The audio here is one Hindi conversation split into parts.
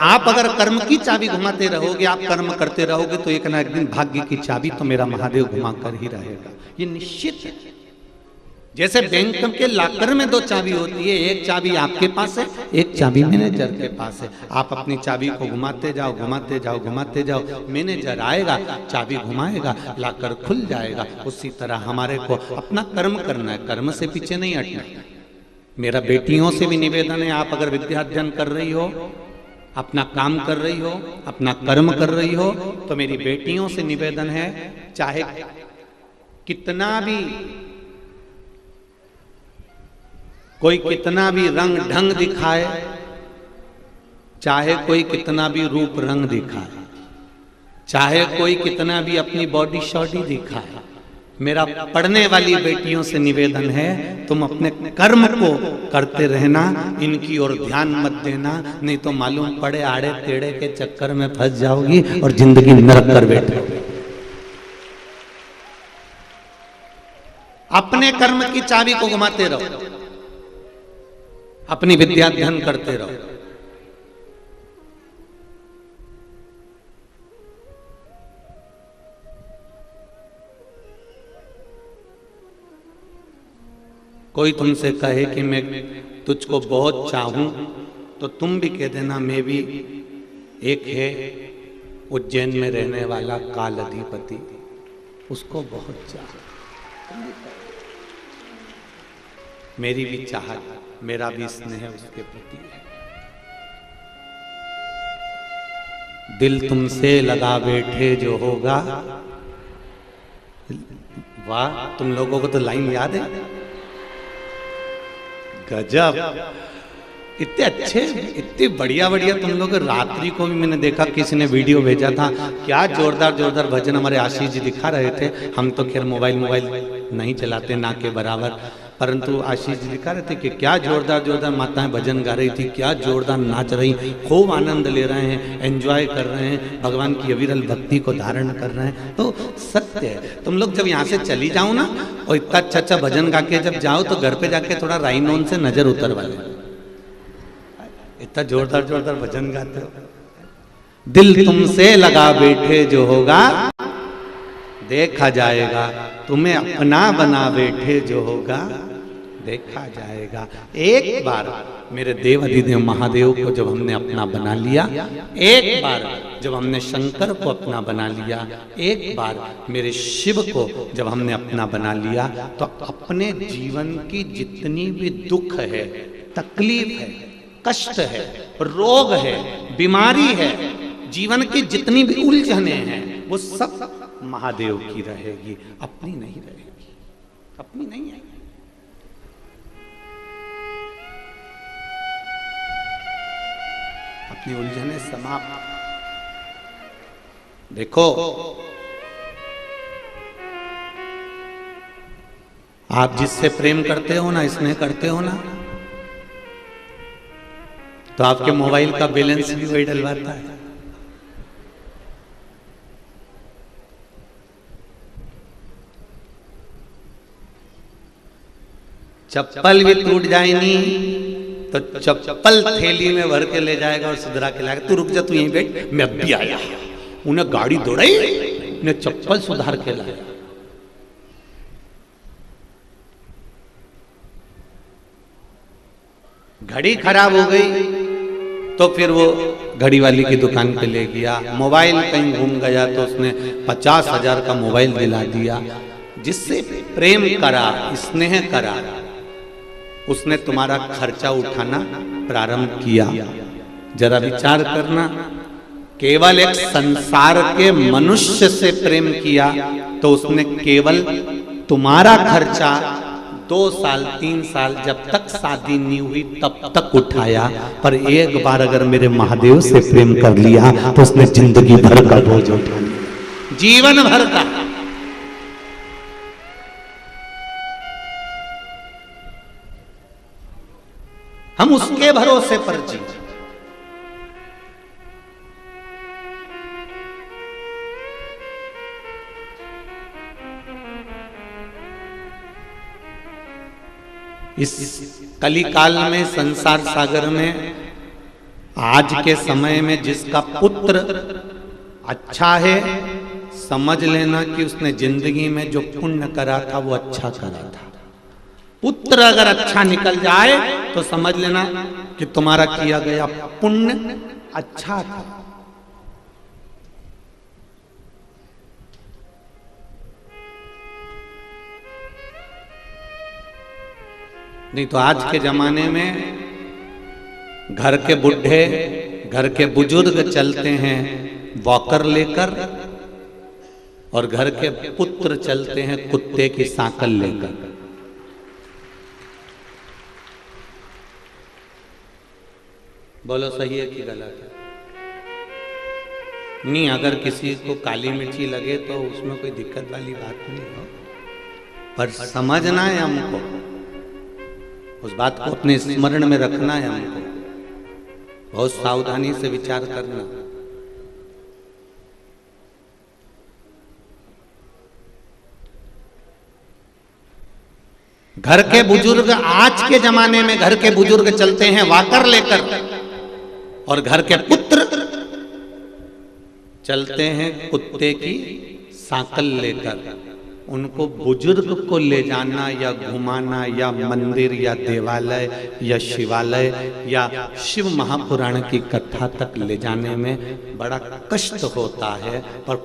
आप अगर कर्म की चाबी घुमाते रहोगे, आप कर्म करते रहोगे, तो एक ना एक दिन भाग्य की चाबी तो मेरा महादेव घुमा कर ही रहेगा, ये निश्चित है। जैसे बैंक के लॉकर में 2 चाबी होती है, एक चाबी आपके पास है, एक चाबी मैनेजर के पास है। आप अपनी चाबी को घुमाते जाओ, घुमाते जाओ, घुमाते जाओ, मैनेजर आएगा, चाबी घुमाएगा, लॉकर खुल जाएगा। उसी तरह हमारे को अपना कर्म करना है, कर्म से पीछे नहीं हटना। मेरा बेटियों से भी निवेदन है, आप अगर विद्या अध्ययन कर रही हो, अपना काम कर रही हो, अपना कर्म कर रही हो, तो मेरी बेटियों से निवेदन है, चाहे कितना भी कोई कितना भी रंग ढंग दिखाए, चाहे कोई कितना भी रूप रंग दिखाए, चाहे कोई कितना भी अपनी बॉडी शॉडी दिखाए, मेरा पढ़ने वाली बेटियों से निवेदन है, तुम अपने कर्म को करते रहना, इनकी ओर ध्यान मत देना, नहीं तो मालूम पड़े आड़े टेढ़े के चक्कर में फंस जाओगी और जिंदगी नरक कर बैठोगी। अपने कर्म की चाबी को घुमाते रहो, अपनी विद्या अध्ययन करते रहो। कोई तुमसे कहे कि मैं तुझको बहुत चाहूं, तो तुम भी कह देना मैं भी। एक है उज्जैन में रहने वाला काल अधिपति, उसको बहुत चाह, मेरी भी चाहत, मेरा भी स्नेह उसके प्रति है। दिल तुमसे लगा बैठे जो होगा, वाह, तुम लोगों को तो लाइन याद है, गजब, इतने अच्छे, इतने बढ़िया बढ़िया तुम लोग। रात्रि को भी मैंने देखा, किसी ने वीडियो भेजा था, क्या जोरदार जोरदार भजन हमारे आशीष जी दिखा रहे थे। हम तो खैर मोबाइल नहीं चलाते ना के बराबर, परंतु आशीष जी दिखा रहे थे कि क्या जोरदार जोरदार माताएं भजन गा रही थी, क्या जोरदार नाच रही, खूब आनंद ले रहे हैं, एंजॉय कर रहे हैं, भगवान की अविरल भक्ति को धारण कर रहे हैं। तो सत्य है, तुम लोग जब यहाँ से चली जाओ ना, और इतना अच्छा अच्छा भजन गा के जब जाओ, तो घर पे जाके थोड़ा राइनोन से नजर उतरवा ले, इतना जोरदार जोरदार भजन गाते हो। दिल तुमसे लगा बैठे जो होगा, देखा जाएगा, तुम्हें अपना बना बैठे जो होगा, देखा जाएगा। एक बार मेरे देव अधिदेव महादेव को जब हमने अपना बना लिया, एक बार जब हमने शंकर को अपना बना लिया, एक बार मेरे शिव को जब हमने अपना बना लिया, तो अपने जीवन की जितनी भी दुख है, तकलीफ है, कष्ट है, रोग है, बीमारी है, जीवन की जितनी भी उलझने हैं, वो सब महादेव की रहेगी, अपनी नहीं रहेगी, अपनी नहीं है। अपनी उलझने समाप्त। देखो, आप जिससे प्रेम करते हो ना, स्नेह करते हो ना, तो आपके मोबाइल का बैलेंस भी वही डलवाता है। चप्पल भी टूट जाएगी तो चप्पल थैली में भर के ले जाएगा और सुधरा के लाएगा। तू रुक जा, तू यहीं बैठ, मैं अब भी आया। उन्हें गाड़ी दौड़ाई, उन्हें चप्पल सुधार के लाया। घड़ी खराब हो गई तो फिर वो घड़ी वाली की दुकान पे ले गया। मोबाइल कहीं घूम गया तो उसने 50,000 का मोबाइल दिला दिया। जिससे प्रेम करा, स्नेह करा, उसने तुम्हारा खर्चा उठाना प्रारंभ किया। जरा विचार करना, केवल एक संसार के मनुष्य से प्रेम किया तो उसने केवल तुम्हारा खर्चा 2 साल 3 साल जब तक शादी नहीं हुई तब तक उठाया। पर एक बार अगर मेरे महादेव से प्रेम कर लिया तो उसने जिंदगी भर का बोझ उठा लिया, जीवन भर का। हम उसके भरोसे पर जी। इस कली काल में, संसार सागर में आज के समय में जिसका पुत्र अच्छा है, समझ लेना कि उसने जिंदगी में जो पुण्य करा था वो अच्छा करा था। पुत्र अगर अच्छा निकल जाए तो समझ लेना कि तुम्हारा किया गया पुण्य अच्छा था। नहीं तो आज के जमाने में घर के बुढ़े, घर के बुजुर्ग चलते हैं वॉकर लेकर, और घर के पुत्र चलते हैं कुत्ते की सांकल लेकर। बोलो सही है कि गलत है? नहीं, अगर किसी को काली मिर्ची लगे तो उसमें कोई दिक्कत वाली बात नहीं हो, पर समझना है हमको, उस बात को अपने स्मरण में रखना है हमको, बहुत सावधानी से विचार करना। घर के बुजुर्ग, आज के जमाने में घर के बुजुर्ग चलते हैं वाकर लेकर, और घर के पुत्र चलते हैं कुत्ते की सांकल लेकर। उनको बुजुर्ग को ले जाना या घुमाना या मंदिर या देवालय या शिवालय या शिव महापुराण की कथा तक ले जाने में बड़ा कष्ट होता है, पर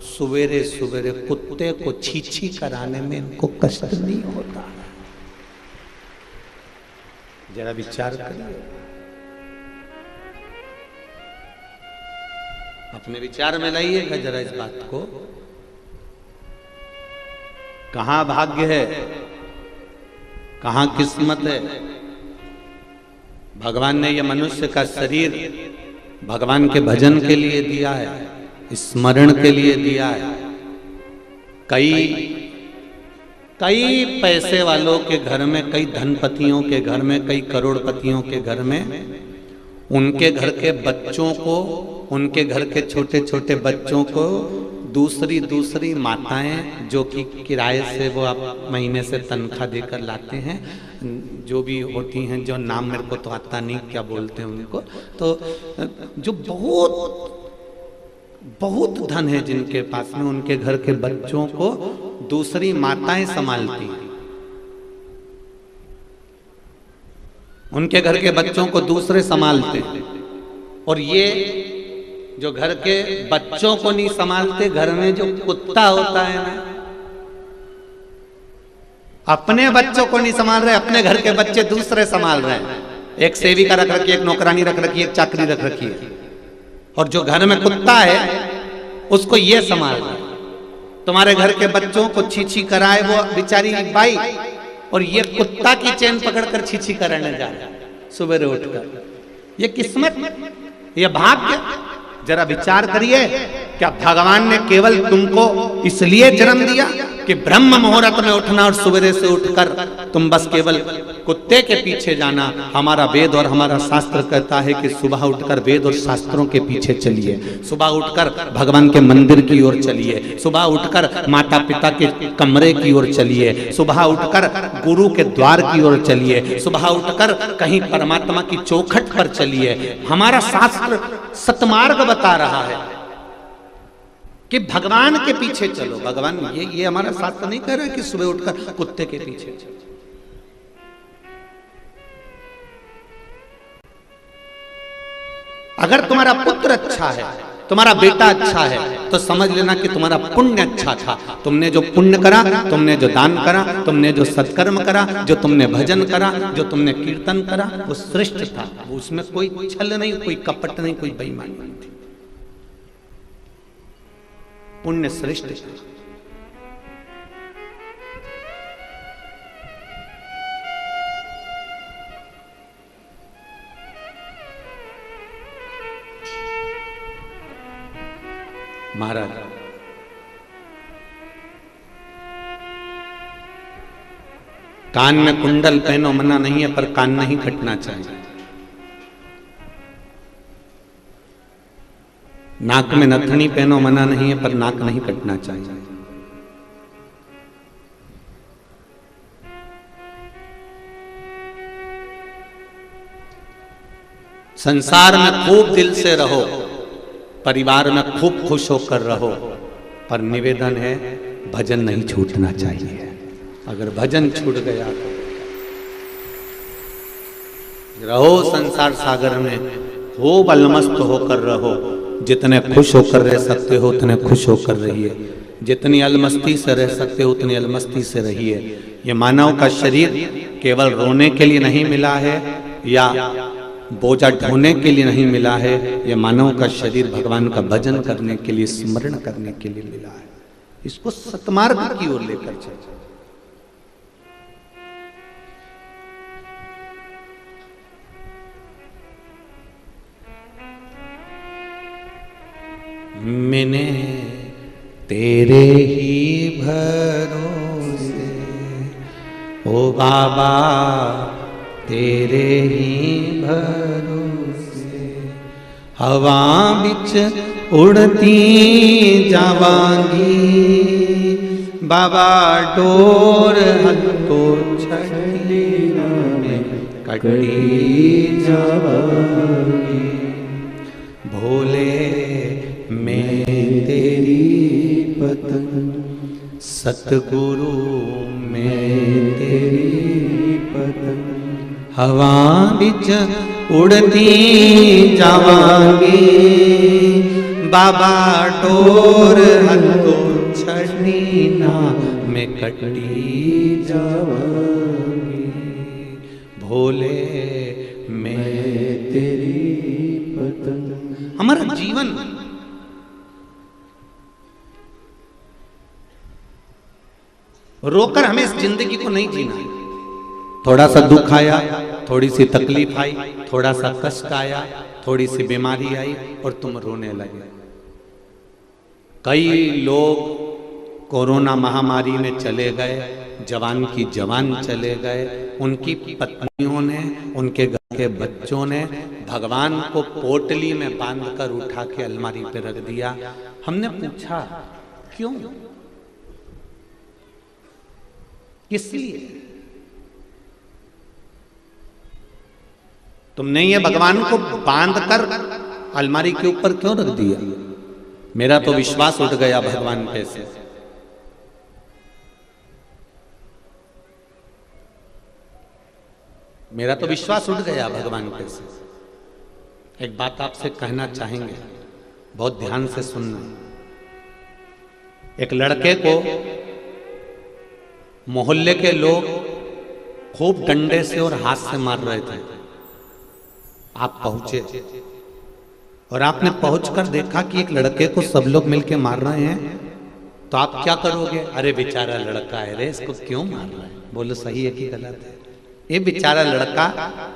सवेरे सवेरे कुत्ते को छीछी कराने में इनको कष्ट नहीं होता। जरा विचार करिए, अपने विचार में लाइएगा जरा इस बात को। कहां भाग्य है, कहां किस्मत है। भगवान ने यह मनुष्य का शरीर भगवान के भजन के लिए दिया है, स्मरण के लिए दिया है। कई पैसे वालों के घर में, कई धनपतियों के घर में, कई करोड़पतियों के घर में उनके घर के बच्चों को, उनके घर के छोटे छोटे बच्चों को दूसरी माताएं, जो कि किराए से वो आप महीने से तनख्वाह देकर लाते हैं, जो भी होती हैं, जो नाम मेरे को तो आता नहीं क्या बोलते हैं उनको, तो जो बहुत धन है जिनके पास में, उनके घर के बच्चों को दूसरी माताएं संभालती हैं। उनके घर के बच्चों को दूसरे संभालते हैं। और ये जो घर के बच्चों को नहीं संभालते, घर में जो कुत्ता होता है ना, अपने बच्चों को नहीं संभाल रहे, अपने घर के बच्चे दूसरे संभाल रहे हैं। एक सेविका रख रखी है, एक नौकरानी रख रखी है, एक चाकरी रख रखी है, और जो घर में कुत्ता है उसको ये संभाल रहा है। तुम्हारे घर के बच्चों को छीछी कराए वो बेचारी बाई, और ये कुत्ता की चेन पकड़कर छीछी कराने जा रहा है सुबह उठकर। ये किस्मत, ये भाग्य। जरा विचार करिए, क्या भगवान ने केवल तुमको इसलिए जन्म दिया कि ब्रह्म मुहूर्त में उठना और सवेरे से उठकर तुम बस केवल कुत्ते के पीछे जाना? हमारा वेद और हमारा शास्त्र कहता है कि सुबह उठकर वेद और शास्त्रों के पीछे चलिए, सुबह उठकर भगवान के मंदिर की ओर चलिए, सुबह उठकर माता पिता के कमरे की ओर चलिए, सुबह उठकर गुरु के द्वार की ओर चलिए, सुबह उठकर कहीं परमात्मा की चौखट पर चलिए। हमारा शास्त्र सतमार्ग बता रहा है कि भगवान के पीछे चलो। भगवान ये हमारा शास्त्र नहीं कह रहा है कि सुबह उठकर कुत्ते के पीछे चलो। अगर तुम्हारा पुत्र अच्छा है, तुम्हारा बेटा अच्छा है, तो समझ लेना कि तुम्हारा पुण्य अच्छा था। तुमने जो पुण्य करा, तुमने जो दान करा, तुमने जो सत्कर्म करा, जो तुमने भजन करा, जो तुमने कीर्तन करा, वो श्रेष्ठ था। उसमें कोई छल नहीं, कोई कपट नहीं, कोई बेईमानी नहीं थी। पुण्य श्रेष्ठ है। महाराज, कान में कुंडल पहनो मना नहीं है, पर कान नहीं कटना चाहिए। नाक में नथनी पहनो मना नहीं है, पर नाक नहीं कटना चाहिए। संसार में खूब दिल से रहो, परिवार में खूब खुश होकर रहो, पर निवेदन है भजन नहीं छूटना चाहिए। अगर भजन छूट गया तो रहो संसार सागर में, खूब अलमस्त होकर रहो। जितने खुश होकर रह सकते हो उतने खुश होकर रहिए, जितनी अलमस्ती से रह सकते हो उतनी अलमस्ती से रहिए। ये मानव का शरीर केवल रोने के लिए नहीं मिला है या बोझा ढोने के लिए नहीं मिला है, ये मानव का शरीर भगवान का भजन करने के लिए, स्मरण करने के लिए मिला है। इसको सतमार्ग की ओर लेकर चले। मैंने तेरे ही भरोसे ओ बाबा, तेरे ही भरोसे हवा बिच उड़ती जावांगी, बाबा डोर हथो छड़ी में कटी जावांगी। भोले मैं तेरी पतंग, सतगुरु मैं तेरी पतंग, हवा बिच उड़ती जावांगी, बाबा डोर हथो छड़ी ना मैं कटी जावांगी। भोले मैं तेरी पतंग। हमारा जीवन रोकर हमें इस जिंदगी को नहीं जीना। थोड़ा सा दुख आया, थोड़ी सी तकलीफ आई, थोड़ा सा कष्ट आया, थोड़ी सी बीमारी आई और तुम रोने लगे। कई लोग कोरोना महामारी में चले गए, जवान की जवान चले गए, उनकी पत्नियों ने, उनके घर के बच्चों ने भगवान को पोटली में बांधकर उठा के अलमारी पे रख दिया। हमने पूछा क्यों, किस लिए? तुमने ये भगवान को बांधकर अलमारी के ऊपर क्यों रख दिया? मेरा तो विश्वास उठ गया भगवान पे से। मेरा तो विश्वास उठ गया भगवान पे से। एक बात आपसे कहना चाहेंगे, बहुत ध्यान से सुनना। एक लड़के को मोहल्ले के लोग खूब डंडे से और हाथ से मार रहे थे। आप पहुंचे और आपने पहुंचकर देखा कि एक लड़के को सब लोग मिलके मार रहे हैं, तो आप क्या करोगे? अरे बेचारा लड़का है रे, इसको क्यों मार रहा है? बोलो सही है कि गलत है? ये बेचारा लड़का,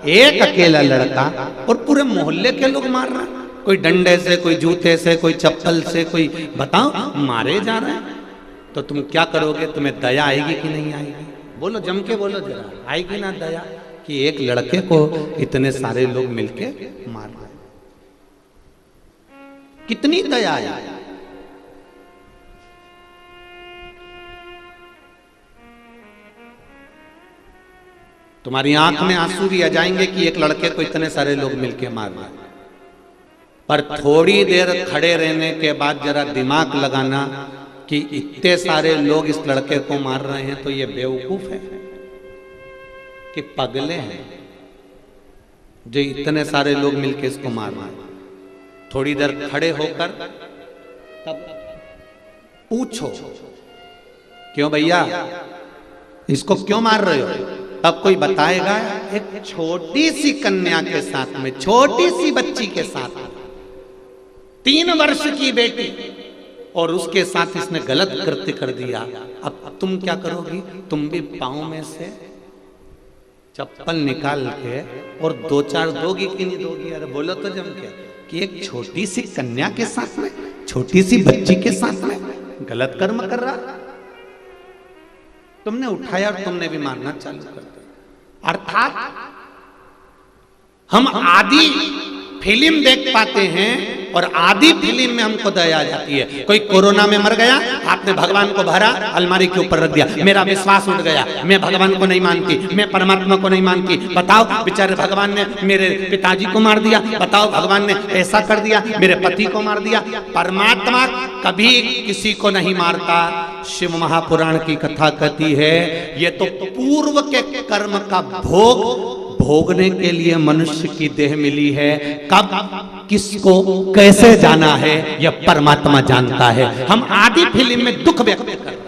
एक अकेला लड़का, और पूरे मोहल्ले के लोग मार रहे हैं। कोई डंडे से, कोई जूते से, कोई चप्पल से, कोई बताओ मारे जा रहे हैं। तो तुम क्या करोगे? तुम्हें दया आएगी कि नहीं आएगी? बोलो, जम के बोलो जरा, आएगी ना दया कि एक लड़के को इतने सारे लोग मिलके मार रहे हैं? कितनी दया आएगी? तुम्हारी आंख में आंसू भी आ जाएंगे कि एक लड़के को इतने सारे लोग मिलके मार रहे हैं, पर थोड़ी देर खड़े रहने के बाद जरा दिमाग लगाना कि इतने सारे लोग इस लड़के को मार रहे हैं, तो ये बेवकूफ है कि पगले हैं जो इतने सारे लोग मिलके इसको मार रहे हैं। थोड़ी देर खड़े होकर तब पूछो, क्यों भैया इसको क्यों मार रहे हो? तब कोई बताएगा, एक छोटी सी कन्या के साथ में, छोटी सी बच्ची के साथ, 3 वर्ष की बेटी, और उसके साथ इसने गलत कृत्य कर दिया। अब तुम क्या करोगी? तुम भी पांव में से चप्पल निकाल के और 2-4 दोगी कि नहीं दोगी? अरे बोलो तो जम के कि एक छोटी सी कन्या के साथ में, छोटी सी बच्ची के साथ में गलत कर्म कर रहा, तुमने उठाया और तुमने भी मारना चालू कर दिया। अर्थात हम आदि फिल्म देख पाते हैं और आधी फिल्म में हमको दया आ जाती है। कोई कोरोना में मर गया, आपने भगवान को भरा, अलमारी के ऊपर रख दिया, मेरा विश्वास उठ गया, मैं भगवान को नहीं मानती, मैं परमात्मा को नहीं मानती। बताओ, बेचारे भगवान ने मेरे पिताजी को मार दिया, बताओ भगवान ने ऐसा कर दिया, मेरे पति को मार दिया। परमात्मा कभी किसी को नहीं मारता। शिव महापुराण की कथा कहती है, ये तो पूर्व के कर्म का भोग भोगने के लिए मनुष्य की देह मिली है। कब किसको कैसे जाना है यह परमात्मा जानता है। हम आधी फिल्म में दुख व्यक्त कर रहे हैं।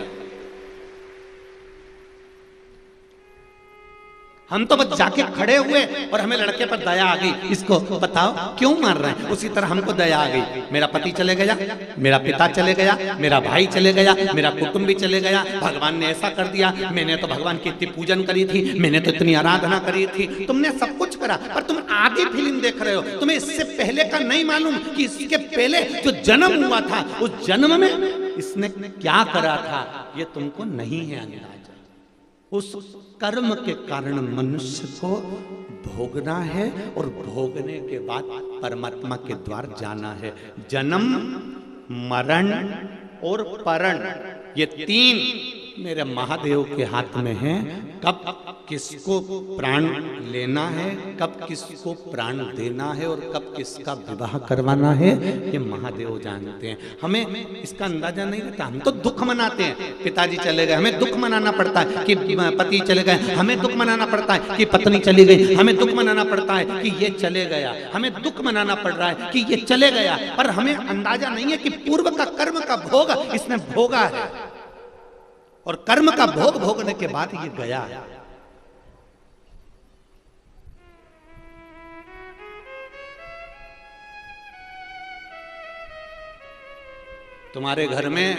हम तो बस जाके खड़े हुए और हमें लड़के पर दया आ गई, इसको बताओ क्यों मार रहे हैं। उसी तरह हमको दया आ गई, मेरा पति चले गया, मेरा पिता चले गया, मेरा भाई चले गया, मेरा कुटुंब भी चले गया, भगवान ने ऐसा कर दिया, मैंने तो भगवान की इतनी पूजन करी थी, मैंने तो इतनी आराधना करी थी। तुमने सब कुछ करा, पर तुम आधी फिल्म देख रहे हो। तुम्हें इससे पहले का नहीं मालूम कि इसके पहले जो जन्म हुआ था, उस जन्म में इसने क्या करा था, ये तुमको नहीं है अंदाजा। उस कर्म के कारण मनुष्य को भोगना है और भोगने के बाद परमात्मा के द्वार जाना है। जन्म, मरण और परण, ये तीन मेरे महादेव के हाथ में है। कब किसको प्राण लेना है, कब किसको प्राण देना है और कब किसका विवाह करवाना है, ये महादेव जानते हैं। हमें इसका अंदाजा नहीं रहता। हम तो दुख मनाते हैं, पिताजी चले गए, हमें दुख मनाना पड़ता है कि पति चले गए, हमें दुख मनाना पड़ता है कि पत्नी चली गई, हमें दुख मनाना पड़ता है कि ये चले गया, हमें दुख मनाना पड़ रहा है कि ये चले गया। पर हमें अंदाजा नहीं है कि पूर्व का कर्म का भोग इसने भोगा है और कर्म का भोग भोगने के बाद ये गया है। तुम्हारे घर में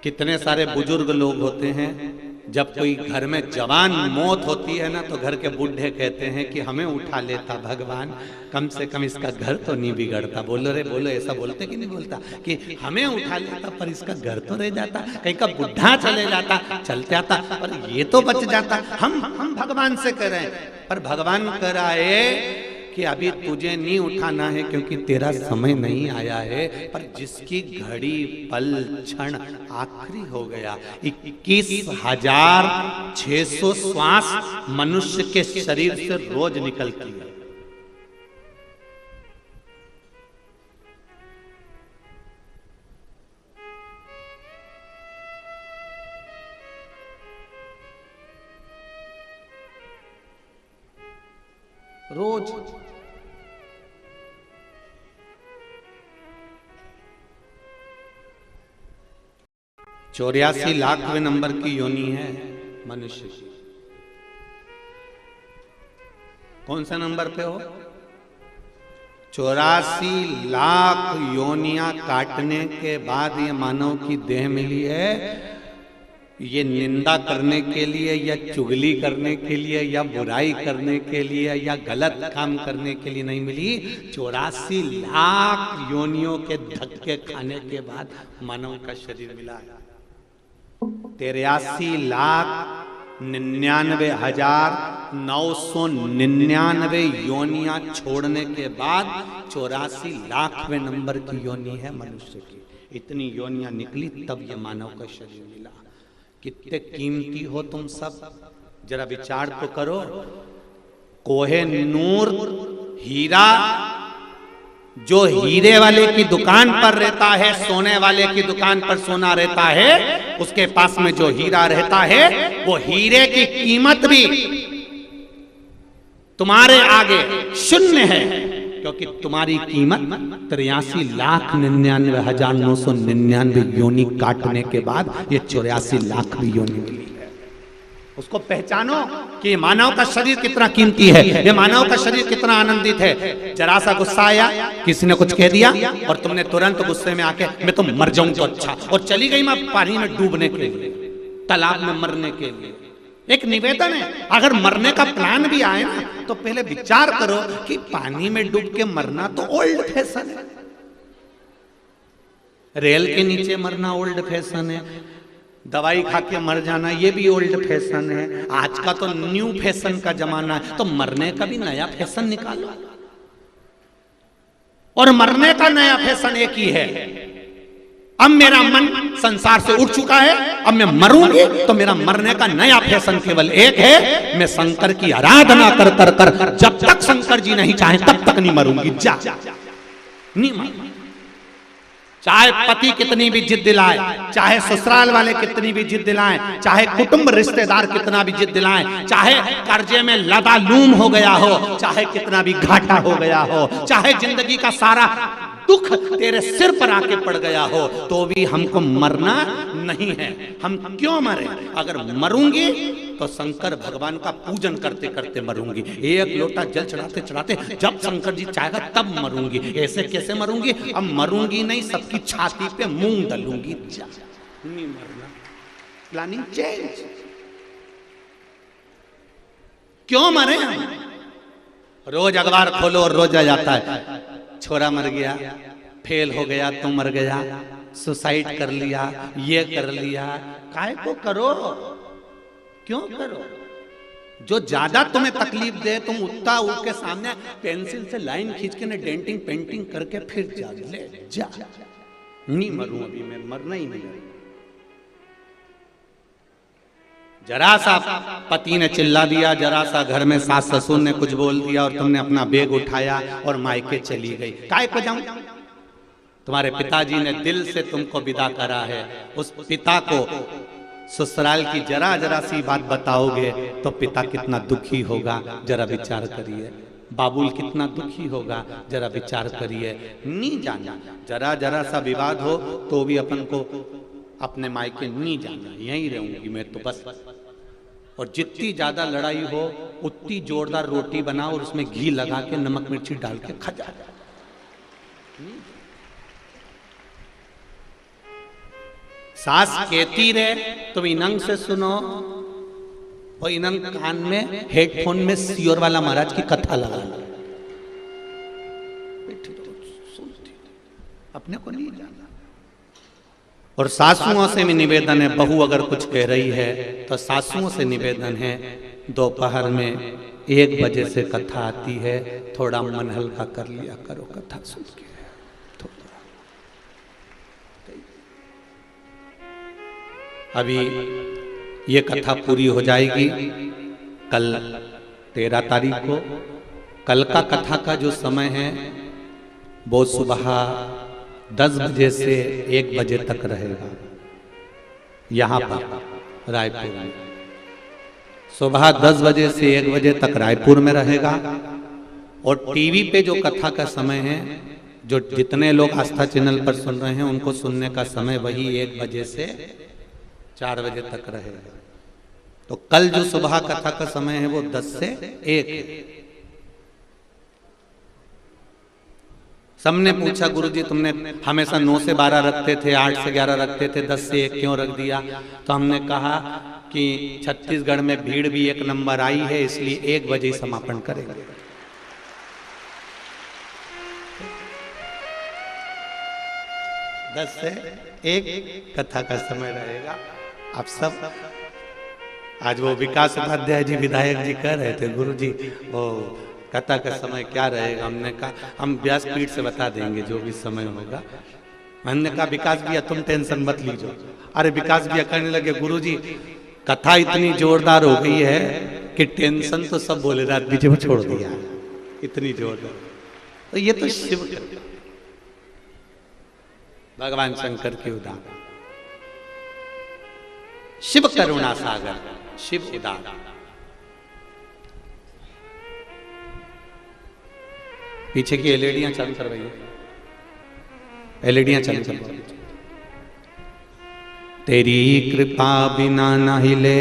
कितने सारे बुजुर्ग लोग होते हैं। जब कोई घर में जवान मौत होती है ना, तो घर के बूढ़े कहते हैं कि हमें उठा लेता भगवान, कम से कम इसका घर तो नहीं बिगड़ता। बोलो रे बोलो, ऐसा बोलते कि नहीं बोलता कि हमें उठा लेता पर इसका घर तो रह जाता, कहीं का बुढ़ा चले जाता, चलते आता, पर ये तो बच जाता। हम भगवान से कह रहे हैं, पर भगवान कह रहा है कि अभी तुझे नहीं उठाना है क्योंकि तेरा समय नहीं आया है। पर जिसकी घड़ी पल क्षण आखिरी हो गया, 21,600 श्वास मनुष्य के शरीर से रोज निकलती है। रोज 84 लाखवें नंबर की योनि है मनुष्य की। कौन सा नंबर पे हो? 84 लाख योनियां काटने के बाद ये मानव की देह मिली है। ये निंदा करने के लिए या चुगली करने के लिए या बुराई करने के लिए या गलत काम करने के लिए नहीं मिली। 84 लाख योनियों के धक्के खाने के बाद मानव का शरीर मिला है। 83,99,999 योनियां छोड़ने के बाद 84 लाखवें नंबर की योनि है मनुष्य की। इतनी योनियां निकली तब ये मानव का शरीर मिला। कितने कीमती हो तुम सब, जरा विचार तो करो। कोहे नूर हीरा, जो हीरे वाले की दुकान पर रहता है, सोने वाले की दुकान पर सोना रहता है, उसके पास में जो हीरा रहता है वो हीरे की कीमत भी तुम्हारे आगे शून्य है, क्योंकि तुम्हारी कीमत 83,99,999 योनि काटने के बाद ये 84 लाख भी योनि मिली है। उसको पहचानो कि ये मानव का शरीर कितना कीमती है, ये मानव का शरीर कितना आनंदित है। जरा सा गुस्सा आया, किसी ने कुछ कह दिया और तुमने तुरंत गुस्से में आके मैं तो मर जाऊं तो अच्छा, और चली गई मैं पानी में डूबने के लिए, तालाब में मरने के लिए। एक निवेदन है, अगर मरने का प्लान भी आए ना तो पहले विचार करो कि पानी में डूब के मरना तो ओल्ड फैशन है, रेल के नीचे मरना ओल्ड फैशन है, दवाई खा के मर जाना ये भी ओल्ड फैशन है। आज का तो न्यू फैशन का जमाना है, तो मरने का भी नया फैशन निकालो। और मरने का नया फैशन एक ही है। अब मेरा मन संसार से उठ चुका है, अब मैं मरूंगी तो मेरा मरने का नया फैशन केवल एक है, मैं शंकर की आराधना कर कर कर जब तक शंकर जी नहीं चाहे तब तक नहीं मरूंगी। जा नहीं मरूंगी। चाहे पति कितनी भी जिद दिलाए, चाहे ससुराल वाले कितनी भी जिद दिलाएं, चाहे कुटुंब रिश्तेदार कितना भी जिद दिलाएं, चाहे कर्जे में लदा लूम हो गया हो, चाहे कितना भी घाटा हो गया हो, चाहे जिंदगी का सारा दुख तेरे सिर पर आके पड़ गया हो, तो भी हमको मरना नहीं है। हम क्यों मरे? अगर मरूंगी तो शंकर भगवान का पूजन करते करते मरूंगी। एक लोटा जल चढ़ाते चढ़ाते जब शंकर जी चाहेगा तब मरूंगी। ऐसे कैसे मरूंगी? अब मरूंगी नहीं, सबकी छाती पे मूंग डालूंगी। नहीं मरना। Planning change. क्यों मरे हम? रोज अखबार खोलो और रोज आ जाता है, छोरा मर गया, फेल हो गया तो मर गया, सुसाइड कर लिया, ये कर लिया। काहे को करो? क्यों करो? जो ज्यादा तुम्हें तकलीफ दे तुम उतना उसके सामने पेंसिल से लाइन खींच के ना डेंटिंग पेंटिंग करके फिर जा ले जा। नहीं मरूं अभी मैं, मरना ही नहीं। जरा सा पति ने चिल्ला दिया, जरा सा घर में सास ससुर ने कुछ बोल दिया और तुमने अपना बैग उठाया और मायके चली गई। काहे को जाऊं? तुम्हारे पिताजी ने दिल से तुमको विदा करा है। उस पिता को ससुराल की जरा जरा सी बात बताओगे तो पिता कितना दुखी होगा, जरा विचार करिए। बाबुल कितना दुखी होगा, जरा विचार करिए। नहीं जाना, जरा जरा सा विवाद हो तो भी अपन को अपने मायके नहीं जाना, यहीं रहूंगी मैं तो बस। और जितनी ज्यादा लड़ाई हो उतनी जोरदार रोटी बना और उसमें घी लगा के नमक मिर्ची डाल के खा जा। सास कहती रहे तुम इनंग से सुनो, और इनंग कान में हेडफोन में सियोर वाला महाराज की कथा लगा लो, अपने को नहीं जाना। और सासुओं से भी निवेदन है, बहू अगर कुछ कह रही है तो सासुओं से निवेदन है, दोपहर में 1 बजे से कथा आती है, थोड़ा मन हल्का कर लिया करो कथा सुन के। अभी ये कथा पूरी हो जाएगी कल 13 तारीख को। कल का कथा का जो समय है वो सुबह 10 बजे से 1 बजे तक रहेगा यहाँ पर रायपुर में। सुबह 10 बजे से 1 बजे तक रायपुर में रहेगा। और टीवी पे जो कथा का समय है, जो जितने लोग आस्था चैनल पर सुन रहे हैं उनको सुनने का समय वही 1 बजे से 4 बजे तक रहेगा। तो कल जो सुबह कथा का समय है वो 10 से 1 है। सबने पूछा गुरुजी तुमने हमेशा 9 से 12 रखते थे, 8 से 11 रखते थे, 10 से 1 क्यों रख दिया? तो हमने कहा कि छत्तीसगढ़ में भीड़ भी 1 नंबर आई है, इसलिए 1 बजे ही समापन करेंगे। दस से 1 कथा का समय रहेगा। आप सब आज वो विकास उपाध्याय जी विधायक जी कह रहे थे गुरुजी वो कथा का समय क्या रहेगा। हमने कहा हम व्यासपीठ से बता देंगे जो भी समय होगा। हमने कहा विकास भैया तुम टेंशन मत लीजिए। अरे विकास भैया कहने लगे गुरुजी कथा इतनी जोरदार हो गई है कि टेंशन तो सब बोले रात बीच में छोड़ दिया, इतनी जोरदार। तो ये तो शिव भगवान शंकर की उदाहरण, शिव करुणा सागर, शिव उदार। पीछे की एलईडियां चालू करवाइए, एलईडियां चालू करवाइए। तेरी कृपा बिना न हिले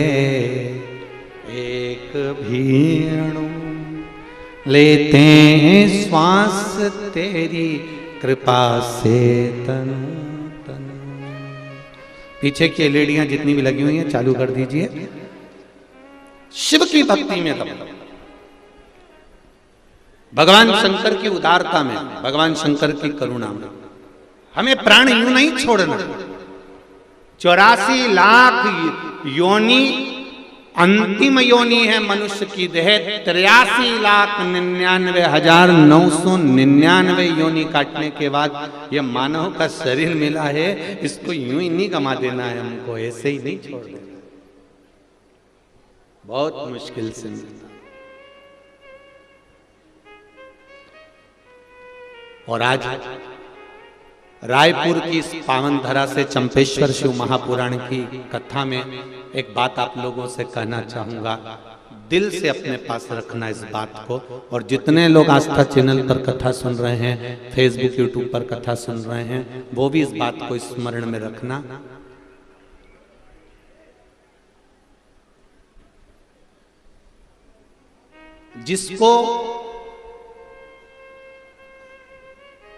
एक भी अणु, लेते हैं श्वास तेरी कृपा से तनु तनु। पीछे की एलईडियां जितनी भी लगी हुई हैं चालू कर दीजिए। शिव की भक्ति में दबो, भगवान शंकर की उदारता में, भगवान शंकर की करुणा में। हमें प्राण यूं नहीं छोड़ना। 84 लाख योनि अंतिम योनि है मनुष्य की देह। 83,99,999 योनि काटने के बाद ये मानव का शरीर मिला है, इसको यूं ही नहीं गमा देना है हमको, ऐसे ही नहीं छोड़ देना, बहुत मुश्किल से मिलता। और आज रायपुर की इस पावन धरा से चंपेश्वर शिव महापुराण की कथा में एक बात आप लोगों से कहना चाहूंगा, दिल से अपने पास रखना इस बात को। और जितने लोग आस्था चैनल पर कथा सुन रहे हैं, फेसबुक यूट्यूब पर कथा सुन रहे हैं, वो भी इस बात को स्मरण में रखना। जिसको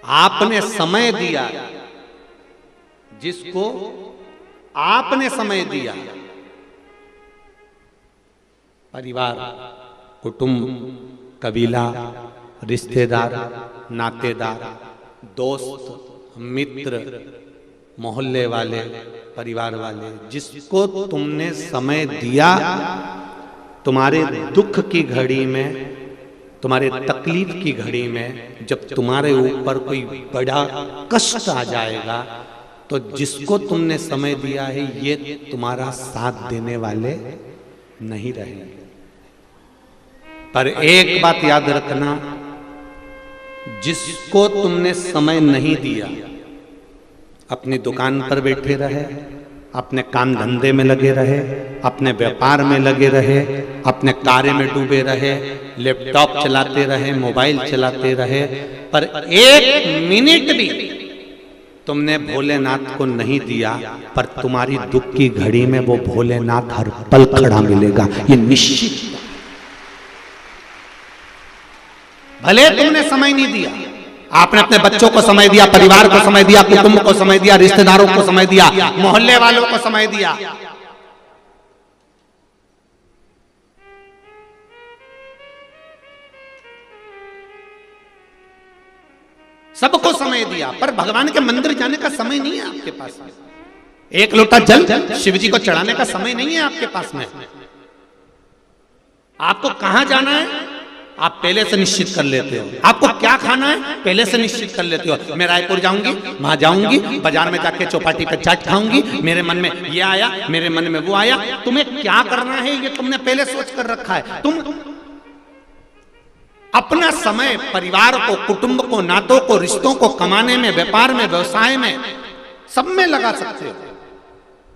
आपने समय दिया, जिसको आपने समय दिया, परिवार, कुटुंब, कबीला, रिश्तेदार, नातेदार, दोस्त, मित्र, मोहल्ले वाले, परिवार वाले, जिसको तुमने समय दिया, तुम्हारे दुख की घड़ी में, तुम्हारे तकलीफ की घड़ी में, जब तुम्हारे ऊपर कोई बड़ा कष्ट आ जाएगा, तो जिसको तुमने समय दिया है ये तुम्हारा साथ देने वाले नहीं रहेंगे। पर एक बात याद रखना, जिसको तुमने समय नहीं दिया, अपनी दुकान पर बैठे रहे, अपने काम धंधे में लगे रहे, अपने व्यापार में लगे रहे, अपने कार्य में डूबे रहे, लैपटॉप चलाते रहे, मोबाइल चलाते रहे, पर एक मिनट भी तुमने भोलेनाथ को नहीं दिया, पर तुम्हारी दुख की घड़ी में वो भोलेनाथ हर पल खड़ा मिलेगा, ये निश्चित। भले तुमने समय नहीं दिया, आपने अपने बच्चों को समय दिया, परिवार को समय दिया, कुटुंब को समय दिया, रिश्तेदारों को समय दिया, मोहल्ले वालों को समय दिया, सबको समय दिया, पर भगवान के मंदिर जाने का समय नहीं है आपके पास में। एक लोटा जल शिव जी को चढ़ाने का समय नहीं है आपके पास में। आपको कहां जाना है आप पहले से निश्चित कर लेते हो, आपको क्या खाना है पहले से निश्चित कर लेते हो। मैं रायपुर जाऊंगी, वहां जाऊंगी, बाजार में जाके चौपाटी पे चाट खाऊंगी, मेरे मन में ये आया, मेरे मन में वो आया। तुम्हें क्या करना है ये तुमने पहले सोच कर रखा है। तुम अपना समय परिवार को, कुटुंब को, नातों को, रिश्तों को कमाने में, व्यापार में, व्यवसाय में, सब में लगा सकते हो,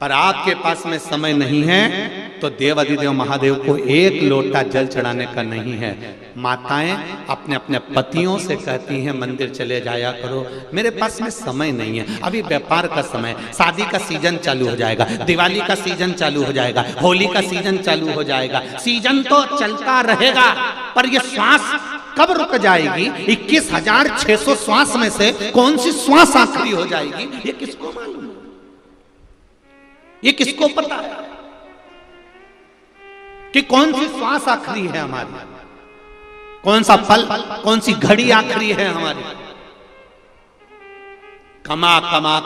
पर आपके पास में समय नहीं है तो देव अधिदेव महादेव को एक लोटा जल चढ़ाने का नहीं है। माताएं अपने अपने पतियों से कहती हैं मंदिर चले जाया करो, मेरे पास में समय नहीं है, अभी व्यापार का समय, शादी का सीजन चालू हो जाएगा, दिवाली का सीजन चालू हो जाएगा, होली का सीजन चालू हो जाएगा, सीजन तो चलता रहेगा, पर ये श्वास कब रुक जाएगी? 21,600 श्वास में से कौन सी श्वास आखिरी हो जाएगी ये किसको मालूम? ये किसको पता है कि कौन सी श्वास आखिरी है हमारी, कौन सा पल, कौन सी घड़ी आखिरी है हमारी? कमा कमा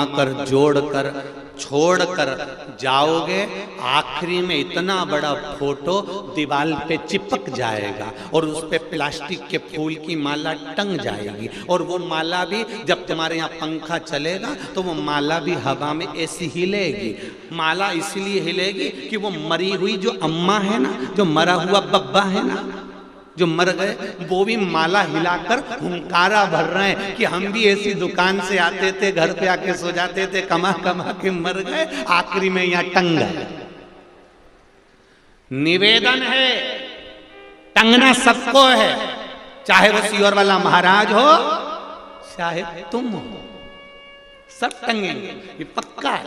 कर जोड़ कर छोड़ कर जाओगे, आखिरी में इतना बड़ा फोटो दीवार पे चिपक जाएगा और उस पे प्लास्टिक के फूल की माला टंग जाएगी, और वो माला भी जब तुम्हारे यहाँ पंखा चलेगा तो वो माला भी हवा में ऐसी हिलेगी। माला इसलिए हिलेगी कि वो मरी हुई जो अम्मा है ना, जो मरा हुआ बब्बा है ना, जो मर गए, वो भी माला हिलाकर हुंकारा भर रहे हैं कि हम भी ऐसी दुकान से आते थे, घर पे आके सो जाते थे, कमा कमा के मर गए, आखिरी में यहां टंग गए। निवेदन है, टंगना सबको है, चाहे वो सीहोर वाला महाराज हो, चाहे तुम हो, सब टंगेंगे, ये पक्का है।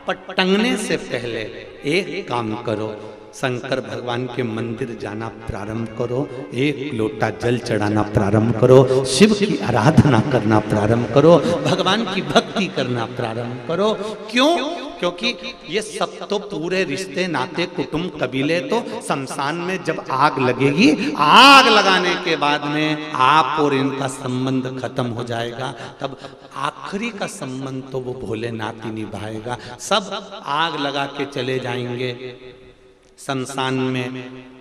पर टंगने से पहले एक काम करो, शंकर भगवान के मंदिर जाना प्रारंभ करो, एक लोटा जल चढ़ाना प्रारंभ करो, शिव की आराधना करना प्रारंभ करो, भगवान की भक्ति करना प्रारंभ करो। क्यों? क्योंकि ये सब तो पूरे रिश्ते, नाते, कुटुंब, कबीले तो शमशान में जब आग लगेगी, आग लगाने के बाद में आप और इनका संबंध खत्म हो जाएगा, तब आखिरी का संबंध तो वो भोलेनाथ ही निभाएगा। सब आग लगा के चले जाएंगे, शमशान में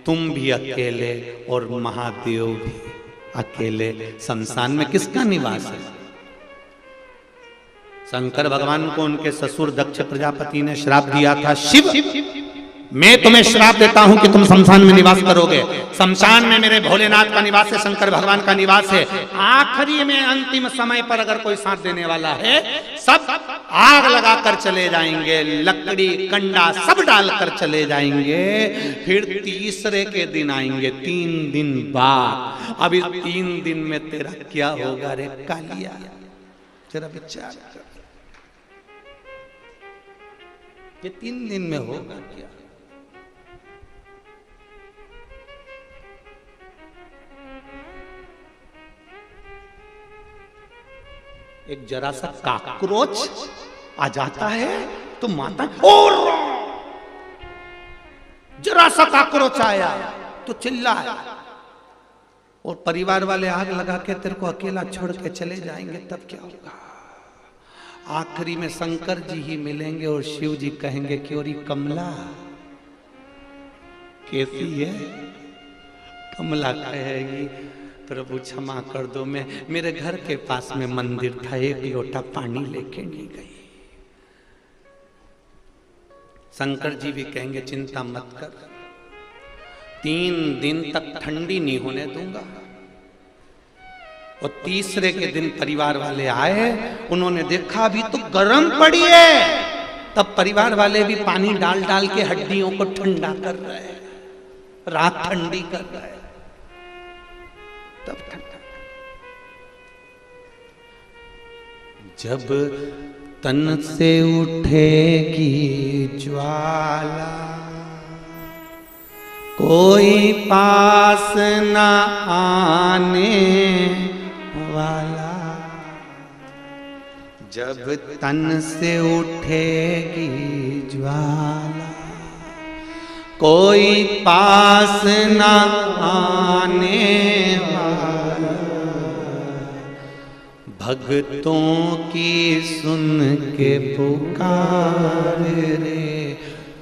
तुम भी अकेले और महादेव भी अकेले। शमशान में किसका निवास है? शंकर भगवान को उनके ससुर दक्ष प्रजापति ने श्राप दिया था, शिव मैं तुम्हें श्राप देता हूं कि तुम शमशान में निवास करोगे। शमशान में मेरे भोलेनाथ का निवास है, शंकर भगवान का निवास है। आखिरी में अंतिम समय पर अगर कोई साथ देने वाला है, सब आग लगाकर चले जाएंगे, लकड़ी कंडा सब डालकर चले जाएंगे। फिर तीसरे के दिन आएंगे, 3 दिन बाद। अभी 3 दिन में तेरा क्या होगा रे कालिया, तेरा विचार कर। ये 3 दिन में होगा क्या? एक जरा सा काकरोच आ जाता है तो माता, और जरा सा काकरोच आया तो चिल्लाया, और परिवार वाले आग लगा के तेरे को अकेला छोड़ के चले जाएंगे, तब क्या होगा? आखिरी में शंकर जी ही मिलेंगे और शिव जी कहेंगे, क्योरी कमला कैसी है? कमला कहेगी, प्रभु क्षमा कर दो, मैं मेरे घर के पास में मंदिर था, 1 लोटा पानी लेके नहीं गई। शंकर जी भी कहेंगे, चिंता मत कर, 3 दिन तक ठंडी नहीं होने दूंगा। और तीसरे के दिन परिवार वाले आए, उन्होंने देखा अभी तो गर्म पड़ी है। तब परिवार वाले भी पानी डाल डाल के हड्डियों को ठंडा कर रहे हैं, रात ठंडी कर रहे हैं। तब ठंडा, जब तन से उठेगी ज्वाला, कोई पास न आने वाला। जब तन से उठेगी ज्वाला, कोई पास न आने वाला। भक्तों की सुन के पुकार रे,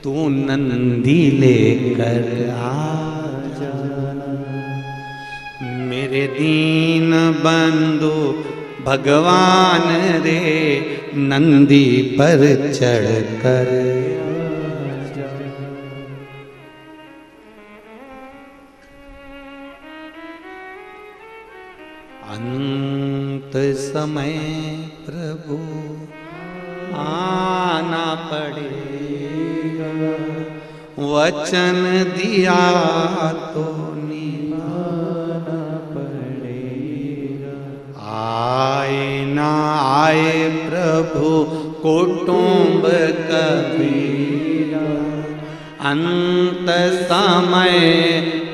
तू नंदी लेकर आ जाना। मेरे दीन बंधु भगवान रे, नंदी पर चढ़ कर। अंत समय प्रभु आना पड़ेगा, वचन दिया तो निभाना पड़ेगा। आए ना आए प्रभु कुटुंब कबीरा, अंत समय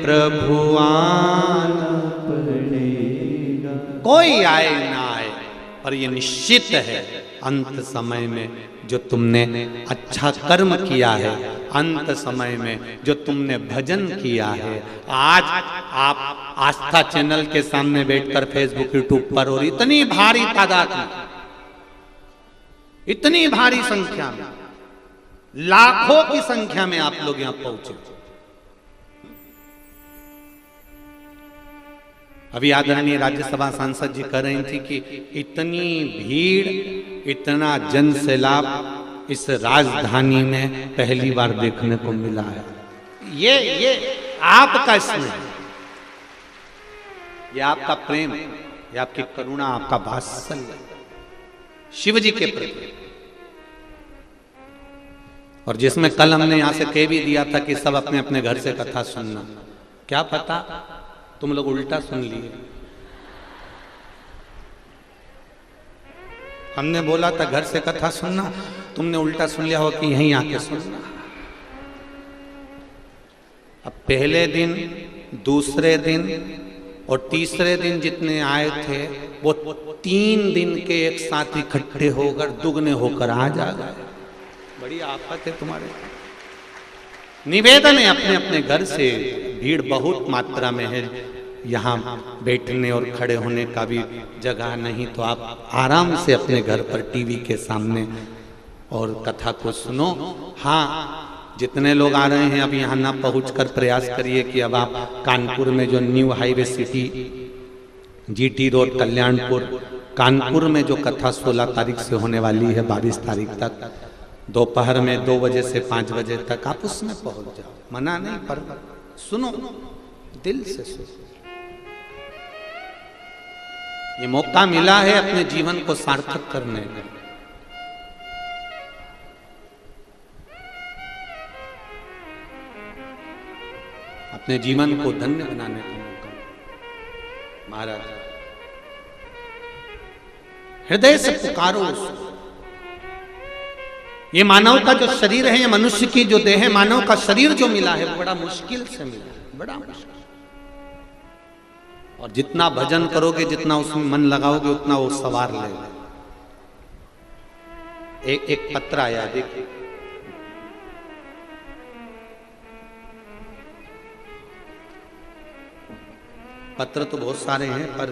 प्रभु आना पड़ेगा। कोई आए ना आए, पर ये निश्चित है अंत समय में जो तुमने अच्छा कर्म किया है, अंत समय में जो तुमने भजन किया है। आज आप आस्था चैनल के सामने बैठकर फेसबुक यूट्यूब पर, और इतनी भारी तादाद में, इतनी भारी संख्या में, लाखों की संख्या में आप लोग यहां पहुंचे। अभी आदरणीय राज्यसभा सांसद जी कह रही थी कि इतनी भीड़, इतना जन सैलाब इस राजधानी में पहली बार देखने को मिला है। ये आपका स्नेह, ये आपका प्रेम, ये आपकी करुणा, आपका वात्सल्य शिव जी के प्रति। और जिसमें कल हमने यहां से कह भी दिया था कि सब अपने अपने घर से कथा सुनना, क्या पता तुम लोग उल्टा सुन लिए। हमने बोला था घर से कथा सुनना, तुमने उल्टा सुन लिया हो कि यहीं आके सुनना। अब पहले दिन, दूसरे दिन और तीसरे दिन जितने आए थे, वो 3 दिन के एक साथ इकट्ठे होकर दुगने होकर आ जा गए। बड़ी आफत है तुम्हारे। निवेदन है अपने अपने घर से, भीड़ बहुत मात्रा में है, यहाँ बैठने और खड़े होने का भी जगह नहीं, तो आप आराम से अपने घर पर टीवी के सामने और कथा को सुनो। हाँ, जितने लोग आ रहे हैं अब यहाँ ना पहुंचकर प्रयास करिए कि अब आप कानपुर में जो new highway city GT road Kalyanpur Kanpur में जो कथा 16 तारीख से होने वाली है 22 तारीख तक दोपहर में 2 बजे से 5 बजे तक आप उसमें पहुंच जाओ। मना नहीं, पर सुनो, दिल से सुनो। ये मौका मिला है अपने जीवन को सार्थक करने का। अपने जीवन को धन्य बनाने का मौका। महाराज हृदय से पुकारो उसको। ये मानव का जो शरीर है, ये मनुष्य की जो देह है, मानव का शरीर जो मिला है वो बड़ा मुश्किल से मिला है, बड़ा मुश्किल। और जितना भजन करोगे, जितना उसमें मन लगाओगे, उतना वो सवार लेगा। एक पत्र आया, देखिए। पत्र तो बहुत सारे हैं, पर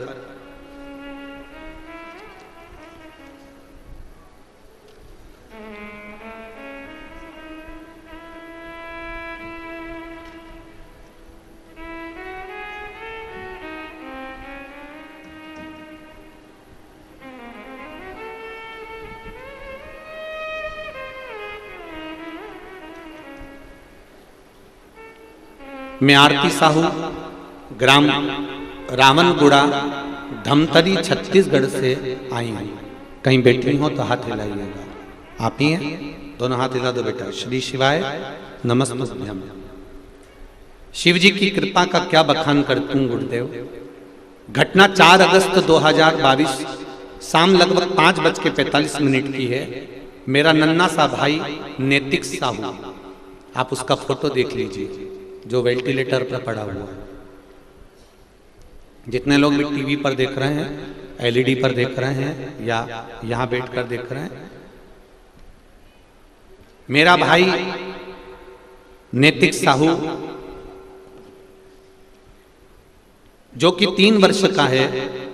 मैं आरती साहू, ग्राम रावणगुड़ा, धमतरी, छत्तीसगढ़ से आई हूं। कहीं बैठी हो तो हाथ हिलाइएगा। आप ही हैं? दोनों हाथ हिला दो बेटा। श्री शिवाय नमस्तुभ्यम। शिव जी की कृपा का क्या बखान करती हूँ गुरुदेव। घटना 4 अगस्त 2022 शाम लगभग 5:45 की है। मेरा नन्ना सा भाई नैतिक साहू, आप उसका फोटो देख लीजिए, जो वेंटिलेटर पर पड़ा हुआ है। जितने लोग भी टीवी पर देख रहे हैं, एलईडी पर देख रहे हैं या यहां बैठकर देख रहे हैं, मेरा भाई नैतिक साहू जो कि 3 वर्ष का है,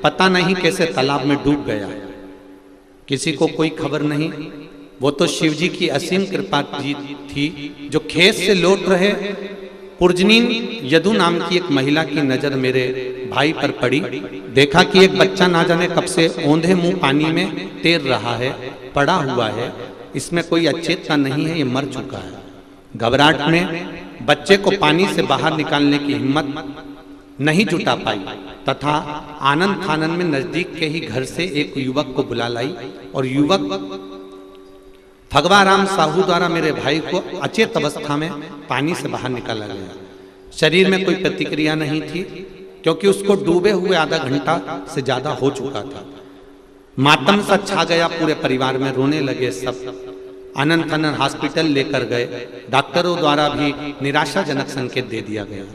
पता नहीं कैसे तालाब में डूब गया। किसी को कोई खबर नहीं। वो तो शिव जी की असीम कृपा जी थी। जो खेत से लौट रहे पुरजनीन यदु नाम की एक महिला की नजर मेरे भाई पर पड़ी। देखा कि एक बच्चा ना जाने कब से औंधे मुंह पानी में तैर रहा है, पड़ा हुआ है। इसमें कोई अचेतता नहीं है, ये मर चुका है। घबराहट में बच्चे को पानी से बाहर निकालने की हिम्मत नहीं जुटा पाई तथा आनंद फानन में नजदीक के ही घर से एक युवक को बुला लाई और युवक भगवाराम साहू द्वारा मेरे भाई को अचेत अवस्था में पानी से बाहर निकाला गया। शरीर में कोई प्रतिक्रिया नहीं थी क्योंकि उसको डूबे हुए आधा घंटा से ज्यादा हो चुका था। मातम सा छा गया पूरे परिवार में, रोने लगे सब। अनंत अनंत हॉस्पिटल लेकर गए। डॉक्टरों द्वारा भी निराशाजनक संकेत दे दिया गया।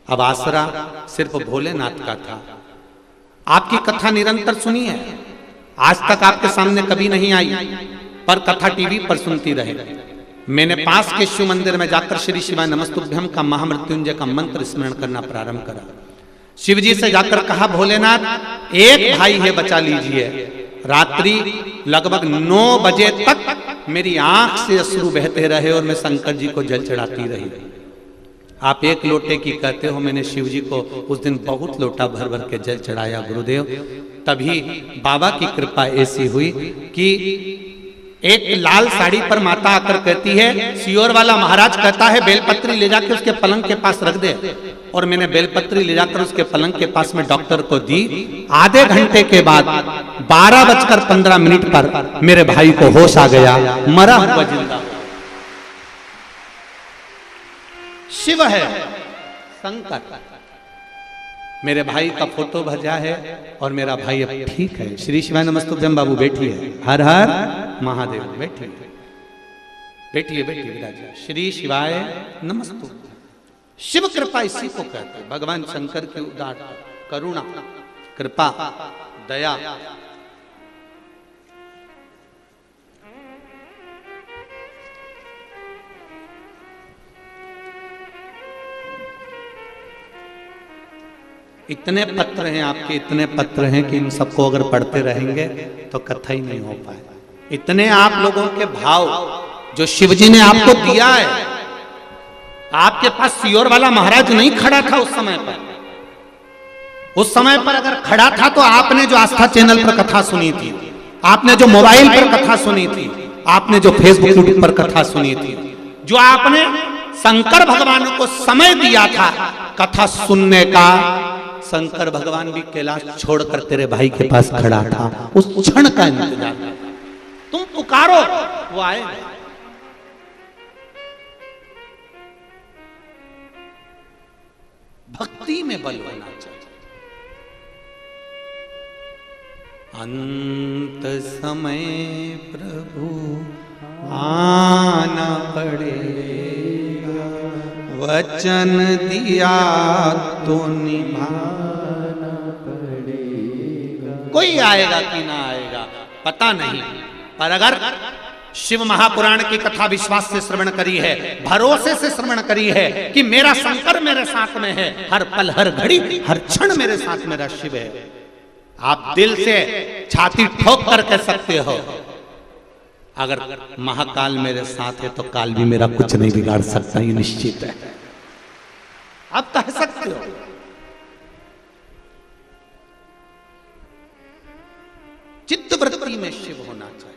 अब आसरा सिर्फ भोलेनाथ का था। आपकी कथा निरंतर सुनी है, आज तक आपके सामने कभी नहीं आई, पर कथा टीवी पर सुनती रहे। मैंने पास के शिव मंदिर में जाकर श्री शिवाय नमस्तुभ्यम का महामृत्युंजय का मंत्र स्मरण करना प्रारंभ करा। शिव जी से जाकर कहा, भोलेनाथ एक भाई है, बचा लीजिए। रात्रि लगभग 9 बजे तक मेरी आंख से अश्रु बहते रहे और मैं शंकर जी को जल चढ़ाती रही। आप एक लोटे की कहते हो, मैंने शिव जी को उस दिन बहुत लोटा भर भर के जल चढ़ाया गुरुदेव। तभी बाबा की कृपा ऐसी हुई कि एक लाल साड़ी पर माता आकर कहती है, सियोर वाला महाराज कहता है बेलपत्री ले जाकर उसके पलंग के पास रख दे। और मैंने बेलपत्री ले जाकर उसके पलंग के पास में डॉक्टर को दी। आधे घंटे के बाद 12:15 पर मेरे भाई को होश आ गया, मरा हुआ जिंदा। शिव है, शंकर। मेरे भाई का फोटो भजा है और मेरा भाई अब ठीक है। श्री शिवाय नमस्तुभ्यम। बाबू बैठिए। हर हर महादेव। बैठिए बैठिए बैठिए विराजिए। श्री शिवाय नमस्तुभ्यम। शिव कृपा इसी को कहते हैं। भगवान शंकर की उदार करुणा, कृपा, दया। इतने पत्र हैं आपके, इतने पत्र हैं कि इन सबको अगर पढ़ते रहेंगे तो कथा ही नहीं हो पाए। इतने आप लोगों के भाव जो शिवजी ने आपको दिया है, आपके पास सियोर वाला महाराज नहीं खड़ा था उस समय पर। उस समय पर अगर खड़ा था तो आपने जो आस्था चैनल पर कथा सुनी थी, आपने जो मोबाइल पर कथा सुनी थी, आपने जो फेसबुक यूट्यूब पर कथा सुनी थी, जो आपने शंकर भगवान को समय दिया था कथा सुनने का, शंकर भगवान भी कैलाश छोड़कर तेरे भाई के पास खड़ा था, उस क्षण का इंतजार। तुम पुकारो वो आए। भक्ति में बल होना चाहिए। अंत समय प्रभु आना पड़ेगा, वचन दिया तो निभाना पड़ेगा। कोई आएगा कि ना आएगा पता नहीं, पर अगर शिव महापुराण की कथा विश्वास से श्रवण करी है, भरोसे से श्रवण करी है कि मेरा शंकर मेरे साथ में है, हर पल हर घड़ी हर क्षण मेरे साथ मेरा शिव है, आप दिल से छाती ठोक कर कह सकते हो अगर महाकाल मेरे साथ है तो काल भी मेरा कुछ नहीं बिगाड़ सकता, ये निश्चित है। आप कह सकते हो। चित्त वृत्ति में शिव होना चाहिए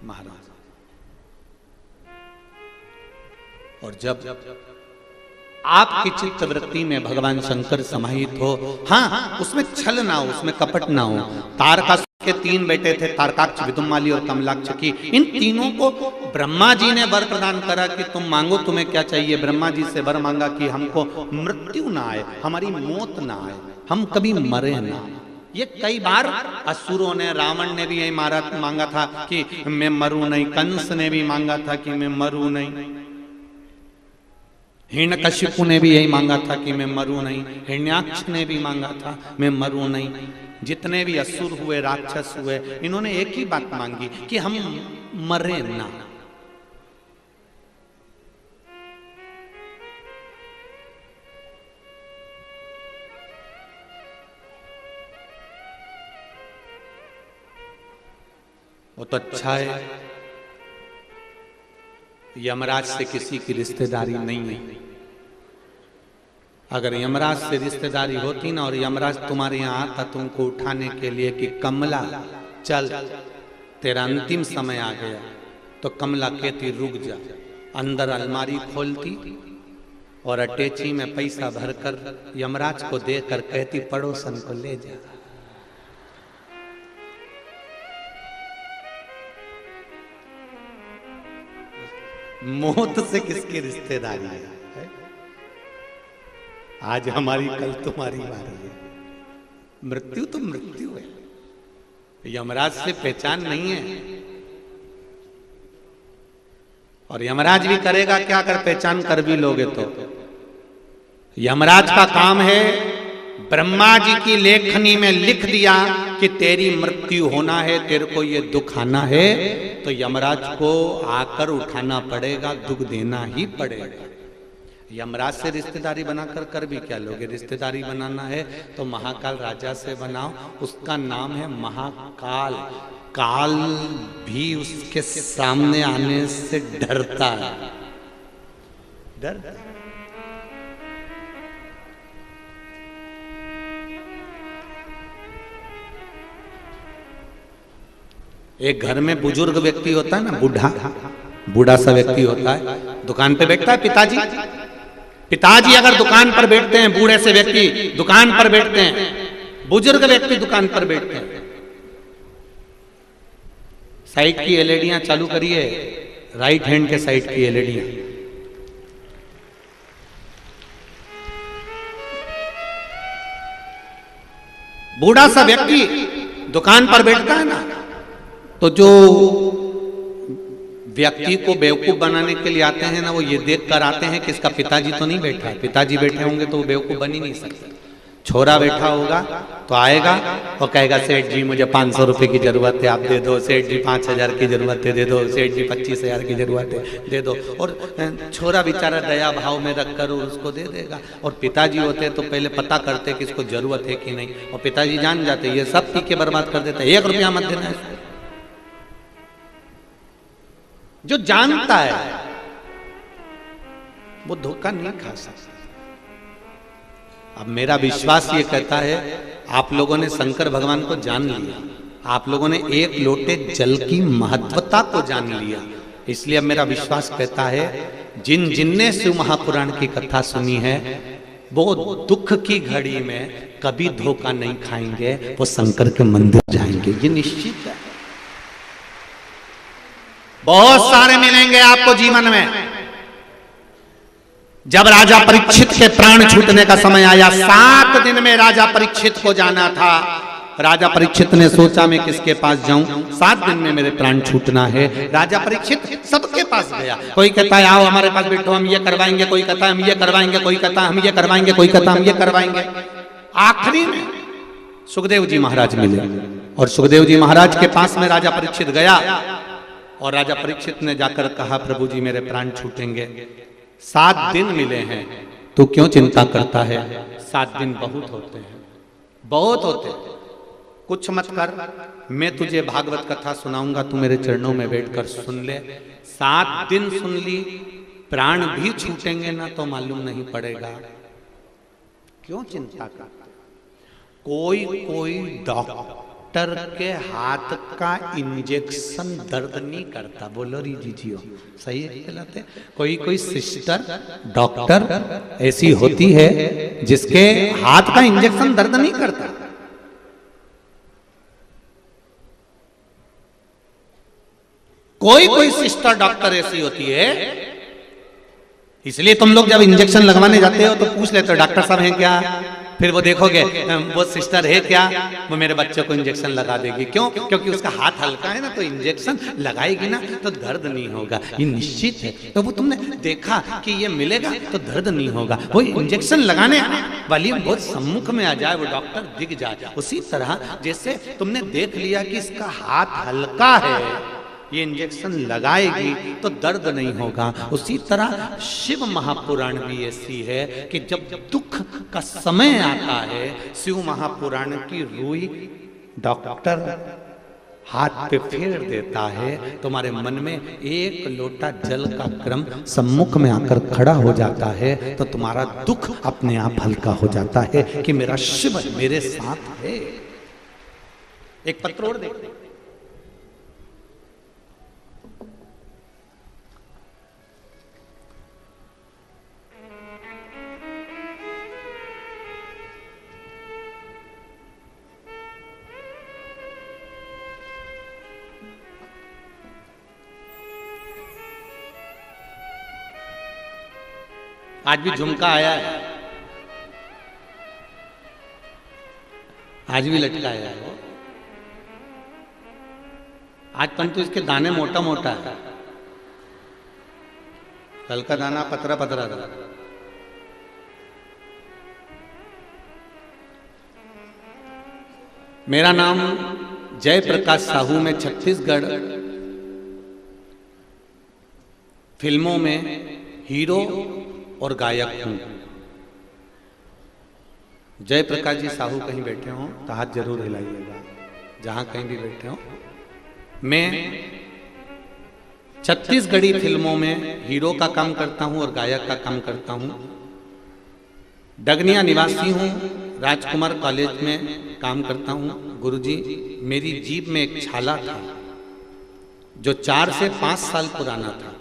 महाराज। और जब आपकी चित्त वृत्ति में भगवान शंकर समाहित हो, हाँ उसमें छल ना हो, उसमें कपट ना हो। तारकासुर के 3 बेटे थे, तारकाक्ष, विदुमाली और कमलाक्ष की। इन तीनों को ब्रह्मा जी ने वर प्रदान करा कि तुम मांगो तुम्हें क्या चाहिए। ब्रह्मा जी से वर मांगा कि हमको मृत्यु ना आए, हमारी मौत ना आए, हम कभी मरे ना। ये कई बार असुरों ने, रावण ने भी यही मांगा था कि मैं मरूं नहीं, कंस ने भी मांगा था कि मैं मरूं नहीं, हिरण्यकशिपु ने भी यही मांगा था कि मैं मरूं नहीं, हिरण्याक्ष ने भी मांगा था मैं मरूं नहीं। जितने भी असुर हुए, राक्षस हुए, इन्होंने एक ही बात मांगी कि हम मरे ना। वो तो अच्छा है यमराज से किसी की रिश्तेदारी नहीं है। अगर यमराज से रिश्तेदारी होती ना और यमराज तुम्हारे यहाँ आता तुमको उठाने के लिए कि कमला चल तेरा अंतिम समय आ गया, तो कमला कहती रुक जा, अंदर अलमारी खोलती और अटैची में पैसा भरकर यमराज को देकर कहती पड़ोसन को ले जा। मौत से किसकी रिश्तेदारी है? आज हमारी कल तुम्हारी बारी है। मृत्यु तो मृत्यु है, यमराज से पहचान नहीं है। और यमराज भी करेगा क्या अगर पहचान कर भी लोगे तो? यमराज का काम है, ब्रह्मा जी की लेखनी में लिख दिया कि तेरी मृत्यु होना है, तेरे को ये दुख आना है, तो यमराज को आकर उठाना पड़ेगा, दुख देना ही पड़ेगा। यमराज से रिश्तेदारी बनाकर कर भी क्या लोगे? रिश्तेदारी बनाना है तो महाकाल राजा से बनाओ, उसका नाम है महाकाल। काल भी उसके सामने आने से डरता है, डरता है। एक घर में बुजुर्ग व्यक्ति होता है ना, बूढ़ा सा व्यक्ति होता है, दुकान पे बैठता है पिताजी। पिताजी अगर दुकान पर बैठते हैं, बूढ़े से व्यक्ति दुकान पर बैठते हैं, बुजुर्ग व्यक्ति दुकान पर बैठते हैं। साइड की एलईडियां चालू करिए, राइट हैंड के साइड की एलईडियां। बूढ़ा सा व्यक्ति दुकान पर बैठता है ना, तो जो व्यक्ति को बेवकूफ बनाने के लिए आते हैं ना, वो ये देख कर आते हैं कि इसका पिताजी तो नहीं बैठा है। पिताजी बैठे होंगे तो वो बेवकूफ बन ही नहीं सकते। छोरा बैठा होगा तो आएगा और कहेगा सेठ जी मुझे 500 रुपए की जरूरत है, आप दे दो। सेठ जी 5000 की जरूरत है, दे दो। सेठ जी 25,000 की जरूरत है, दे दो। और छोरा बेचारा दया भाव में रख कर उसको दे देगा। और पिताजी होते तो पहले पता करते कि इसको जरूरत है कि नहीं, और पिताजी जान जाते ये सब पी के बर्बाद कर देता है, 1 रुपया मत देना इसको। जो जानता है वो धोखा नहीं खा सकता। अब मेरा विश्वास ये कहता है, आप लोगों ने शंकर भगवान को जान लिया, आप लोगों ने एक लोटे जल की महत्वता को जान लिया, इसलिए अब मेरा विश्वास कहता है जिन जिनने शिव महापुराण की कथा सुनी है वो दुख की घड़ी में कभी धोखा नहीं खाएंगे, वो शंकर के मंदिर जाएंगे, ये निश्चित है। बहुत सारे मिलेंगे आपको जीवन में। जब राजा परीक्षित के प्राण छूटने का समय आया, 7 दिन में राजा परीक्षित को जाना था। राजा परीक्षित ने सोचा मैं किसके पास जाऊं, 7 दिन में मेरे प्राण छूटना है। राजा परीक्षित सबके पास गया, कोई कहता है आओ हमारे पास बैठो हम ये करवाएंगे, कोई कहता है हम ये करवाएंगे, कोई कहता है हम ये करवाएंगे, कोई कहता है हम ये करवाएंगे। आखिरी में सुखदेव जी महाराज मिले और सुखदेव जी महाराज के पास में राजा परीक्षित गया और राजा परीक्षित ने जाकर कहा प्रभु जी मेरे प्राण छूटेंगे, 7 दिन मिले हैं, तू क्यों चिंता करता है? 7 दिन बहुत होते हैं, बहुत होते हैं, कुछ मत कर, मैं तुझे भागवत कथा सुनाऊंगा, तू मेरे चरणों में बैठकर सुन ले। 7 दिन सुन ली, प्राण भी छूटेंगे ना तो मालूम नहीं पड़ेगा, क्यों चिंता करता? कोई कोई डॉक्टर के हाथ का इंजेक्शन दर्द नहीं करता, बोलो री जीजियो, सही है कहलाते? कोई कोई सिस्टर डॉक्टर ऐसी होती है जिसके हाथ का इंजेक्शन दर्द नहीं करता। कोई कोई सिस्टर डॉक्टर ऐसी होती है, इसलिए तुम लोग जब इंजेक्शन लगवाने जाते हो तो पूछ लेते हो डॉक्टर साहब हैं क्या, फिर वो देखोगे वो सिस्टर है क्या, वो मेरे बच्चे को इंजेक्शन लगा देगी। क्यों? क्योंकि उसका हाथ हल्का है ना, तो इंजेक्शन लगाएगी ना तो दर्द नहीं होगा, ये निश्चित है। तो वो तुमने देखा कि ये मिलेगा तो दर्द नहीं होगा, वो इंजेक्शन लगाने वाली बहुत सम्मुख में आ जाए, वो डॉक्टर दिख जाए। उसी तरह जैसे तुमने देख लिया कि इसका हाथ हल्का है, ये इंजेक्शन लगाएगी तो दर्द नहीं होगा, उसी तरह शिव महापुराण भी ऐसी है कि जब दुख का समय आता है, शिव महापुराण की रूई डॉक्टर हाथ पे फेर देता है, तुम्हारे मन में एक लोटा जल का क्रम सम्मुख में आकर खड़ा हो जाता है, तो तुम्हारा दुख अपने आप हल्का हो जाता है कि मेरा शिव मेरे साथ है। एक पत्र और देखते, आज भी झुमका आया है, आज भी लटकाया है आज, परंतु इसके दाने मोटा मोटा है, कल का दाना पतरा पतरा था। मेरा नाम जय प्रकाश साहू, में छत्तीसगढ़ फिल्मों में हीरो और गायक हूं। जय प्रकाश जी साहू कहीं बैठे हो तो हाथ जरूर हिलाइएगा, जहां कहीं भी बैठे हो। मैं छत्तीसगढ़ी फिल्मों में हीरो का काम करता हूं और गायक का काम करता हूं। डगनिया निवासी हूं, राजकुमार कॉलेज में काम करता हूं। गुरुजी, मेरी जीभ में एक छाला था जो 4 से 5 साल पुराना था,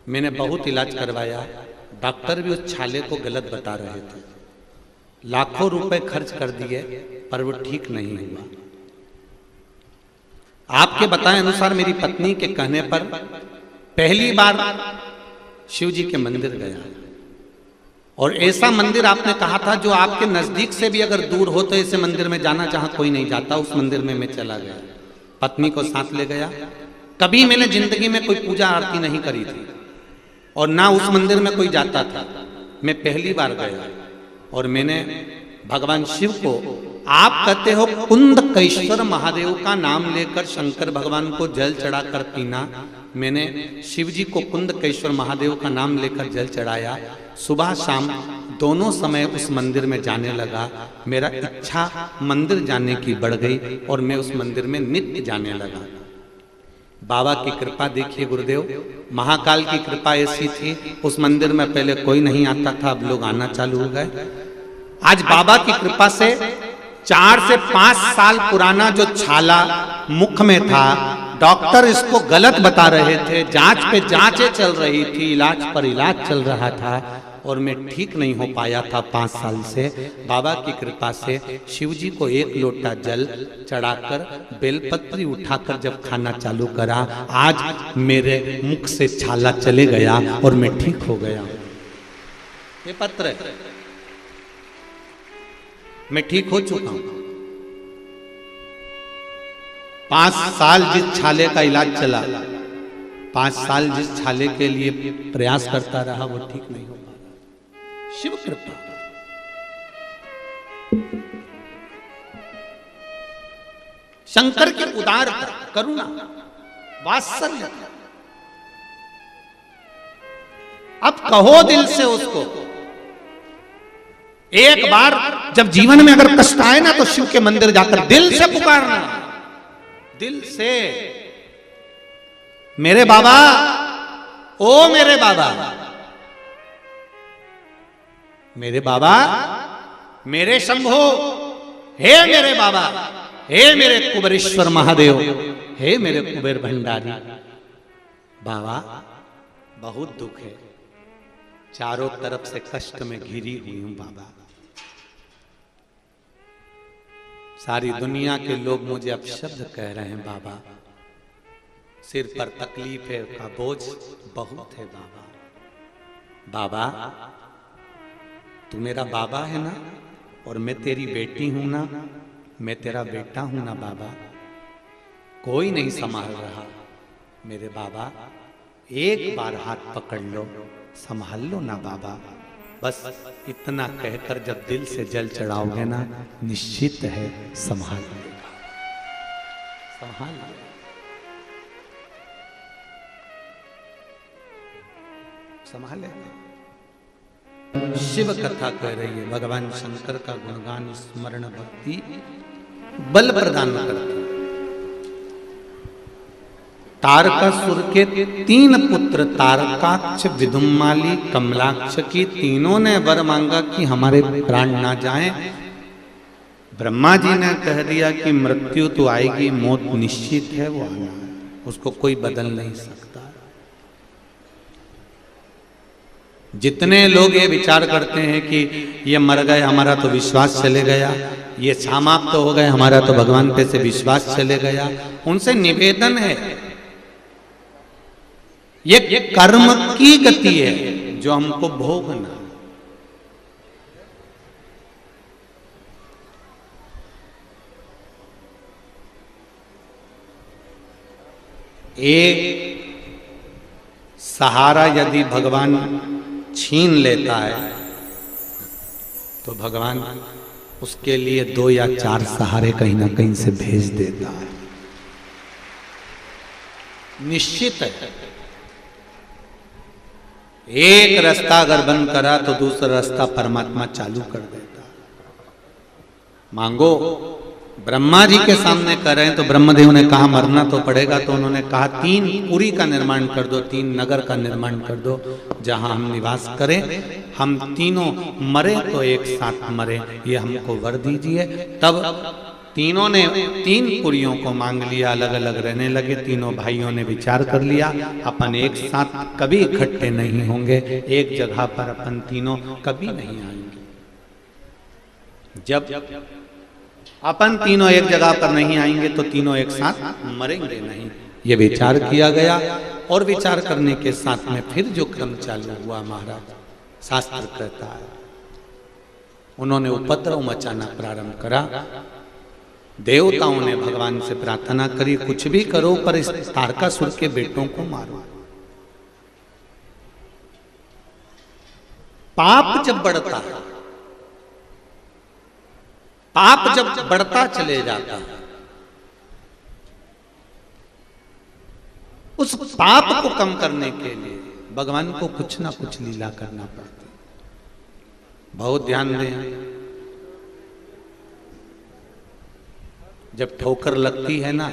मैंने बहुत इलाज करवाया, डॉक्टर भी उस छाले को गलत बता रहे थे, लाखों रुपए खर्च कर दिए पर वो ठीक नहीं हुआ। आपके बताए अनुसार मेरी पत्नी के कहने पर पहली बार शिव जी के मंदिर गया, और ऐसा मंदिर आपने कहा था जो आपके नजदीक से भी अगर दूर हो तो ऐसे मंदिर में जाना जहां कोई नहीं जाता, उस मंदिर में मैं चला गया, पत्नी को साथ ले गया। कभी मैंने जिंदगी में कोई पूजा आरती नहीं करी थी और ना उस मंदिर में कोई जाता था, मैं पहली बार गया और मैंने भगवान शिव को, आप कहते हो कुंदकेश्वर महादेव का नाम लेकर शंकर भगवान को जल चढ़ाकर पीना, मैंने शिव जी को कुंदकेश्वर महादेव का नाम लेकर जल चढ़ाया। सुबह शाम दोनों समय उस मंदिर में जाने लगा, मेरा इच्छा मंदिर जाने की बढ़ गई और मैं उस मंदिर में नित्य जाने लगा। बाबा की कृपा देखिए गुरुदेव, महाकाल की कृपा ऐसी थी, उस मंदिर में पहले कोई नहीं आता था, अब लोग आना चालू हो गए। आज बाबा की कृपा से 4 से 5 साल पुराना जो छाला मुख में था, डॉक्टर इसको गलत बता रहे थे, जांच पे जांचें चल रही थी, इलाज पर इलाज चल रहा था, और मैं ठीक नहीं हो पाया था 5 साल से। बाबा की कृपा से शिव जी को 1 लोटा जल चढ़ाकर बेलपत्री उठाकर जब खाना चालू करा, आज मेरे मुख से छाला चले गया और मैं ठीक हो गया। ये पत्र है, मैं ठीक हो चुका हूं। 5 साल जिस छाले का इलाज चला, 5 साल जिस छाले के लिए प्रयास करता रहा, वो ठीक नहीं हो पाया। शिव कृपा। शंकर की उदार करुणा, वात्सल्य। अब कहो दिल से उसको, एक बार जब जीवन में अगर कष्ट आए ना, तो शिव के मंदिर जाकर दिल से पुकारना, दिल से, मेरे बाबा, ओ मेरे बाबा, मेरे बाबा, मेरे शंभो, हे मेरे बाबा, हे मेरे कुबेरेश्वर महादेव, हे मेरे कुबेर भंडारी। बाबा बहुत दुख है, चारों तरफ से कष्ट में घिरी हुई हूं बाबा। सारी दुनिया के लोग मुझे अपशब्द कह रहे हैं बाबा, सिर पर तकलीफ है का बोझ बहुत है बाबा। बाबा तू मेरा बाबा है ना, और मैं तेरी बेटी हूं ना, मैं तेरा बेटा हूं ना बाबा, कोई नहीं संभाल रहा। मेरे बाबा एक बार हाथ पकड़ लो, संभाल लो ना बाबा। बस इतना कहकर जब दिल से जल चढ़ाओगे ना, निश्चित है संभाल लेगा, संभाल लेगा, संभाल लेगा। शिव कथा कह रही है, भगवान शंकर का गुणगान स्मरण भक्ति बल प्रदान करती। तारकासुर के 3 पुत्र तारकाक्ष, विदुम्माली, कमलाक्ष की तीनों ने वर मांगा कि हमारे प्राण ना जाएं। ब्रह्मा जी ने कह दिया कि मृत्यु तो आएगी, मौत निश्चित है, वो आना है, उसको कोई बदल नहीं सकता। जितने लोग ये विचार करते हैं कि ये मर गए, हमारा तो विश्वास चले गया, ये समाप्त तो हो गए, हमारा तो भगवान पे से विश्वास चले गया, उनसे निवेदन है, ये कर्म की गति है जो हमको भोगना। एक सहारा यदि भगवान छीन लेता है, तो भगवान उसके लिए 2 या 4 सहारे कहीं ना कहीं से भेज देता है, निश्चित है। एक रास्ता अगर बंद करा तो दूसरा रास्ता परमात्मा चालू कर देता। मांगो, ब्रह्मा जी के सामने कर रहे हैं तो ब्रह्मदेव ने कहा मरना तो पड़ेगा, तो उन्होंने कहा 3 पुरी का निर्माण कर दो, 3 नगर का निर्माण कर दो जहां हम निवास करें, हम तीनों मरे तो एक साथ मरे, ये हमको वर दीजिए। तब तीनों ने 3 पुरियों को मांग लिया, अलग अलग रहने लगे। तीनों भाइयों ने विचार कर लिया, अपन एक साथ कभी इकट्ठे नहीं होंगे, एक जगह पर अपन तीनों कभी नहीं आएंगे। जब अपन तीनों एक जगह पर नहीं आएंगे तो तीनों एक साथ मरेंगे नहीं, ये विचार किया गया। और विचार करने के साथ में फिर जो क्रम चालू हुआ महाराज, शास्त्र कहता है, उन्होंने उपद्रव मचाना प्रारंभ करा। देवताओं ने भगवान से प्रार्थना करी, कुछ भी करो पर इस तारकासुर के बेटों को मारो। पाप जब बढ़ता है, पाप जब बढ़ता चले जाता है, उस पाप को कम करने के लिए भगवान को कुछ ना कुछ लीला करना पड़ती। बहुत ध्यान दें, जब ठोकर लगती है ना,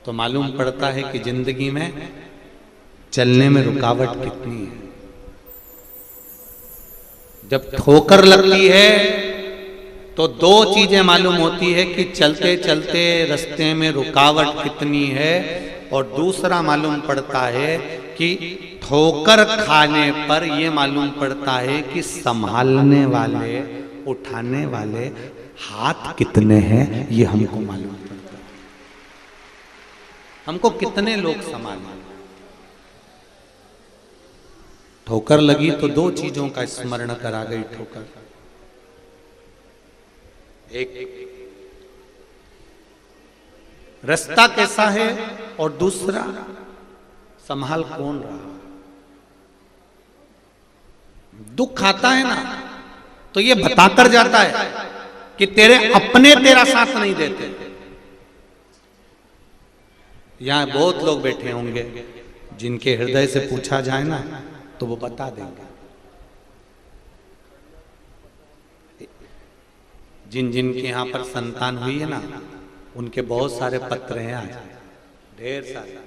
तो मालूम पड़ता है कि जिंदगी में चलने में रुकावट कितनी है। जब ठोकर लगती है तो दो चीजें मालूम होती है कि चलते चलते रास्ते में रुकावट कितनी है, और दूसरा मालूम पड़ता है कि ठोकर खाने पर यह मालूम पड़ता है कि संभालने वाले, उठाने वाले हाथ कितने हैं, ये हमको मालूम पड़ता है। हमको कितने लोग संभालें। ठोकर लगी तो दो चीजों का स्मरण करा गई ठोकर। एक रास्ता कैसा है, और दूसरा संभाल कौन रहा। दुख आता है ना तो ये बताकर जाता है कि तेरे अपने तेरा साथ नहीं देते। यहां बहुत लोग बैठे होंगे जिनके हृदय से पूछा जाए ना तो वो बता देंगे। जिन जिन के यहां पर संतान हुई है ना, उनके बहुत सारे पत्र हैं आज, ढेर सारे।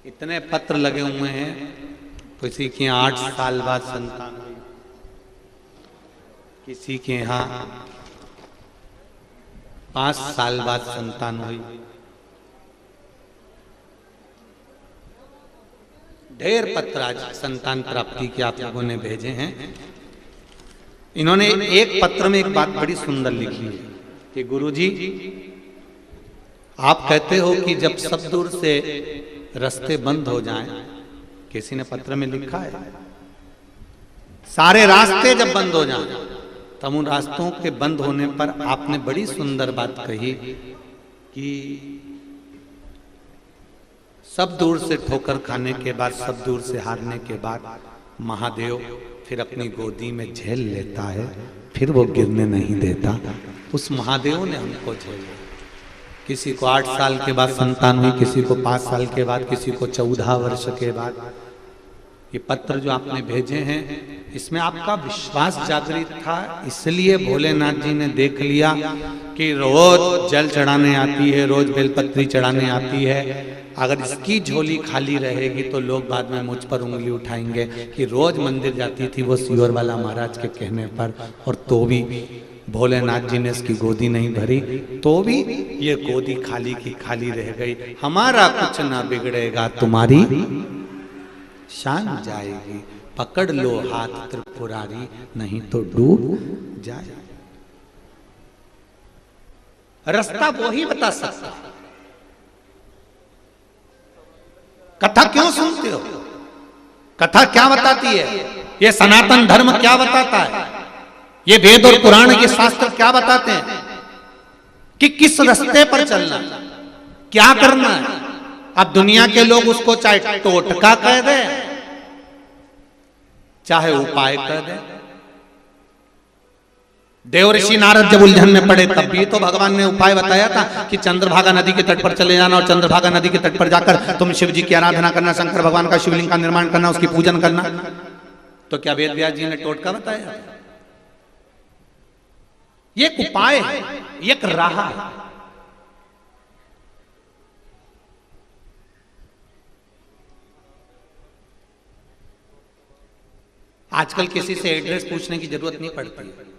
इतने पत्र लगे हुए हैं। किसी के 8 साल बाद संतान हुई, किसी के यहाँ 5 साल बाद संतान हुई। ढेर पत्र आज संतान प्राप्ति के आप लोगों ने भेजे हैं। इन्होंने एक पत्र में एक बात बड़ी सुंदर लिखी है कि गुरुजी, आप कहते हो कि जब सब दूर से रास्ते बंद हो जाएं, किसी ने पत्र में लिखा है, सारे रास्ते जब बंद हो जाएं, तब उन रास्तों के बंद होने पर आपने बड़ी सुंदर बात कही कि सब दूर से ठोकर खाने के बाद, सब दूर से हारने के बाद महादेव फिर अपनी गोदी में झेल लेता है, फिर वो गिरने नहीं देता। उस महादेव ने हमको झेला। किसी को 8 साल के बाद संतान हुई, किसी को 5 साल के बाद, किसी को 14 वर्ष के बाद। ये पत्र जो आपने भेजे हैं, इसमें आपका विश्वास जागृत था, इसलिए भोलेनाथ जी ने देख लिया कि रोज जल चढ़ाने आती है, रोज बेलपत्री चढ़ाने आती है। अगर इसकी झोली खाली रहेगी तो लोग बाद में मुझ पर उंगली उठाएंगे कि रोज मंदिर जाती थी वो सियोर वाला महाराज के कहने पर, और तो भी भोलेनाथ जी ने इसकी गोदी नहीं भरी, तो भी ये गोदी खाली की खाली रह गई। हमारा कुछ ना बिगड़ेगा, तुम्हारी शान जाएगी। पकड़ लो हाथ त्रिपुरारी, नहीं तो डूब जाए। रास्ता वो ही बता सकता। कथा क्यों सुनते हो? कथा क्या बताती है? ये सनातन धर्म क्या बताता है? ये वेद और पुराण, ये शास्त्र क्या बताते हैं कि किस रास्ते पर चलना, क्या करना है। अब दुनिया के लोग उसको चाहे टोटका कह दे, चाहे उपाय कह दे। देवऋषि नारद जब उलझन में पड़े तब भी तो भगवान ने उपाय बताया था कि चंद्रभागा नदी के तट पर चले जाना, और चंद्रभागा नदी के तट पर जाकर तुम शिव जी की आराधना करना, शंकर भगवान का शिवलिंग का निर्माण करना, उसकी पूजन करना। तो क्या वेद व्यास जी ने टोटका बताया? ये एक उपाय है, एक राह है। आजकल किसी से एड्रेस पूछने की जरूरत नहीं पड़ती है।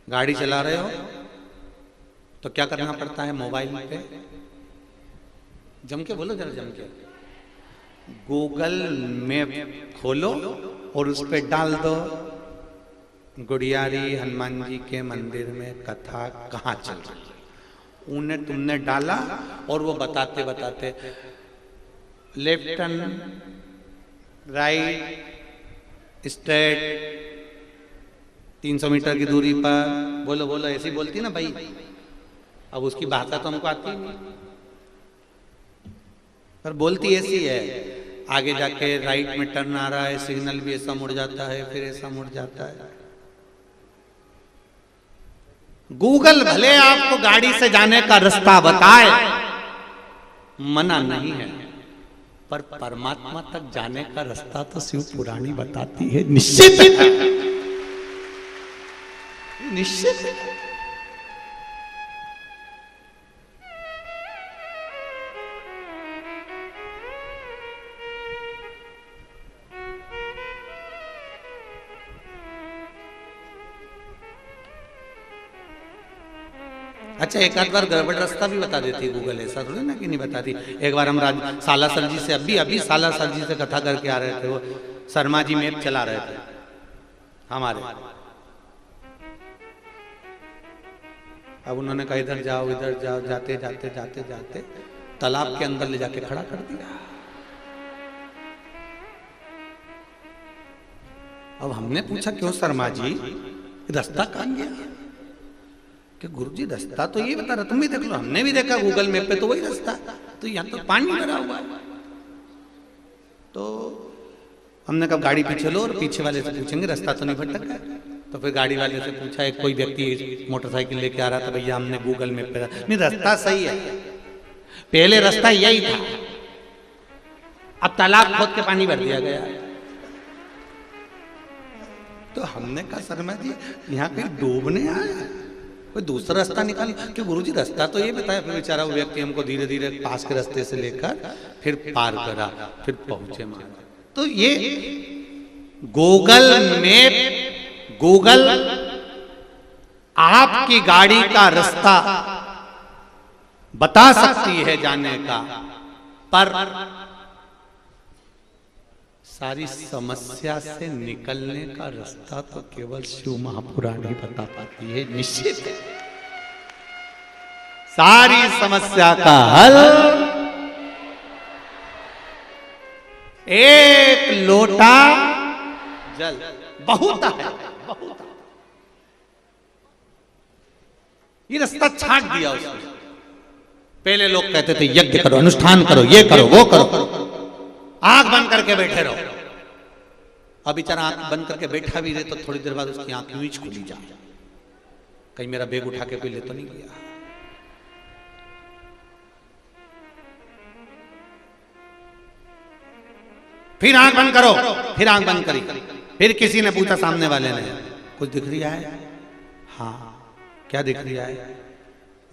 गाड़ी चला रहे हो तो क्या करना पड़ता है? मोबाइल पे जम के बोलो, जरा जम के, गूगल मैप खोलो और उस पे डाल दो गुड़ियारी हनुमान जी के मंदिर में कथा कहाँ चल रही। उन्हें तुमने डाला और वो बताते बताते left turn, right, straight, 300 metre की दूरी पर, बोलो बोलो, ऐसी बोलती ना भाई। अब उसकी भाषा तो हमको आती नहीं, पर बोलती ऐसी है। आगे जाके राइट में टर्न आ रहा है, सिग्नल भी ऐसा मुड़ जाता है, फिर ऐसा मुड़ जाता है। गूगल भले आपको गाड़ी से जाने का रास्ता बताए, मना नहीं है, पर परमात्मा तक जाने का रास्ता तो शिव पुराणी बताती है। निश्चित है, निश्चित है। अच्छा एक आध बार गड़बड़ रास्ता भी बता देती गूगल, ऐसा थोड़ी ना कि नहीं बताती। एक बार हम सालासर जी से अभी सालासर जी से कथा करके आ रहे थे, वो शर्मा जी मैप चला रहे थे हमारे। अब उन्होंने कहा इधर जाओ इधर जाओ, जाते जाते जाते जाते तालाब के अंदर ले जाके खड़ा कर दिया। अब हमने पूछा क्यों शर्मा जी, रास्ता कहाँ गया? कि गुरुजी रास्ता तो ये बता रहा, तुम भी देख लो, हमने भी देखा गूगल मैप पे तो वही रास्ता, तो यहाँ तो पानी भरा हुआ है। तो हमने कहा गाड़ी पीछे लो और पीछे वाले से पूछेंगे रास्ता तो नहीं भटक गया। तो फिर गाड़ी वाले से पूछा, एक कोई व्यक्ति मोटरसाइकिल लेके आ रहा था, भैया हमने गूगल मैप पे नहीं रास्ता सही है, पहले रास्ता यही था, अब तालाब खोद के पानी भर दिया गया। तो हमने कहा शर्मा जी यहाँ पे डूबने आया, कोई दूसरा रास्ता निकाल कि गुरुजी रास्ता तो ये बताया। फिर बेचारा वो व्यक्ति हमको धीरे धीरे पास के रास्ते से लेकर फिर पार करा, फिर पहुंचे मार। तो ये गूगल मैप, गूगल आपकी गाड़ी का रास्ता बता सकती है जाने का, पर सारी समस्या से निकलने का रास्ता तो केवल शिव महापुराण ही बता पाती है। निश्चित है सारी समस्या का हल एक लोटा जल, बहुत है बहुत। ये रास्ता छाट दिया उसने। पहले लोग कहते थे यज्ञ करो, अनुष्ठान करो, ये करो वो करो, आंख बंद करके बैठे रहो। अब बेचारा आंख बंद करके बैठा भी रहे तो थोड़ी देर बाद उसकी आंख यूं ही खुली जाए, कहीं मेरा बैग उठा के कोई ले तो नहीं गया। फिर आंख बंद करो, फिर आंख बंद करी, फिर किसी ने पूछा सामने वाले ने, कुछ दिख रहा है? हाँ, क्या दिख रहा है?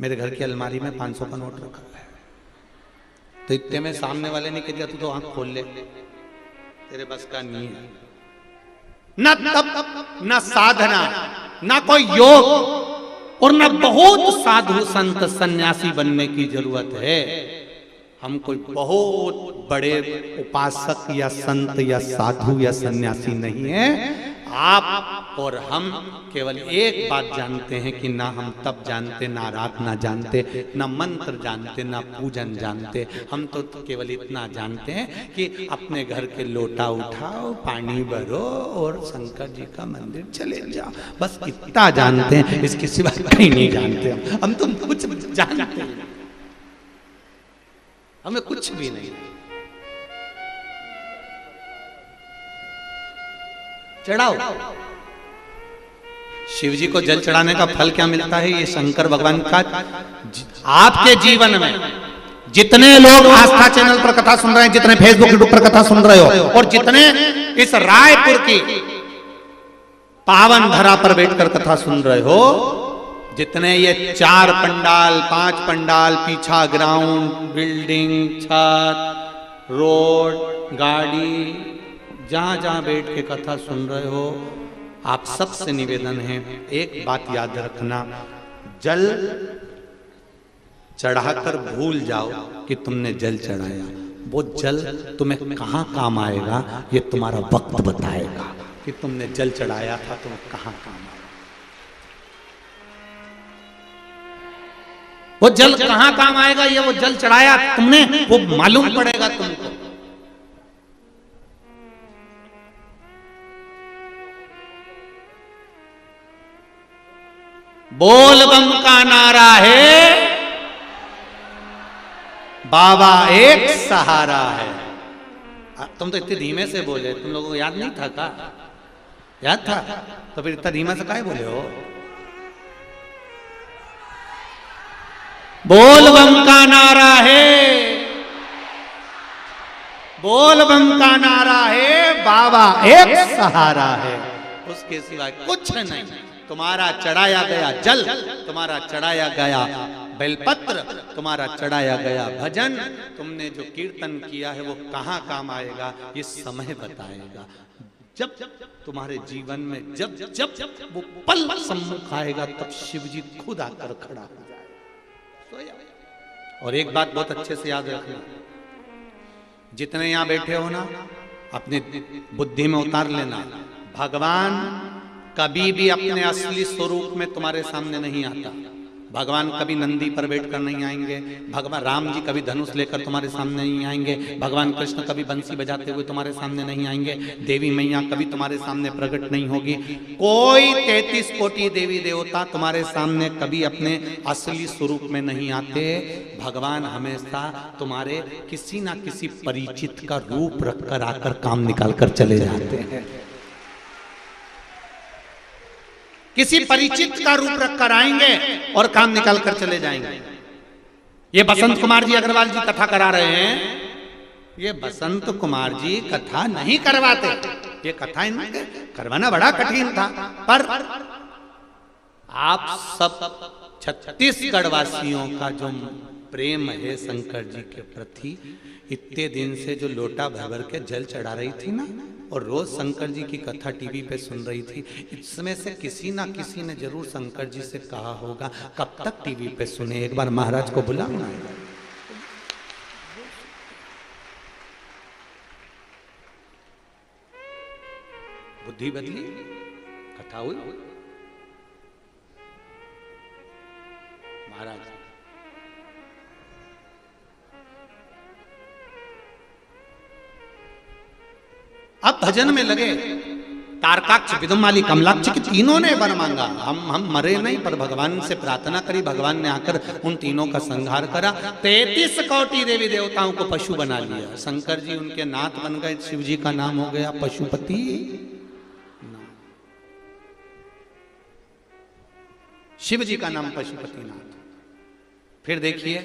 मेरे घर की अलमारी में 500 का नोट रखा है। तो इतने में सामने वाले ने कह दिया तू तो आंख खोल ले, तेरे बस का नहीं है। न तप, न साधना, न कोई योग, और न बहुत साधु संत सन्यासी बनने की जरूरत है। हम कोई बहुत बड़े उपासक या संत या साधु या सन्यासी नहीं है। आप और हम केवल एक बात जानते हैं कि ना हम तप जानते, ना आराधना जानते, ना मंत्र जानते, ना पूजन जानते। हम तो केवल इतना जानते हैं कि अपने घर के लोटा उठाओ, पानी भरो और शंकर जी का मंदिर चले जाओ, बस इतना जानते हैं, इसके सिवा कहीं नहीं जानते। हम तो कुछ जानते हैं, हमें कुछ भी नहीं। चढ़ाओ, शिव जी को जल चढ़ाने का फल क्या मिलता है? ये शंकर भगवान का आपके जीवन में जितने लोग आस्था चैनल पर कथा सुन रहे हैं, जितने फेसबुक यूट्यूब पर कथा सुन रहे हो, और जितने इस रायपुर की पावन धरा पर बैठकर कथा सुन रहे हो, जितने ये 4 पंडाल 5 पंडाल, पीछा ग्राउंड, बिल्डिंग, छत, रोड, गाड़ी, जहां जहां बैठ के कथा सुन रहे हो, आप सबसे निवेदन है एक बात याद रखना, जल चढ़ाकर भूल जाओ कि तुमने जल चढ़ाया। वो जल तुम्हें कहां काम आएगा ये तुम्हारा वक्त बताएगा कि तुमने जल चढ़ाया था, तुम्हें कहां काम आएगा। वो जल कहां काम आएगा, ये वो जल चढ़ाया तुमने, वो मालूम पड़ेगा तुमको। बोल बम का नारा है, बाबा एक सहारा है। तुम तो इतने धीमे से बोले, तुम लोगों को याद नहीं था का? याद था तो फिर इतना धीमा से काहे बोले हो? बोल बम का नारा है, बोल बम का नारा है, बाबा एक सहारा है, उसके सिवाय कुछ नहीं। तुम्हारा चढ़ाया गया जल, तुम्हारा चढ़ाया गया बेलपत्र, तुम्हारा चढ़ाया गया भजन, तुमने जो कीर्तन किया है वो कहां काम आएगा ये समय बताएगा। जब तुम्हारे जीवन में जब जब वो पल सम्मुख आएगा, तब शिव जी खुद आकर खड़ा हो जाएगा। और एक बात बहुत अच्छे से याद रखना, जितने यहां बैठे हो ना, अपनी बुद्धि में उतार लेना, भगवान कभी भी अपने असली स्वरूप में तुम्हारे सामने नहीं आता। भगवान कभी नंदी पर बैठकर नहीं आएंगे, भगवान राम जी कभी धनुष लेकर तुम्हारे सामने नहीं आएंगे, भगवान कृष्ण कभी बंसी बजाते हुए तुम्हारे सामने नहीं आएंगे, देवी मैया कभी तुम्हारे सामने प्रकट नहीं होगी, कोई 33 कोटि देवी देवता तुम्हारे सामने कभी अपने असली स्वरूप में नहीं आते। भगवान हमेशा तुम्हारे किसी ना किसी परिचित का रूप रखकर आकर काम निकाल कर चले जाते हैं। किसी परिचित का रूप रखकर आएंगे और काम निकाल कर चले जाएंगे। ये बसंत कुमार जी अग्रवाल जी कथा करा रहे हैं, ये बसंत कुमार जी कथा नहीं करवाते, ये कथा इनके करवाना बड़ा कठिन था, पर आप सब छत्तीसगढ़ वासियों का जो प्रेम है शंकर जी के प्रति, इतने दिन से जो लोटा भर भर के जल चढ़ा रही थी ना, और रोज शंकर जी की कथा टीवी पे सुन रही थी, इसमें से किसी ना किसी ने जरूर शंकर जी से कहा होगा कब तक टीवी पे सुने, एक बार महाराज को बुलाओ ना। बुद्धि बदली, कथा हुई, महाराज अब भजन में लगे। तारकाक्ष, विदुमाली, कमलाक्ष की तीनों ने वर मांगा, हम मरे नहीं, पर भगवान से प्रार्थना करी, भगवान ने आकर उन तीनों का संहार करा। 33 कोटि देवी देवताओं को पशु बना लिया। शंकर जी उनके नाथ बन गए, शिव जी का नाम हो गया पशुपति। शिव जी का नाम पशुपति नाथ। फिर देखिए,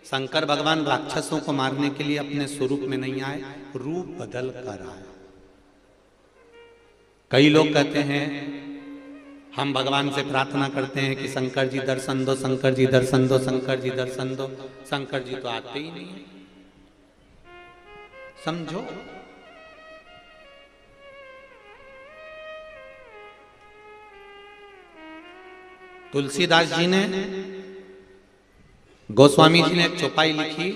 शंकर भगवान राक्षसों को मारने के लिए अपने स्वरूप में नहीं आए, रूप बदल कर आए। कई लोग कहते हैं, हम भगवान से प्रार्थना करते हैं कि शंकर जी दर्शन दो, शंकर जी दर्शन दो, शंकर जी दर्शन दो। शंकर जी तो आते ही नहीं है। समझो, तुलसीदास जी ने, गोस्वामी जी ने एक चौपाई लिखी,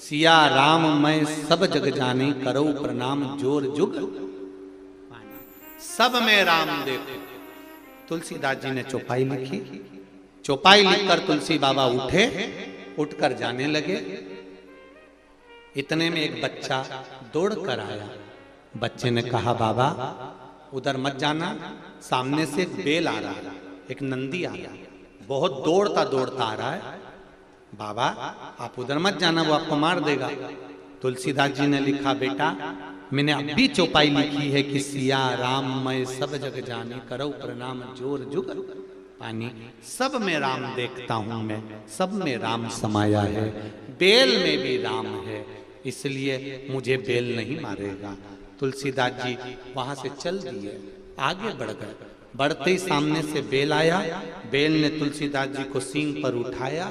सिया राम मैं सब जग जाने, करो प्रणाम जोर जुग, सब में राम देखो। तुलसीदास जी ने चौपाई लिखी। चौपाई लिखकर तुलसी बाबा उठे, उठकर जाने लगे। इतने में एक बच्चा दौड़ कर आया। बच्चे ने कहा, बाबा उधर मत जाना, सामने से एक बेल आ रहा है, एक नंदी आ रहा है, बहुत दौड़ता दौड़ता आ रहा है, बाबा आप उधर मत जाना, वो आपको मार देगा। तुलसीदास जी ने लिखा, बेटा मैंने अभी चौपाई लिखी है कि सिया राम मैं सब जग जाने, करो प्रणाम जोर जुग पानी। सब में राम देखता हूं मैं, सब में राम समाया है, बेल में भी राम है, इसलिए मुझे बेल नहीं मारेगा। तुलसीदास जी वहां से चल दिए, आगे बढ़ गए। बढ़ते ही सामने से बेल आया। बेल ने तुलसीदास जी को सींग पर उठाया,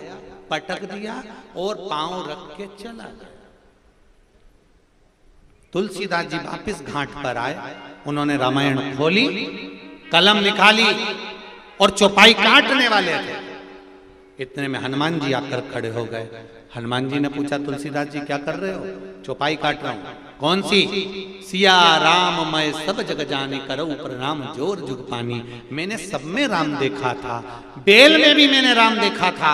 पटक दिया और पांव रख के चला गया। तुलसीदास जी वापिस घाट पर आए। उन्होंने रामायण खोली, कलम निकाली और चौपाई काटने वाले थे। इतने में हनुमान जी आकर खड़े हो गए। हनुमान जी ने पूछा, तुलसीदास जी क्या कर रहे हो? चौपाई काट रहा हूं। कौन सी? सिया राम मैं सब जग जाने, करो प्रणाम जोर जुग पानी। मैंने सब में राम देखा था, बेल में भी मैंने राम देखा था,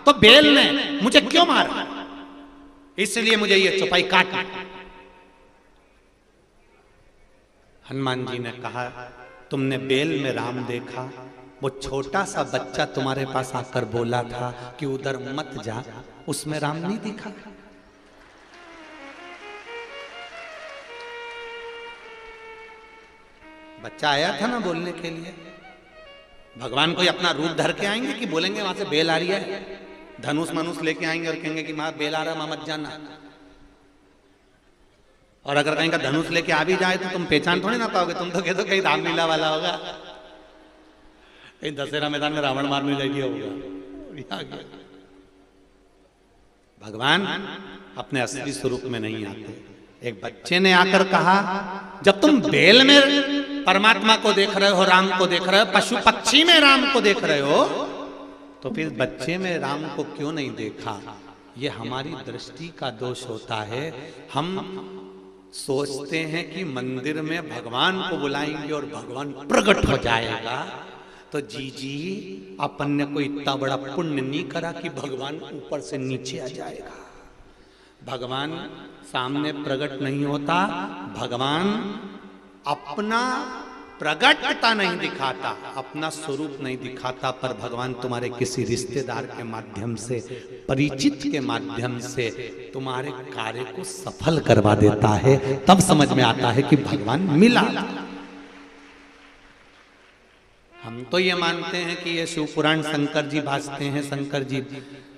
तो बेल ने मुझे क्यों मारा? इसलिए मुझे ये चौपाई काटना। हनुमान जी ने कहा, तुमने बेल में राम देखा, वो छोटा सा बच्चा तुम्हारे पास आकर बोला था कि उधर मत जा, उसमें राम नहीं दिखा। बच्चा आया था ना बोलने के लिए। भगवान कोई अपना रूप धर के आएंगे कि बोलेंगे वहां से बेल आ रही है, धनुष मनुष लेके आएंगे और कहेंगे कि मां बेल आ रहा, मां मत जाना। और अगर कहीं का धनुष लेके आ भी जाए तो तुम पहचान थोड़ी ना पाओगे, तुम तो कह दो कहीं रामलीला वाला होगा, कहीं दशहरा मैदान में रावण मारने जाएगी होगा। भगवान अपने असली स्वरूप में नहीं आते। एक बच्चे ने आकर कहा, जब तुम बेल में परमात्मा को देख रहे हो, राम को देख रहे हो, पशु पक्षी में राम को देख रहे हो, तो फिर बच्चे में राम को क्यों नहीं देखा? ये हमारी दृष्टि का दोष होता है। हम सोचते हैं कि मंदिर में भगवान को बुलाएंगे और भगवान प्रकट हो जाएगा। तो जी अपन ने कोई इतना बड़ा पुण्य नहीं करा कि भगवान ऊपर से नीचे आ जाएगा। भगवान सामने प्रकट नहीं होता, भगवान अपना प्रकटता नहीं दिखाता, अपना स्वरूप नहीं दिखाता, पर भगवान तुम्हारे किसी रिश्तेदार के माध्यम से, परिचित के माध्यम से तुम्हारे कार्य को सफल करवा देता है। तब समझ में आता है कि भगवान मिला। हम तो ये मानते हैं कि ये शिव पुराण शंकर जी भासते हैं, शंकर जी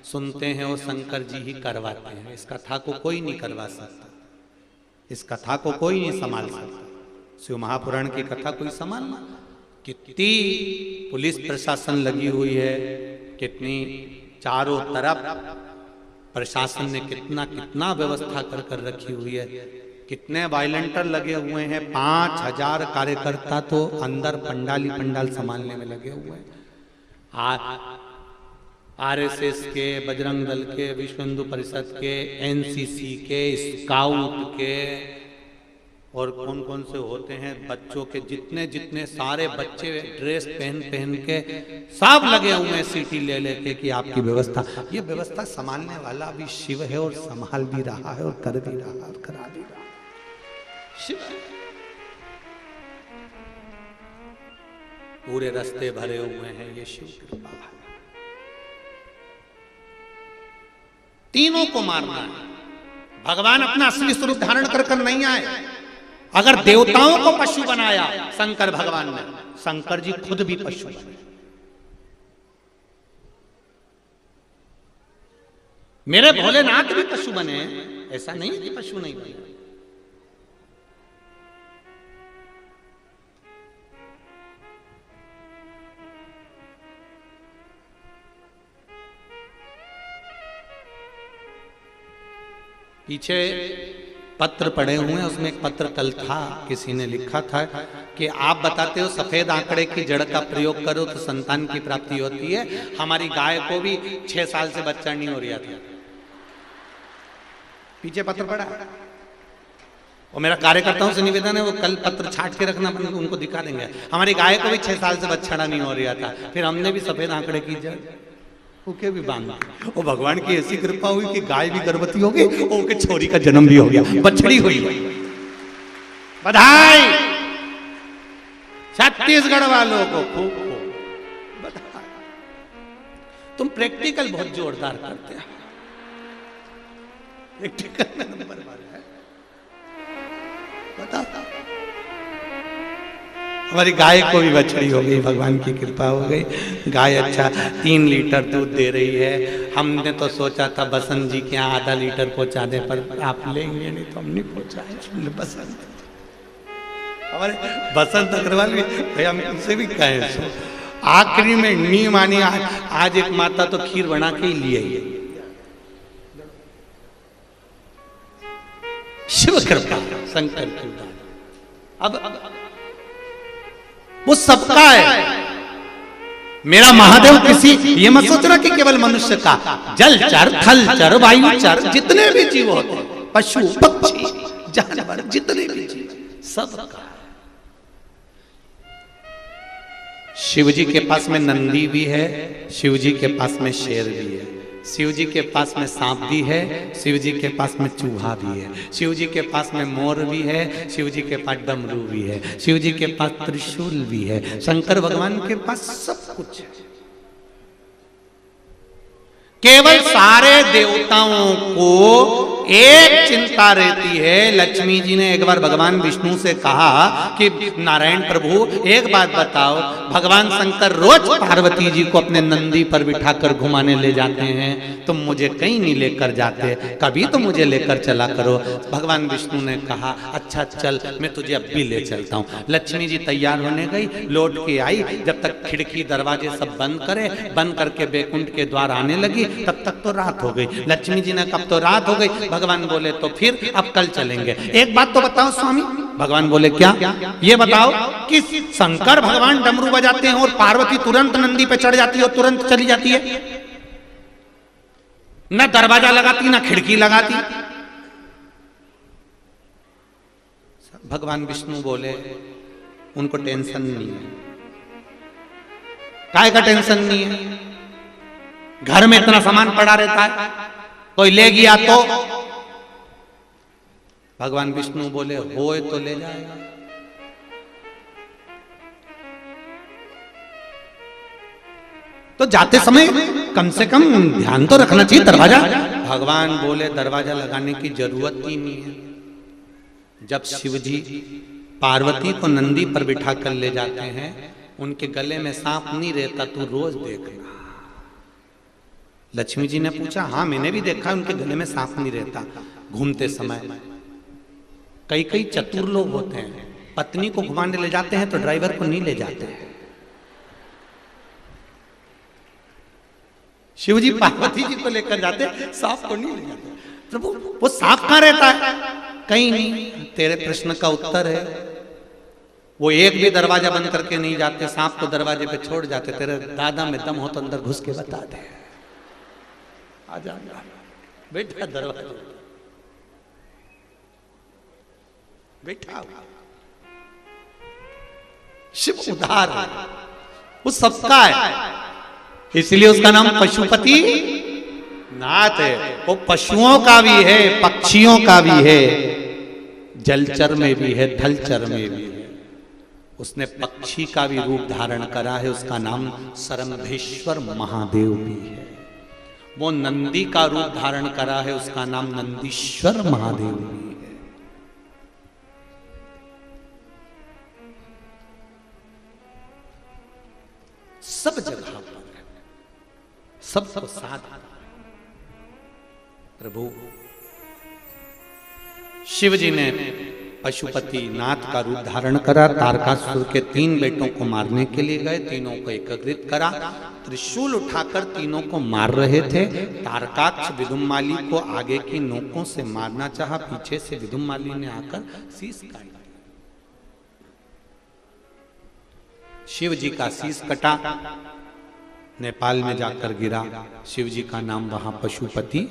सुनते हैं और शंकर जी ही करवाते हैं। इस कथा को कोई नहीं करवा सकता, इस कथा को कोई नहीं संभाल सकता। शिव महापुराण की कथा कोई संभालना? कितनी पुलिस प्रशासन लगी हुई है, कितनी चारों तरफ प्रशासन ने कितना व्यवस्था कर रखी हुई है, कितने वायलेंटर लगे हुए हैं। 5000 कार्यकर्ता तो अंदर पंडाल संभालने में लगे हुए हैं। आरएसएस के, बजरंग दल के, विश्व हिंदू परिषद के, एनसीसी के, स्काउट के और कौन कौन से होते हैं, बच्चों के जितने सारे बच्चे ड्रेस पहन के सब लगे हुए हैं सीटी ले लेके कि आपकी व्यवस्था। ये व्यवस्था संभालने वाला भी शिव है और संभाल भी रहा है और कर भी रहा है और करा भी रहा है। शिव पूरे रास्ते भरे हुए हैं, ये शिव कृपा है। तीनों को मारना है। भगवान अपना असली स्वरूप धारण कर नहीं आए। अगर देवताओं को पशु बनाया शंकर भगवान ने, शंकर जी खुद भी पशु बने। मेरे भोलेनाथ भी पशु बने, ऐसा नहीं कि पशु नहीं बने। पीछे पत्र पड़े हुए हैं, उसमें एक पत्र कल था, किसी ने लिखा था कि आप बताते हो सफेद आंकड़े की जड़ का प्रयोग करो तो संतान की प्राप्ति होती है। हमारी गाय को भी 6 साल से बच्चा नहीं हो रहा था। पीछे पत्र पड़ा और मेरा कार्यकर्ताओं से निवेदन है वो कल पत्र छाट के रखना, उनको दिखा देंगे। हमारी गाय को भी 6 साल से बच्चा नहीं हो रहा था, फिर हमने भी सफेद आंकड़े की जड़ ओके भी बांध। और भगवान की ऐसी कृपा हुई कि गाय भी गर्भवती हो गई, ओके छोरी का जन्म भी हो गया, बछड़ी हुई। बधाई छत्तीसगढ़ वालों को, खूब बधाई। तुम प्रैक्टिकल बहुत जोरदार करते हो, प्रैक्टिकल में नंबर है। बताओ हमारी गाय को भी बछड़ी हो गई, भगवान की कृपा हो गई। गाय अच्छा 3 लीटर दूध दे रही है। हमने तो सोचा था बसंत जी के यहाँ आधा लीटर पहुंचा दे, पर आप लेंगे नहीं तो हम नहीं पहुंचाए। बसंत हमारे बसंत अग्रवाल भी भैया, हम उनसे भी कहें सो आखिरी में नहीं मानी। आज एक माता तो खीर बना के ही लिए। शिव कृपा, शंकर कृपा। अब वो सबका है। मेरा महादेव किसी ये मत सोचना कि केवल मनुष्य का, जलचर, थलचर, वायुचर, जितने भी जीव होते हैं, पशु पक्षी जानवर, जितने भी जीव सबका। शिव जी के पास में नंदी भी है, शिव जी के पास में शेर भी है, शिव जी के पास में सांप भी है, शिव जी के पास में चूहा भी है, शिव जी के पास में मोर भी है, शिव जी के पास डमरू भी है, शिव जी के पास त्रिशूल भी है, शंकर भगवान के पास सब कुछ है। केवल सारे देवताओं को एक चिंता रहती है। लक्ष्मी जी ने एक बार भगवान विष्णु से कहा कि नारायण प्रभु एक बात बताओ, भगवान शंकर रोज पार्वती जी को अपने नंदी पर बिठाकर घुमाने ले जाते हैं, तुम मुझे कहीं नहीं लेकर जाते, कभी तो मुझे लेकर चला करो। भगवान विष्णु ने कहा अच्छा चल, मैं तुझे अब भी ले चलता हूँ। लक्ष्मी जी तैयार होने गई, लौट के आई, जब तक खिड़की दरवाजे सब बंद करके बैकुंठ के द्वार आने लगी, तब तक तो रात हो गई। लक्ष्मी जी ने कब तो रात हो गई, भगवान बोले तो फिर अब कल चलेंगे। एक बात तो बताओ स्वामी, भगवान बोले क्या? ये बताओ कि शंकर भगवान डमरू बजाते हैं और पार्वती तुरंत नंदी पे चढ़ जाती है और तुरंत चली जाती है, न दरवाजा लगाती न खिड़की लगाती। भगवान विष्णु बोले उनको टेंशन नहीं है। काय का टेंशन नहीं है? घर में इतना सामान पड़ा रहता है, कोई ले गया तो? भगवान विष्णु बोले होए तो ले जाएगा। तो जाते समय कम से कम ध्यान तो रखना चाहिए दरवाजा। भगवान बोले दरवाजा लगाने की जरूरत ही नहीं है। जब शिवजी पार्वती को नंदी पर बिठा कर ले जाते हैं, उनके गले में सांप नहीं रहता, तू रोज देखना। लक्ष्मी जी ने पूछा, हाँ मैंने भी देखा उनके गले में सांप नहीं रहता घूमते समय। कई कई चतुर लोग होते हैं, पत्नी को घुमाने ले जाते हैं तो ड्राइवर को नहीं ले जाते हैं। शिवजी पार्वती जी को लेकर जाते, सांप को नहीं ले जाते। प्रभु वो सांप कहां रहता है? कहीं नहीं। तेरे प्रश्न का उत्तर है, वो एक भी दरवाजा बंद करके नहीं जाते, सांप को दरवाजे पे छोड़ जाते। तेरे दादा में दम हो तो अंदर घुस के बता दे। आजा बेटा, दरवाजा बैठा। शिव उदार है, वो सबका है, इसलिए उसका नाम पशुपति नाथ है। वो पशुओं का भी है, पक्षियों का भी है, जलचर में भी है, थलचर में भी है। उसने पक्षी का भी रूप धारण करा है, उसका नाम सरंभेश्वर महादेव भी है। वो नंदी का रूप धारण करा है, उसका नाम नंदीश्वर महादेव भी है। सब जगह पर है, सबको साथ। प्रभु शिव जी ने पशुपति नाथ का रूप धारण करा, तारकासुर के 3 बेटों को मारने के लिए गए, तीनों को एकत्रित करा, त्रिशूल उठाकर तीनों को मार रहे थे। तारकाक्ष विदुम्माली को आगे की नोकों से मारना चाहा, पीछे से विदुम्माली ने आकर शीश काट दिया। शिव जी का शीश कटा, नेपाल में जाकर गिरा। शिव जी का नाम वहां पशुपति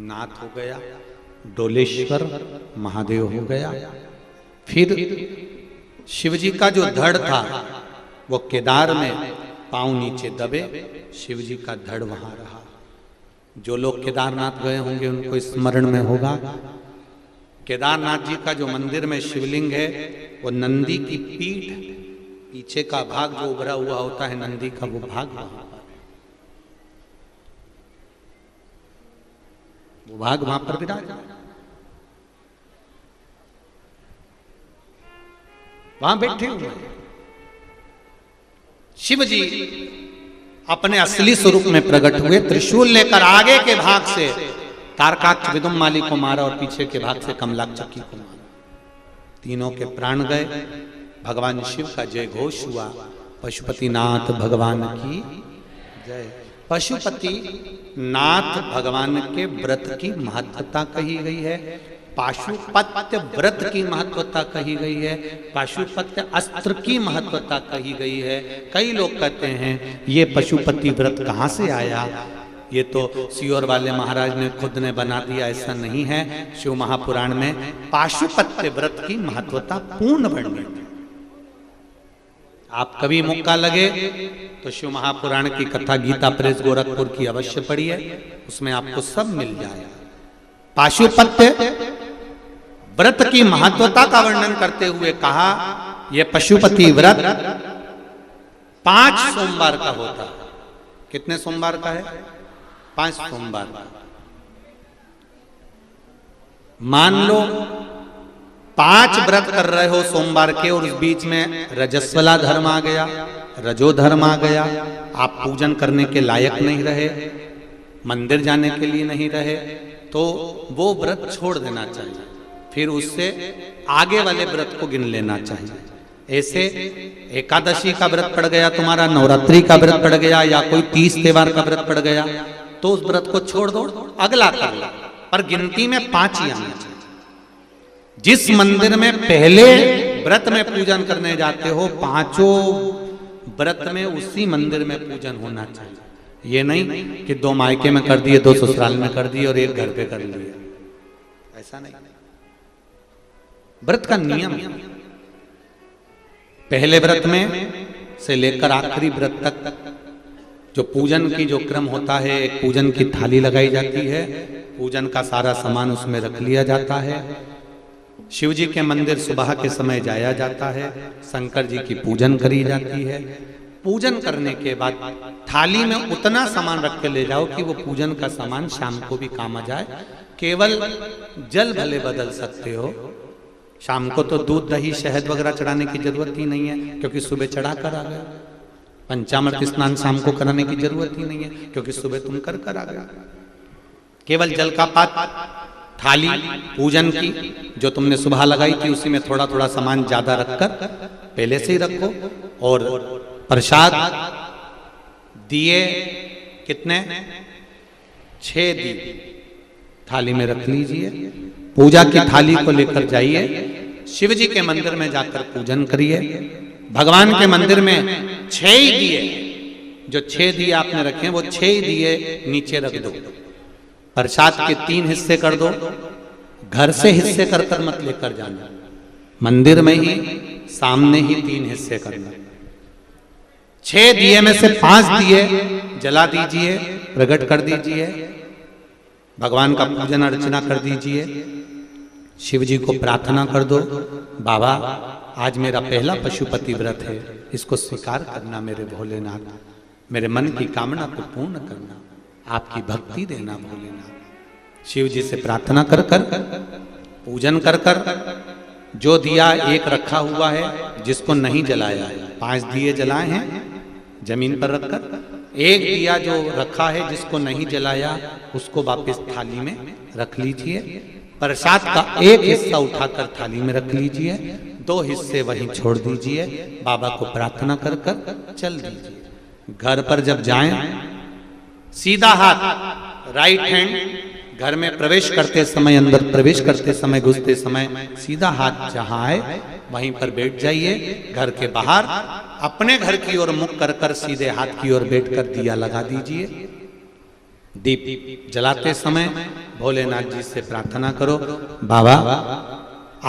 नाथ हो गया, डोलेश्वर महादेव हो गया। फिर शिव जी का जो धड़ था वो केदार में पांव नीचे दबे, शिव जी का धड़ वहां रहा। जो लोग केदारनाथ गए होंगे उनको स्मरण में होगा, केदारनाथ जी का जो मंदिर में शिवलिंग है वो नंदी की पीठ, पीछे का भाग जो उभरा हुआ होता है नंदी का, वो भाग वहां पर, वो भाग वहां पर विराजमान, वहां बैठे हुए हैं। शिव जी अपने असली स्वरूप में प्रकट हुए, त्रिशूल लेकर आगे के भाग से तारकाक्ष विदुम्माली को मारा और पीछे के भाग से कमलाचक्की को मारा। तीनों के प्राण गए। भगवान शिव का जय घोष हुआ, पशुपतिनाथ भगवान की जय। पशुपति नाथ भगवान के व्रत की महत्वता कही गई है, पाशुपत्य व्रत की महत्वता कही गई है, पाशुपत्य अस्त्र की महत्वता कही गई है। कई लोग कहते हैं ये पशुपति व्रत कहाँ से आया, ये तो सियोर वाले महाराज ने खुद ने बना दिया, ऐसा नहीं है। शिव महापुराण में पाशुपत्य व्रत की महत्वता पूर्ण वर्णित है। आप कभी मौका लगे तो शिव महापुराण की कथा गीता प्रेस गोरखपुर की अवश्य पढ़िए, उसमें आपको सब मिल जाएगा। पाशुपत्य व्रत की महत्वता का वर्णन करते हुए कहा यह पशुपति व्रत 5 सोमवार का होता है। कितने सोमवार का है? 5 सोमवार का। मान लो 5 व्रत कर रहे हो सोमवार के और उस बीच में रजस्वला धर्म आ गया, रजो धर्म आ गया, आप पूजन करने के लायक नहीं रहे, मंदिर जाने के लिए नहीं रहे, तो वो व्रत छोड़ देना चाहिए, फिर उससे आगे वाले व्रत को गिन लेना चाहिए। ऐसे एकादशी का व्रत पड़ गया तुम्हारा, नवरात्रि का व्रत पड़ गया, या कोई 30 त्योहार का व्रत पड़ गया, तो उस व्रत को छोड़ दो, अगला कर लो, पर गिनती में 5 ही आना चाहिए। जिस मंदिर में पहले व्रत में पूजन करने जाते हो, पांचों व्रत में उसी मंदिर में पूजन होना चाहिए। ये नहीं कि 2 मायके में कर दिए, 2 ससुराल में कर दिए और 1 घर पे कर लिया, ऐसा नहीं। व्रत का नियम पहले व्रत में से लेकर आखिरी व्रत तक जो पूजन की जो क्रम होता है, एक पूजन की थाली लगाई जाती है, पूजन का सारा सामान उसमें रख लिया जाता है। शिव जी के मंदिर सुबह के समय जाया जाता है, शंकर जी की पूजन करी जाती है। पूजन करने के बाद थाली में उतना सामान रख के ले जाओ कि वो पूजन का सामान शाम को भी काम आ जाए। केवल जल भले बदल सकते हो, शाम को तो दूध दही शहद वगैरह चढ़ाने की जरूरत ही नहीं है, क्योंकि सुबह चढ़ा कर आ गए। पंचामृत स्नान शाम को कराने की जरूरत ही नहीं है, क्योंकि सुबह तुम कर आ गए। केवल जल का पात्र, थाली पूजन की जो तुमने सुबह लगाई थी, उसी में थोड़ा थोड़ा सामान ज्यादा रखकर पहले से ही रखो। और प्रसाद दिए कितने? 6 दिए थाली में रख लीजिए। पूजा की थाली को लेकर जाइए, शिव जी के मंदिर में जाकर पूजन करिए। भगवान के मंदिर में 6 ही दिए, जो 6 दिए आपने रखे हैं वो 6 ही दिए नीचे रख दो। प्रसाद के 3 हिस्से कर दो, घर से हिस्से कर कर मत लेकर जाना, मंदिर में ही सामने ही 3 हिस्से करना। 6 दिए में से 5 दिए जला दीजिए, प्रकट कर दीजिए, भगवान का पूजन अर्चना कर दीजिए। शिव जी को प्रार्थना कर दो, बाबा आज मेरा पहला पशुपति व्रत है, इसको स्वीकार करना मेरे भोलेनाथ, मेरे मन की कामना को पूर्ण करना, आपकी भक्ति देना भोलेनाथ। शिव जी से प्रार्थना कर कर पूजन कर कर जो दिया एक रखा हुआ है, जिसको नहीं जलाया है, 5 दिए जलाए हैं जमीन पर रखकर, 1 दिया जो रखा है जिसको नहीं जलाया उसको वापस थाली में रख लीजिए। प्रसाद का 1 हिस्सा उठाकर थाली में रख लीजिए, 2 हिस्से वहीं छोड़ दीजिए, बाबा को प्रार्थना कर कर चल दीजिए। घर पर जब जाएं, सीधा हाथ राइट हैंड घर में प्रवेश करते समय, अंदर प्रवेश करते समय, घुसते समय सीधा हाथ जहां आए वहीं पर बैठ जाइए। घर के बाहर अपने घर की ओर मुख कर कर सीधे हाथ की ओर बैठकर दिया लगा दीजिए। दीप जलाते समय भोलेनाथ जी से प्रार्थना करो, बाबा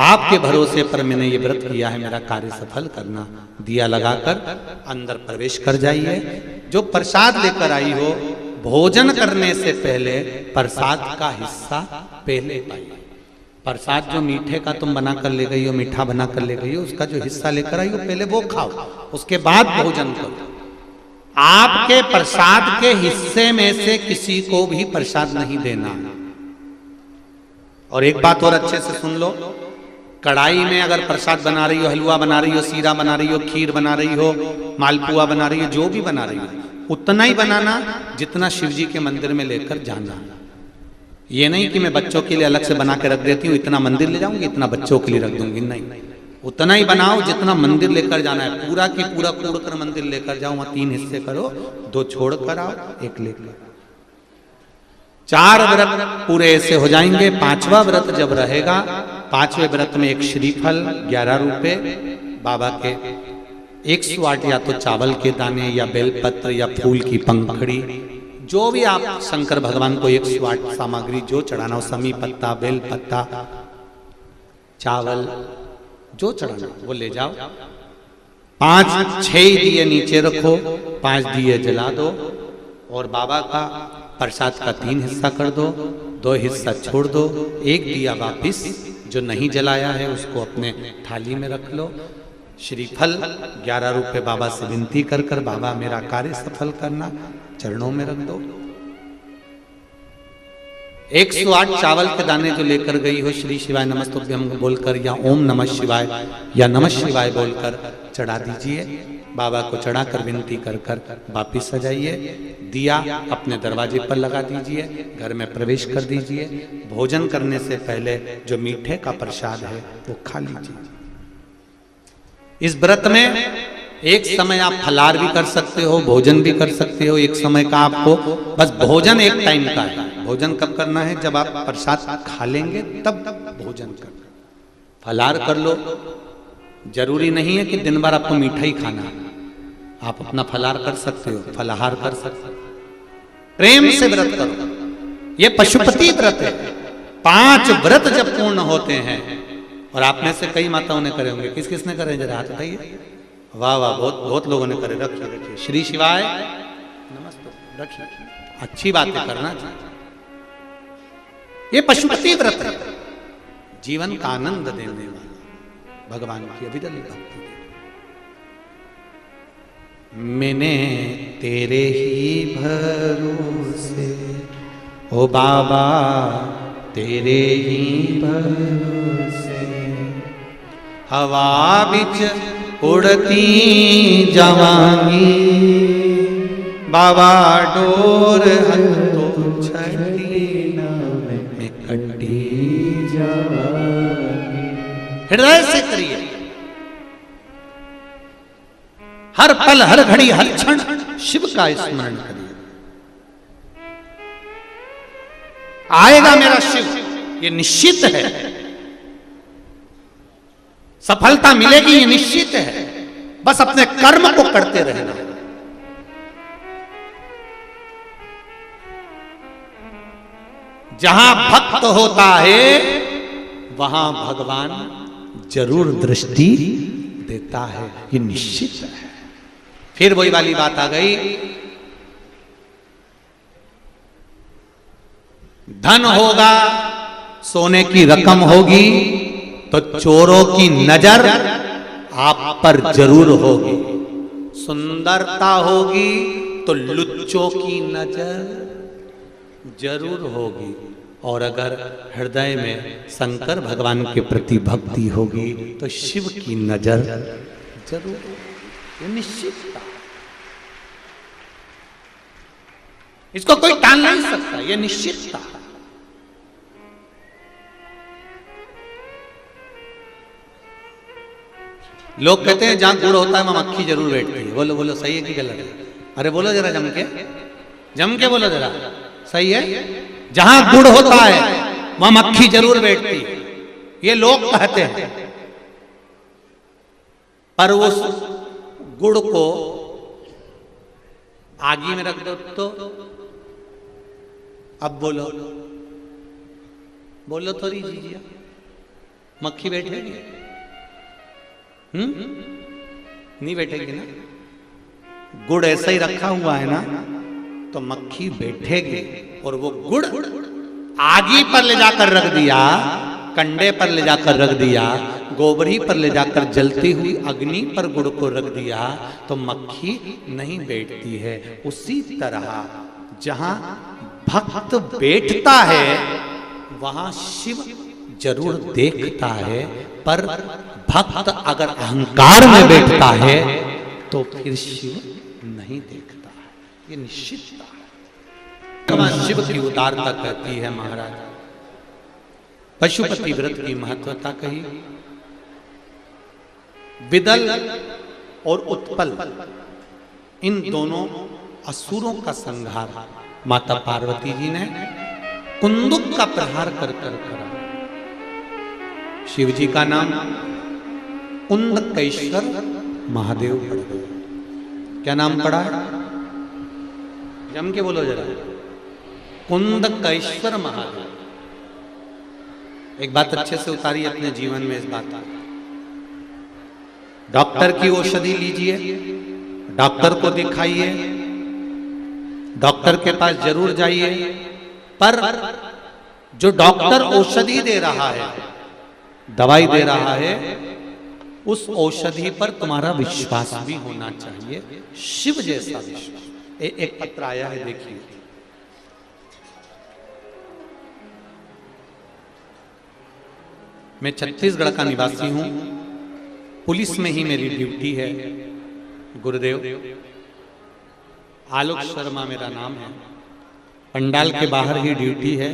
आपके भरोसे पर मैंने ये व्रत किया है, मेरा कार्य सफल करना। दिया लगाकर अंदर प्रवेश कर जाइए। जो प्रसाद लेकर आई हो, भोजन करने से पहले प्रसाद का हिस्सा पहले पाइए। प्रसाद जो मीठे का तुम बना कर ले गई हो, मीठा बना कर ले गई हो, उसका जो हिस्सा लेकर आई हो पहले वो खाओ, उसके बाद भोजन करो। आपके प्रसाद के हिस्से में से किसी को भी प्रसाद नहीं देना। और एक बात और अच्छे से सुन लो, कढ़ाई में अगर प्रसाद बना रही हो, हलवा बना रही हो, सीरा बना रही हो, खीर बना रही हो, मालपुआ बना रही हो, जो भी बना रही हो, उतना ही बनाना जितना शिव जी के मंदिर में लेकर जाना। ये नहीं कि मैं बच्चों के लिए अलग से बना के रख देती हूँ, इतना मंदिर ले जाऊंगी, इतना बच्चों के लिए रख दूंगी, नहीं। उतना ही बनाओ जितना मंदिर लेकर जाना है। पूरा की पूरा कूड़ कर मंदिर लेकर जाओ, वहां 3 हिस्से करो, 2 छोड़ कर आओ, 1 लेकर। 4 व्रत पूरे ऐसे हो जाएंगे। 5वां व्रत जब रहेगा, 5वें व्रत में 1 श्रीफल 11 रुपए, बाबा के 108 या तो चावल के दाने या बेलपत्र या फूल की पंखड़ी, जो भी आप शंकर भगवान को 108 सामग्री जो चढ़ाना हो, समी पत्ता, बेल पत्ता, चावल, जो चढ़ाना वो ले जाओ। 5-6 दिए नीचे रखो, 5 दिए जला दो और बाबा का प्रसाद का 3 हिस्सा कर दो, 2 हिस्सा छोड़ दो, 1 दिया वापिस जो नहीं जलाया है उसको अपने थाली में रख लो। श्रीफल 11 रुपए बाबा से विनती कर कर, बाबा मेरा कार्य सफल करना, चरणों में रख दो। 108 चावल के दाने जो लेकर गई हो, श्री शिवाय नमस्तुभ्यं बोलकर या ओम नमः शिवाय या नमः शिवाय बोलकर चढ़ा दीजिए। बाबा को चढ़ाकर विनती कर कर वापिस सजाइए। दिया अपने दरवाजे पर लगा दीजिए, घर में प्रवेश कर दीजिए। भोजन करने से पहले जो मीठे का प्रसाद है वो खा लीजिए। इस व्रत में एक समय आप फलार भी कर सकते हो, भोजन भी कर सकते हो। एक समय का आपको बस भोजन एक टाइम का है। भोजन कब करना है? जब आप प्रसाद खा लेंगे तब भोजन करना। फलाहार कर लो। जरूरी नहीं है कि दिन भर आपको मीठा ही खाना है, आप अपना फलाहार कर सकते हो, फलाहार कर सकते हो। प्रेम से व्रत करो, ये पशुपति व्रत है। 5 व्रत जब पूर्ण होते हैं, और आप में से कई माताओं ने करे होंगे, किस किसने करे जरा हाथ उठाइए। वाह वाह, बहुत बहुत लोगों ने करे। रखिए रखिए, श्री शिवाय नमस्ते। रखिए, अच्छी बातें करना चाहिए। ये पशुपति व्रत है, जीवन का आनंद देने वाला, भगवान की अविरल भक्ति। मैंने तेरे ही भरोसे, ओ बाबा तेरे ही भरोसे, हवा बिच उड़ती जवानी, बाबा डोर हथों छठी में कटी जवानी। हृदय से करिए, हर पल हर घड़ी हर क्षण शिव का स्मरण करिए। आएगा मेरा शिव, ये निश्चित है। सफलता मिलेगी, ये निश्चित है। बस अपने कर्म को करते रहना। जहां भक्त होता है वहां भगवान जरूर दृष्टि देता है, ये निश्चित है। फिर वही वाली बात आ गई, धन होगा, सोने की रकम होगी, तो चोरों की नजर आप पर जरूर होगी। सुंदरता होगी तो लुच्चों की नजर जरूर होगी। और अगर हृदय में शंकर भगवान के प्रति भक्ति होगी तो शिव की नजर जरूर, ये निश्चितता। इसको कोई टाल नहीं सकता, ये निश्चितता। लोग कहते हैं जहां गुड़ होता है वहां मक्खी जरूर बैठती है। बोलो बोलो, सही है कि गलत है? अरे बोलो जरा, जम के बोलो जरा, सही है? जहां गुड़ होता है वहां मक्खी जरूर बैठती है, ये लोग कहते हैं। पर उस गुड़ को आगी में रख दो तो अब बोलो बोलो थोड़ी जीजिए, मक्खी बैठेगी? नहीं बैठेगी ना। गुड़ ऐसा ही रखा हुआ है ना, तो मक्खी बैठेगी। और वो गुड़ आगी पर ले जाकर रख दिया, कंडे पर ले जाकर रख दिया, गोबरी पर ले जाकर जलती हुई अग्नि पर गुड़ को रख दिया, तो मक्खी नहीं बैठती है। उसी तरह जहां भक्त बैठता है वहां शिव जरूर देखता है। पर भक्त अगर अहंकार में बैठता है तो फिर शिव नहीं देखता है, ये निश्चितता है। शिव की उदारता कहती है महाराज। पशुपति व्रत की महत्वता कही। विदल और उत्पल, इन दोनों असुरों का संहार माता पार्वती जी ने कुंदुक का प्रहार कर कर करा। शिव जी का नाम कुंदकेश्वर महादेव पड़ गया। क्या नाम पड़ा? जम के बोलो जरा, कुंदकेश्वर महादेव। एक बात अच्छे से उतारिए अपने जीवन में इस बात को। डॉक्टर की औषधि लीजिए, डॉक्टर को दिखाइए, डॉक्टर के पास जरूर जाइए, पर जो डॉक्टर औषधि दे रहा है, दवाई दे रहा है, उस औषधि पर तुम्हारा विश्वास भी होना चाहिए, शिव जैसा विश्वास। एक पत्र आया है, देखिए। मैं छत्तीसगढ़ का निवासी हूं, पुलिस में ही मेरी ड्यूटी है। गुरुदेव आलोक शर्मा मेरा नाम है। पंडाल के बाहर ही ड्यूटी है।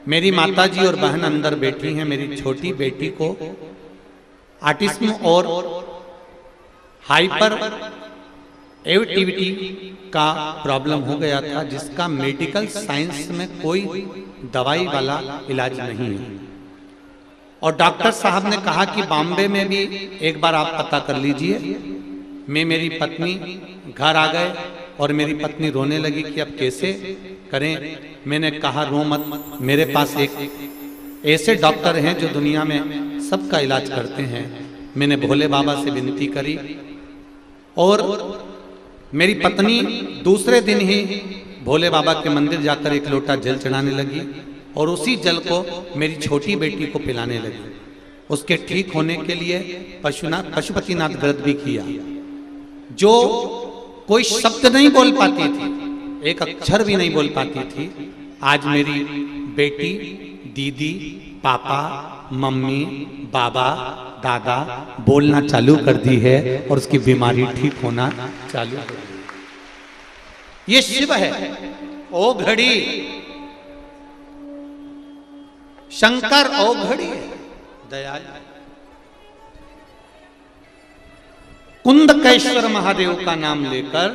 मेरी माताजी और बहन अंदर बैठी हैं। मेरी छोटी बेटी को ऑटिज्म और हाइपर एक्टिविटी का प्रॉब्लम हो गया था, जिसका मेडिकल साइंस में कोई दवाई वाला इलाज नहीं है। और डॉक्टर साहब ने कहा कि बॉम्बे में भी एक बार आप पता कर लीजिए। मैं मेरी पत्नी घर आ गए और मेरी पत्नी रोने लगी कि अब कैसे करें। मैंने कहा रो मत, मेरे पास एक ऐसे डॉक्टर हैं जो दुनिया में सबका इलाज करते हैं। मैंने भोले बाबा से विनती करी और मेरी पत्नी दूसरे दिन ही भोले बाबा के मंदिर जाकर एक लोटा जल चढ़ाने लगी और उसी जल को मेरी छोटी बेटी को पिलाने लगी। उसके ठीक होने के लिए पशुपतिनाथ व्रत भी किया। जो कोई शब्द नहीं बोल पाती थी, एक अक्षर भी नहीं बोल पाती थी, आज मेरी बेटी, दीदी, पापा, मम्मी, बाबा, दादा बोलना चालू कर दी है और उसकी बीमारी ठीक होना चालू कर दी। ये शिव है। ओ घड़ी शंकर, ओ घड़ी दयाल। कुंदकेश्वर महादेव का नाम लेकर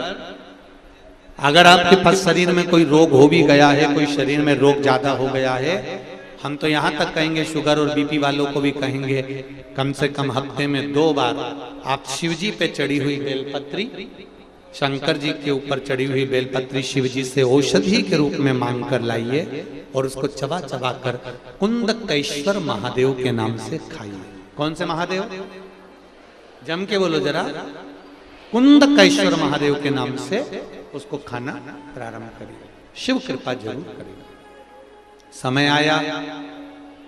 अगर आपके पास शरीर में कोई रोग हो भी गया है, कोई शरीर में रोग ज्यादा हो गया है, हम तो यहां तक कहेंगे शुगर और बीपी वालों को भी कहेंगे कम से कम हफ्ते में 2 बार आप शिव जी पे चढ़ी हुई बेलपत्री, शंकर जी के ऊपर चढ़ी हुई बेलपत्री शिव जी से औषधि के रूप में मांग कर लाइए और उसको चबा चबा कर कुंदकेश्वर महादेव के नाम से खाइए। कौन से महादेव? जम के बोलो जरा। कुंदकेश्वर महादेव के नाम से उसको खाना प्रारंभ करिए। शिव कृपा जरूर करेगा। समय आया,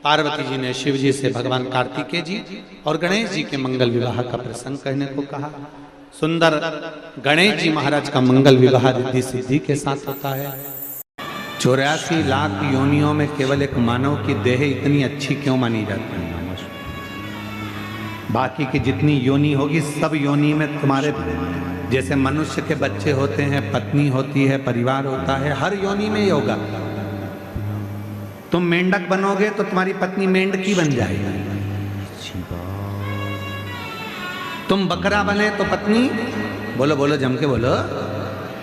पार्वती जी ने शिव जी से भगवान कार्तिकेय जी और गणेश जी के मंगल विवाह का प्रसंग कहने को कहा। सुंदर गणेश जी महाराज का मंगल विवाह रिद्धि सिद्धि के साथ होता है। 84 लाख योनियों में केवल एक मानव की देह इतनी अच्छी क्यों मानी जाती है? बाकी की जितनी योनि होगी सब योनि में तुम्हारे जैसे मनुष्य के बच्चे होते हैं, पत्नी होती है, परिवार होता है, हर योनि में ही होगा। तुम मेंढक बनोगे तो तुम्हारी पत्नी मेंढकी बन जाएगी। तुम बकरा बने तो पत्नी, बोलो बोलो जम के बोलो,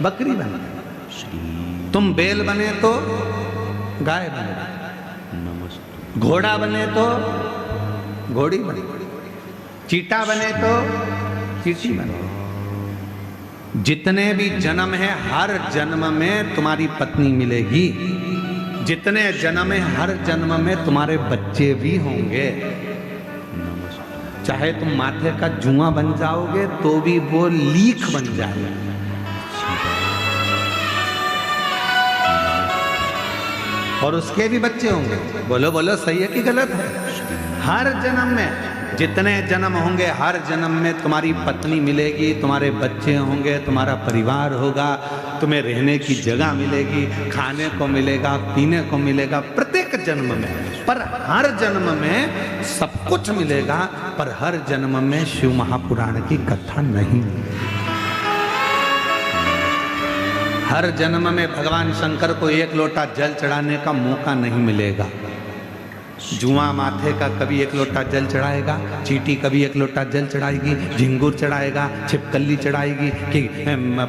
बकरी बने। तुम बैल बने तो गाय बने। घोड़ा बने तो घोड़ी बने। चीटा बने तो चीटी बने। जितने भी जन्म है हर जन्म में तुम्हारी पत्नी मिलेगी। जितने जन्म है हर जन्म में तुम्हारे बच्चे भी होंगे। चाहे तुम माथे का जुआ बन जाओगे तो भी वो लीख बन जाएगा। और उसके भी बच्चे होंगे। बोलो बोलो सही है कि गलत है? हर जन्म में जितने जन्म होंगे हर जन्म में तुम्हारी पत्नी मिलेगी, तुम्हारे बच्चे होंगे, तुम्हारा परिवार होगा, तुम्हें रहने की जगह मिलेगी, खाने को मिलेगा, पीने को मिलेगा प्रत्येक जन्म में। पर हर जन्म में सब कुछ मिलेगा, पर हर जन्म में शिव महापुराण की कथा नहीं। हर जन्म में भगवान शंकर को 1 लोटा जल चढ़ाने का मौका नहीं मिलेगा। जुआ माथे का कभी 1 लोटा जल चढ़ाएगा, चीटी कभी 1 लोटा जल चढ़ाएगी, झिंगुर चढ़ाएगा, छिपकली चढ़ाएगी, कि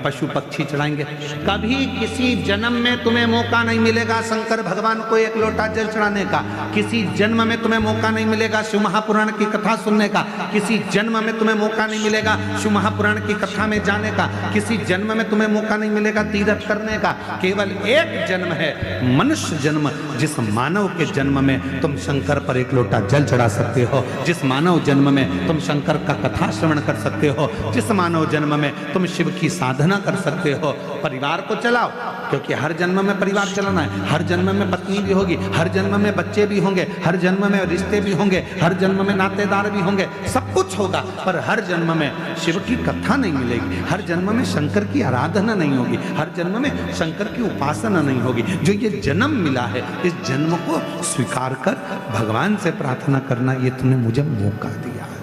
पशु पक्षी चढ़ाएंगे। कभी किसी जन्म में तुम्हें मौका नहीं मिलेगा शंकर भगवान को 1 लोटा जल चढ़ाने का। किसी जन्म में तुम्हें मौका नहीं मिलेगा शिव महापुराण की कथा सुनने का। किसी जन्म में तुम्हें मौका नहीं मिलेगा शिव महापुराण की कथा में जाने का। किसी जन्म में तुम्हें मौका नहीं मिलेगा तीर्थ करने का। केवल एक जन्म है मनुष्य जन्म, जिस मानव के जन्म में तुम शंकर पर 1 लोटा जल चढ़ा सकते हो। जिस मानव जन्म में तुम शंकर का कथा श्रवण कर सकते हो। जिस मानव जन्म में तुम शिव की साधना कर सकते हो। परिवार को चलाओ, क्योंकि हर जन्म में परिवार चलाना है। हर जन्म में पत्नी भी होगी, हर जन्म में बच्चे भी होंगे, हर जन्म में रिश्ते भी होंगे, हर जन्म में नातेदार भी होंगे, सब कुछ होगा। पर हर जन्म में शिव की कथा नहीं मिलेगी, हर जन्म में शंकर की आराधना नहीं होगी, हर जन्म में शंकर की उपासना नहीं होगी। जो ये जन्म मिला है, इस जन्म को स्वीकार कर भगवान से प्रार्थना करना, ये तूने मुझे मौका दिया है।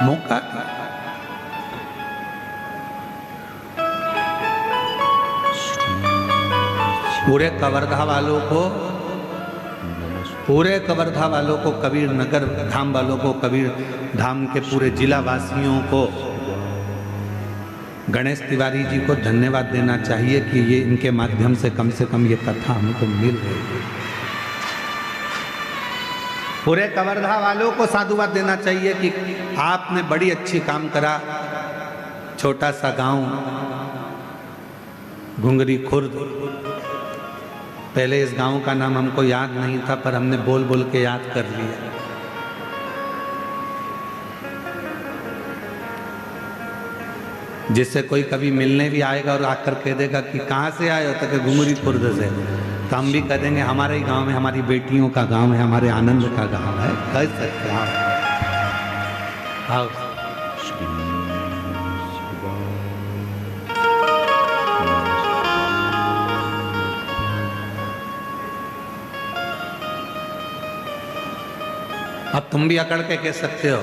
मौका पूरे कवर्धा वालों को कबीर नगर धाम वालों को, कबीर धाम के पूरे जिला वासियों को गणेश तिवारी जी को धन्यवाद देना चाहिए कि ये इनके माध्यम से कम ये कथा हमको मिल रही है। पूरे कवर्धा वालों को साधुवाद देना चाहिए कि आपने बड़ी अच्छी काम करा। छोटा सा गांव घुंगरी खुर्द, पहले इस गांव का नाम हमको याद नहीं था, पर हमने बोल बोल के याद कर लिया। जिससे कोई कभी मिलने भी आएगा और आकर कह देगा कि कहाँ से आए हो, तो घुंगरी खुर्द से, तो हम भी कह देंगे हमारे ही गांव में, हमारी बेटियों का गांव है, हमारे आनंद का गांव है। कह सकते हैं आओ। अब तुम भी अकड़ के कह सकते हो,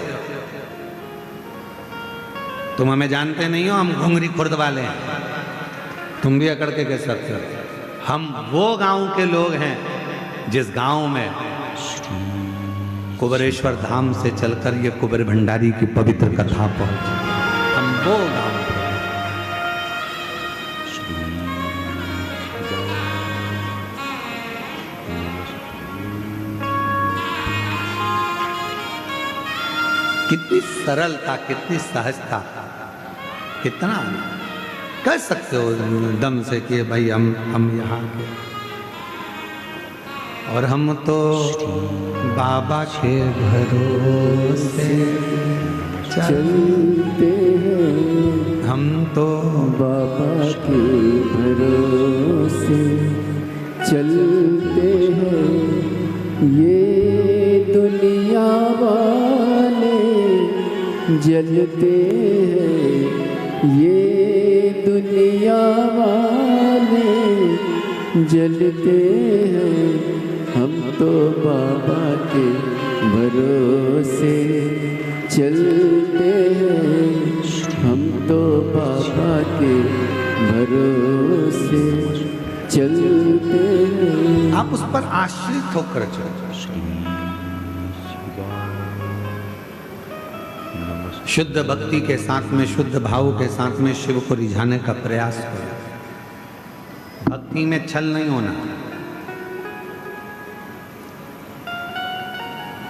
तुम हमें जानते नहीं हो, हम घुंगरी खुर्द वाले हैं। तुम भी अकड़ के कह सकते हो। हम वो गांव के लोग हैं जिस गांव में कुबेरेश्वर धाम से चलकर ये कुबेर भंडारी की पवित्र कथा पहुंची। हम वो गांव कितनी सरलता, कितनी सहजता, कितना कह सकते हो दम से कि भाई हम यहाँ के, और हम तो बाबा के भरोसे चलते हैं, हम तो बाबा के भरोसे चलते हैं। ये दुनिया वाले जलते हैं, ये दुनिया वाले जलते हैं, हम तो बाबा के भरोसे चलते हैं, हम तो बाबा के भरोसे चलते हैं। आप उस पर आश्रित होकर चलो। शुद्ध भक्ति के साथ में, शुद्ध भाव के साथ में शिव को रिझाने का प्रयास करो। भक्ति में छल नहीं होना,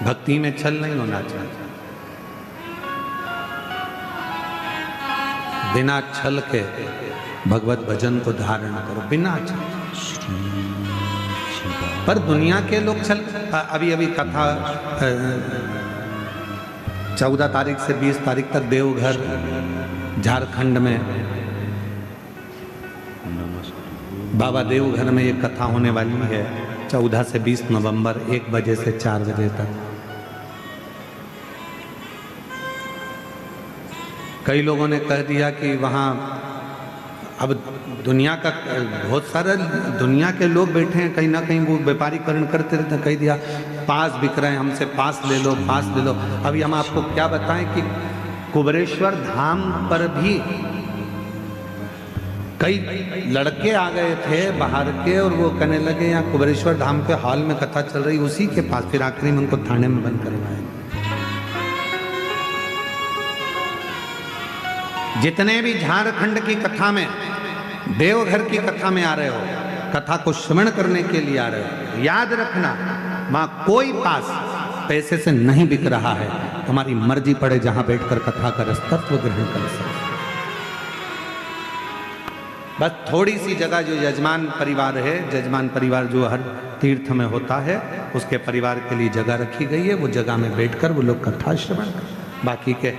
भक्ति में छल नहीं होना चाहिए। बिना छल के भगवत भजन को धारण करो, बिना छल। पर दुनिया के लोग छल, अभी कथा 14 तारीख से 20 तारीख तक देवघर झारखंड में बाबा देवघर में ये कथा होने वाली है। 14 से 20 नवंबर 1 बजे से 4 बजे तक। कई लोगों ने कह दिया कि वहाँ अब दुनिया का बहुत सारे दुनिया के लोग बैठे हैं, कहीं ना कहीं वो व्यापारीकरण करते रहते हैं। कह दिया पास बिक रहे हैं, हमसे पास ले लो, पास ले लो। अभी हम आपको क्या बताएं कि कुबेरेश्वर धाम पर भी कई लड़के आ गए थे बाहर के, और वो कहने लगे यहाँ कुबेरेश्वर धाम के हॉल में कथा चल रही, उसी के पास। फिर आखिरी में उनको थाने में बंद करवाया। जितने भी झारखंड की कथा में, देवघर की कथा में आ रहे हो, कथा को श्रवण करने के लिए आ रहे हो, याद रखना वहां कोई पास पैसे से नहीं बिक रहा है। तुम्हारी मर्जी पड़े जहां बैठकर कथा का रसतत्व ग्रहण कर सकते। बस थोड़ी सी जगह जो यजमान परिवार है, यजमान परिवार जो हर तीर्थ में होता है, उसके परिवार के लिए जगह रखी गई है। वो जगह में बैठकर वो लोग कथा श्रवण कर। बाकी के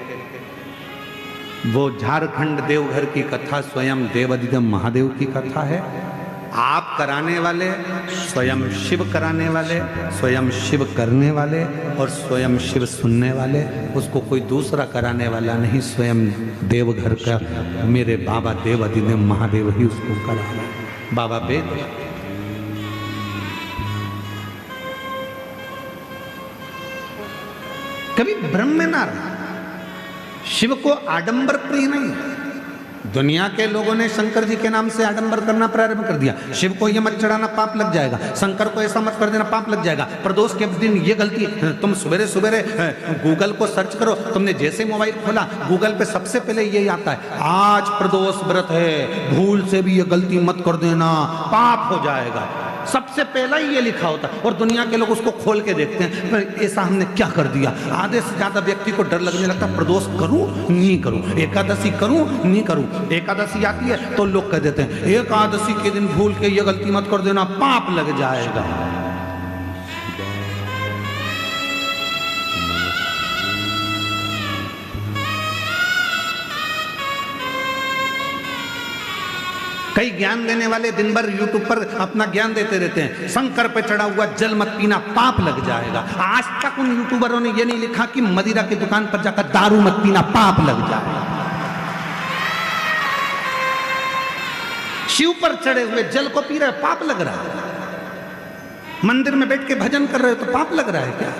वो झारखंड देवघर की कथा स्वयं देवादिदेव महादेव की कथा है। आप कराने वाले, स्वयं शिव कराने वाले, स्वयं शिव करने वाले और स्वयं शिव सुनने वाले, उसको कोई दूसरा कराने वाला नहीं। स्वयं देवघर का मेरे बाबा देवादिदेव महादेव ही उसको करा रहा है। बाबा वेद कभी भ्रम में ना रहा। शिव को आडंबर प्रिय नहीं है। दुनिया के लोगों ने शंकर जी के नाम से आडंबर करना प्रारंभ कर दिया। शिव को ये मत चढ़ाना, पाप लग जाएगा। शंकर को ऐसा मत कर देना, पाप लग जाएगा। प्रदोष के दिन ये गलती, तुम सवेरे सवेरे गूगल को सर्च करो, तुमने जैसे मोबाइल खोला गूगल पे सबसे पहले यही आता है, आज प्रदोष व्रत है, भूल से भी ये गलती मत कर देना, पाप हो जाएगा। सबसे पहला ही ये लिखा होता है और दुनिया के लोग उसको खोल के देखते हैं, ऐसा हमने क्या कर दिया। आधे से ज्यादा व्यक्ति को डर लगने लगता, प्रदोष करूं नहीं करूं, एकादशी करूं नहीं करूं। एकादशी आती है तो लोग कह देते हैं एकादशी के दिन भूल के ये गलती मत कर देना, पाप लग जाएगा। कई ज्ञान देने वाले दिन भर यूट्यूब पर अपना ज्ञान देते रहते हैं, शंकर पे चढ़ा हुआ जल मत पीना, पाप लग जाएगा। आज तक उन यूट्यूबरों ने ये नहीं लिखा कि मदिरा की दुकान पर जाकर दारू मत पीना, पाप लग जाएगा। शिव पर चढ़े हुए जल को पी रहे, पाप लग रहा है। मंदिर में बैठ के भजन कर रहे हो तो पाप लग रहा है क्या?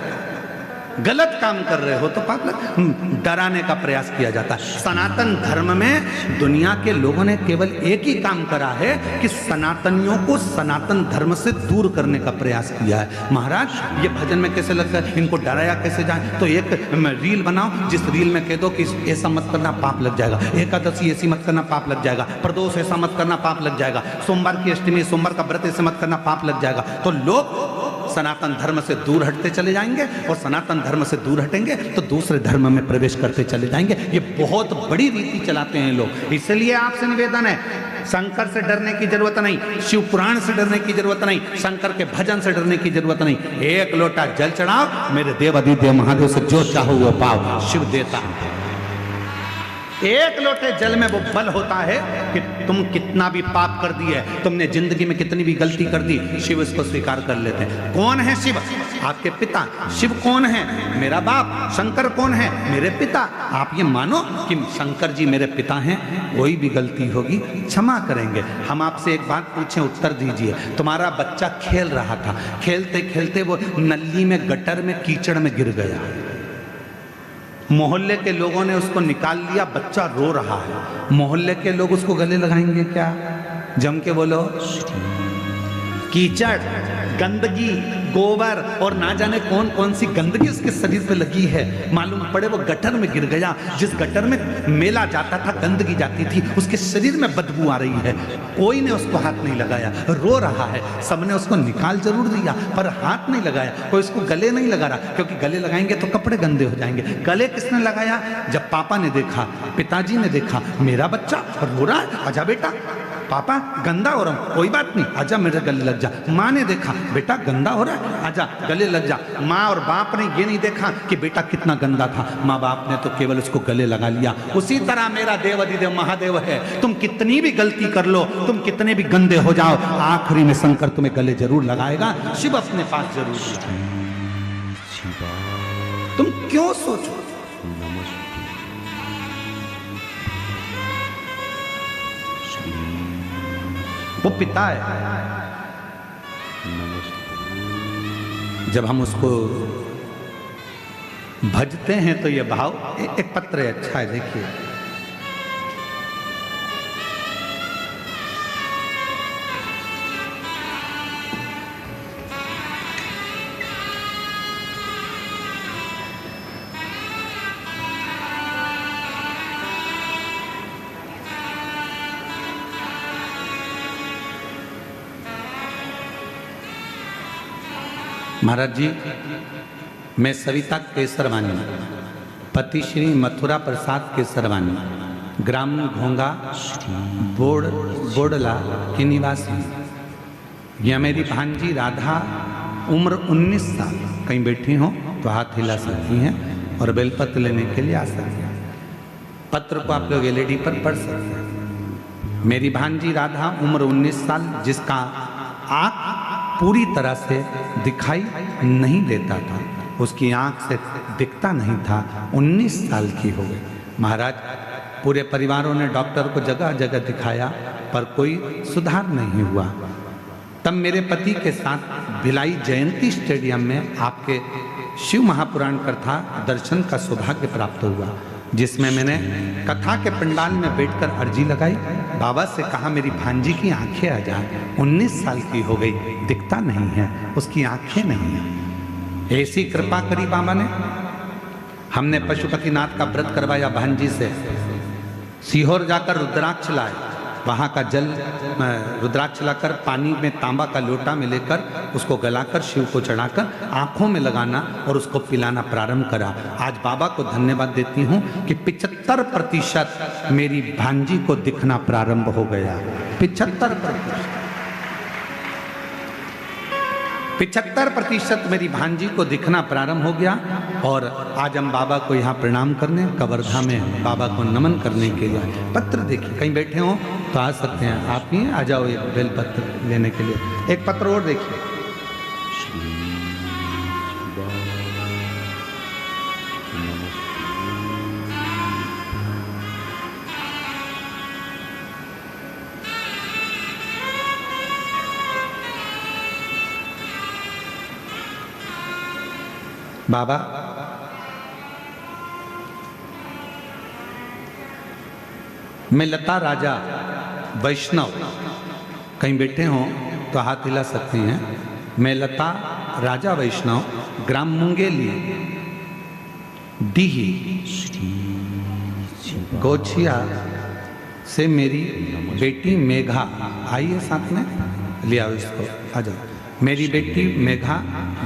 गलत काम कर रहे हो तो पाप लग। डराने का प्रयास किया जाता है। सनातन धर्म में दुनिया के लोगों ने केवल एक ही काम करा है कि सनातनियों को सनातन धर्म से दूर करने का प्रयास किया है। महाराज ये भजन में कैसे लगता है, इनको डराया कैसे जाए, तो एक रील बनाओ जिस रील में कह दो कि ऐसा मत करना पाप लग जाएगा, एकादशी ऐसी मत करना पाप लग जाएगा, प्रदोष ऐसा मत करना पाप लग जाएगा, सोमवार की अष्टमी सोमवार का व्रत ऐसे मत करना पाप लग जाएगा। तो लोग सनातन धर्म से दूर हटते चले जाएंगे और सनातन धर्म से दूर हटेंगे तो दूसरे धर्म में प्रवेश करते चले जाएंगे। ये बहुत बड़ी रीति चलाते हैं लोग। इसलिए आपसे निवेदन है, शंकर से डरने की जरूरत नहीं, शिव पुराण से डरने की जरूरत नहीं, शंकर के भजन से डरने की जरूरत नहीं। एक लोटा जल चढ़ाओ, मेरे देव अधिदेव महादेव से जो चाहो वो पाओ, शिव देता है। एक लोटे जल में वो बल होता है कि तुम कितना भी पाप कर दिए, तुमने जिंदगी में कितनी भी गलती कर दी, शिव इसको स्वीकार कर लेते हैं। कौन है शिव? आपके पिता। शिव कौन है? मेरा बाप। शंकर कौन है? मेरे पिता। आप ये मानो कि शंकर जी मेरे पिता हैं, कोई भी गलती होगी क्षमा करेंगे। हम आपसे एक बात पूछें, उत्तर दीजिए। तुम्हारा बच्चा खेल रहा था, खेलते खेलते वो नली में गटर में कीचड़ में गिर गया, मोहल्ले के लोगों ने उसको निकाल लिया, बच्चा रो रहा है। मोहल्ले के लोग उसको गले लगाएंगे क्या? जम के बोलो। कीचड़, गंदगी, गोबर और ना जाने कौन कौन सी गंदगी उसके शरीर पे लगी है। मालूम पड़े वो गटर में गिर गया, जिस गटर में मेला जाता था, गंदगी जाती थी, उसके शरीर में बदबू आ रही है। कोई ने उसको हाथ नहीं लगाया, रो रहा है। सबने उसको निकाल जरूर दिया पर हाथ नहीं लगाया। कोई उसको गले नहीं लगा रहा, क्योंकि गले लगाएंगे तो कपड़े गंदे हो जाएंगे। गले किसने लगाया? जब पापा ने देखा, पिताजी ने देखा, मेरा बच्चा रो रहा है, आजा बेटा, पापा गंदा हो रहा हूं, कोई बात नहीं, आजा मेरे गले लग जा। माँ ने देखा, बेटा गंदा हो रहा है, आजा गले लग जा। माँ और बाप ने ये नहीं देखा कि बेटा कितना गंदा था, माँ बाप ने तो केवल उसको गले लगा लिया। उसी तरह मेरा देव अधिदेव महादेव है। तुम कितनी भी गलती कर लो, तुम कितने भी गंदे हो जाओ, आखिरी में शंकर तुम्हें गले जरूर लगाएगा, शिव अपने पास जरूर लगाएगा। तुम क्यों सोचो? वो पिता है। जब हम उसको भजते हैं तो ये भाव, एक पत्र है, अच्छा है, देखिए। महाराज जी, मैं सविता केसरवानी, पति श्री मथुरा प्रसाद केसरवानी, ग्राम घोंगा बोडला की निवासी। यह मेरी भांजी राधा, उम्र 19 साल। कहीं बैठी हो तो हाथ हिला सकती हैं और बेलपत्र लेने के लिए आ सकती हैं। पत्र को आप लोग एलईडी पर पढ़ सकते हैं। मेरी भांजी राधा, उम्र 19 साल, जिसका आँख पूरी तरह से दिखाई नहीं देता था, उसकी आंख से दिखता नहीं था, 19 साल की हो गई। महाराज, पूरे परिवारों ने डॉक्टर को जगह जगह दिखाया पर कोई सुधार नहीं हुआ। तब मेरे पति के साथ भिलाई जयंती स्टेडियम में आपके शिव महापुराण कथा दर्शन का सौभाग्य प्राप्त हुआ, जिसमें मैंने कथा के पंडाल में बैठकर अर्जी लगाई। बाबा से कहा मेरी भांजी की आंखें आ जाए, 19 साल की हो गई, दिखता नहीं है, उसकी आंखें नहीं है। ऐसी कृपा करी बाबा ने। हमने पशुपतिनाथ का व्रत करवाया भांजी से, सीहोर जाकर रुद्राक्ष लाए, वहाँ का जल रुद्राक्ष लाकर पानी में तांबा का लोटा में लेकर उसको गलाकर शिव को चढ़ाकर आँखों में लगाना और उसको पिलाना प्रारंभ करा। आज बाबा को धन्यवाद देती हूँ कि 75% मेरी भांजी को दिखना प्रारंभ हो गया। 75% मेरी भांजी को दिखना प्रारंभ हो गया। और आज हम बाबा को यहाँ प्रणाम करने कवर्धा में बाबा को नमन करने के लिए पत्र देखिए, कहीं बैठे हो तो आ सकते हैं, आप ही आ जाओ एक बेल पत्र लेने के लिए। एक पत्र और देखिए, बाबा मैं लता राजा वैष्णव, कहीं बैठे हो तो हाथ हिला सकती हैं। मैं लता राजा वैष्णव ग्राम मुंगेली डीही गोछिया से मेरी बेटी मेघा, आइए साथ में ले आओ इसको, आ जाओ। मेरी बेटी मेघा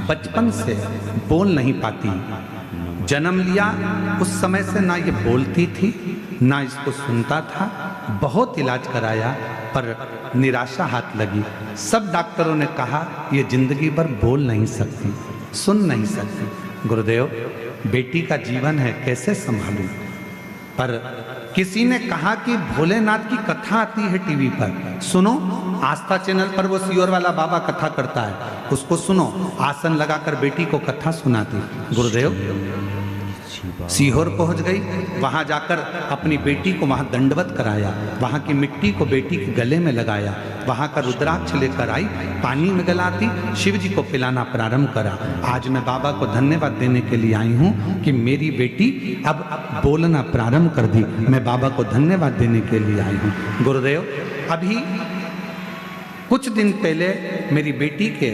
बचपन से बोल नहीं पाती, जन्म लिया उस समय से ना ये बोलती थी ना इसको सुनता था। बहुत इलाज कराया पर निराशा हाथ लगी। सब डॉक्टरों ने कहा ये जिंदगी भर बोल नहीं सकती, सुन नहीं सकती। गुरुदेव बेटी का जीवन है, कैसे संभालूं? पर किसी ने कहा कि भोलेनाथ की कथा आती है टीवी पर, सुनो। आस्था चैनल पर वो सीहोर वाला बाबा कथा करता है, उसको सुनो। आसन लगाकर बेटी को कथा सुनाती। गुरुदेव सीहोर पहुंच गई, वहां जाकर अपनी बेटी को वहां दंडवत कराया, वहां की मिट्टी को बेटी के गले में लगाया, वहां का रुद्राक्ष लेकर आई, पानी में गलाती, शिव जी को पिलाना प्रारंभ करा। आज मैं बाबा को धन्यवाद देने के लिए आई हूं कि मेरी बेटी अब बोलना प्रारंभ कर दी। मैं बाबा को धन्यवाद देने के लिए आई हूं। गुरुदेव अभी कुछ दिन पहले मेरी बेटी के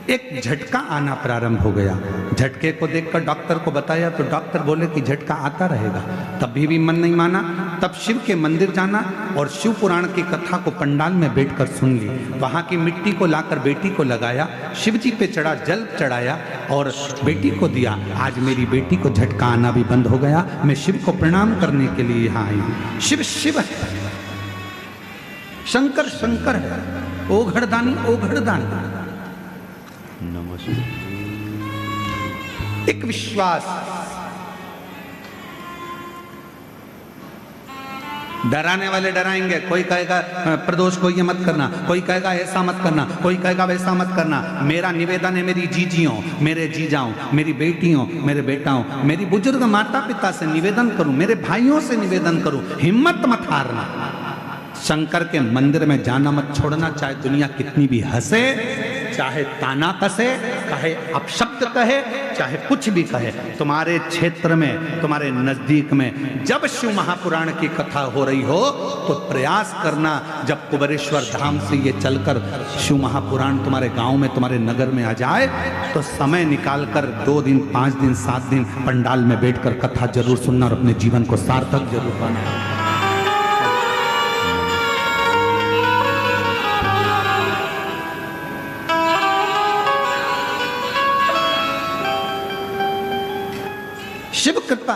एक झटका आना प्रारंभ हो गया। झटके को देखकर डॉक्टर को बताया तो डॉक्टर बोले कि झटका आता रहेगा। तब भी मन नहीं माना। तब शिव के मंदिर जाना और शिव पुराण की कथा को पंडाल में बैठकर सुन ली। वहाँ की मिट्टी को लाकर बेटी को लगाया, शिव जी पे चढ़ा, जल चढ़ाया और बेटी को दिया। आज मेरी बेटी को झटका आना भी बंद हो गया। मैं शिव को प्रणाम करने के लिए यहाँ आई हूँ। शिव शिव है, शंकर शंकर है, ओघड़दानी ओघड़दानी। एक विश्वास, डराने वाले डराएंगे। कोई कहेगा प्रदोष को ये मत करना, कोई कहेगा ऐसा मत करना, कोई कहेगा वैसा मत करना। मेरा निवेदन है मेरी जीजियों, मेरे जीजाओं, मेरी बेटियों, मेरे बेटाओं, मेरी बुजुर्ग माता पिता से निवेदन करूं, मेरे भाइयों से निवेदन करूं, हिम्मत मत हारना। शंकर के मंदिर में जाना मत छोड़ना, चाहे दुनिया कितनी भी हंसे, चाहे ताना कसे, चाहे अपशब्द कहे, चाहे कुछ भी कहे। तुम्हारे क्षेत्र में, तुम्हारे नजदीक में जब शिव महापुराण की कथा हो रही हो तो प्रयास करना, जब कुबेरेश्वर धाम से ये चलकर शिव महापुराण तुम्हारे गांव में, तुम्हारे नगर में आ जाए तो समय निकालकर 2 दिन, 5 दिन, 7 दिन पंडाल में बैठकर कथा जरूर सुनना और अपने जीवन को सार्थक जरूर बनाना। शिव कृपा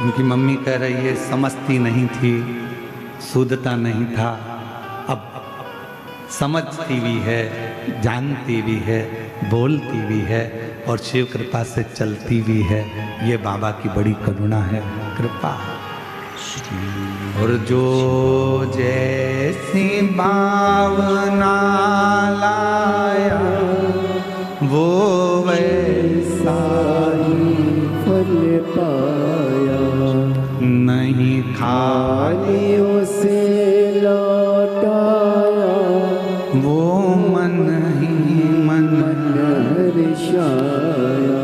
उनकी मम्मी कह रही है समझती नहीं थी, सूदता नहीं था, अब समझती भी है, जानती भी है, बोलती भी है और शिव कृपा से चलती भी है। ये बाबा की बड़ी करुणा है, कृपा। और जो जैसी भावना लाया वो वैसा ही फल पाया। नहीं खाली उसे लौटाया वो मन ही मन हर्षाया।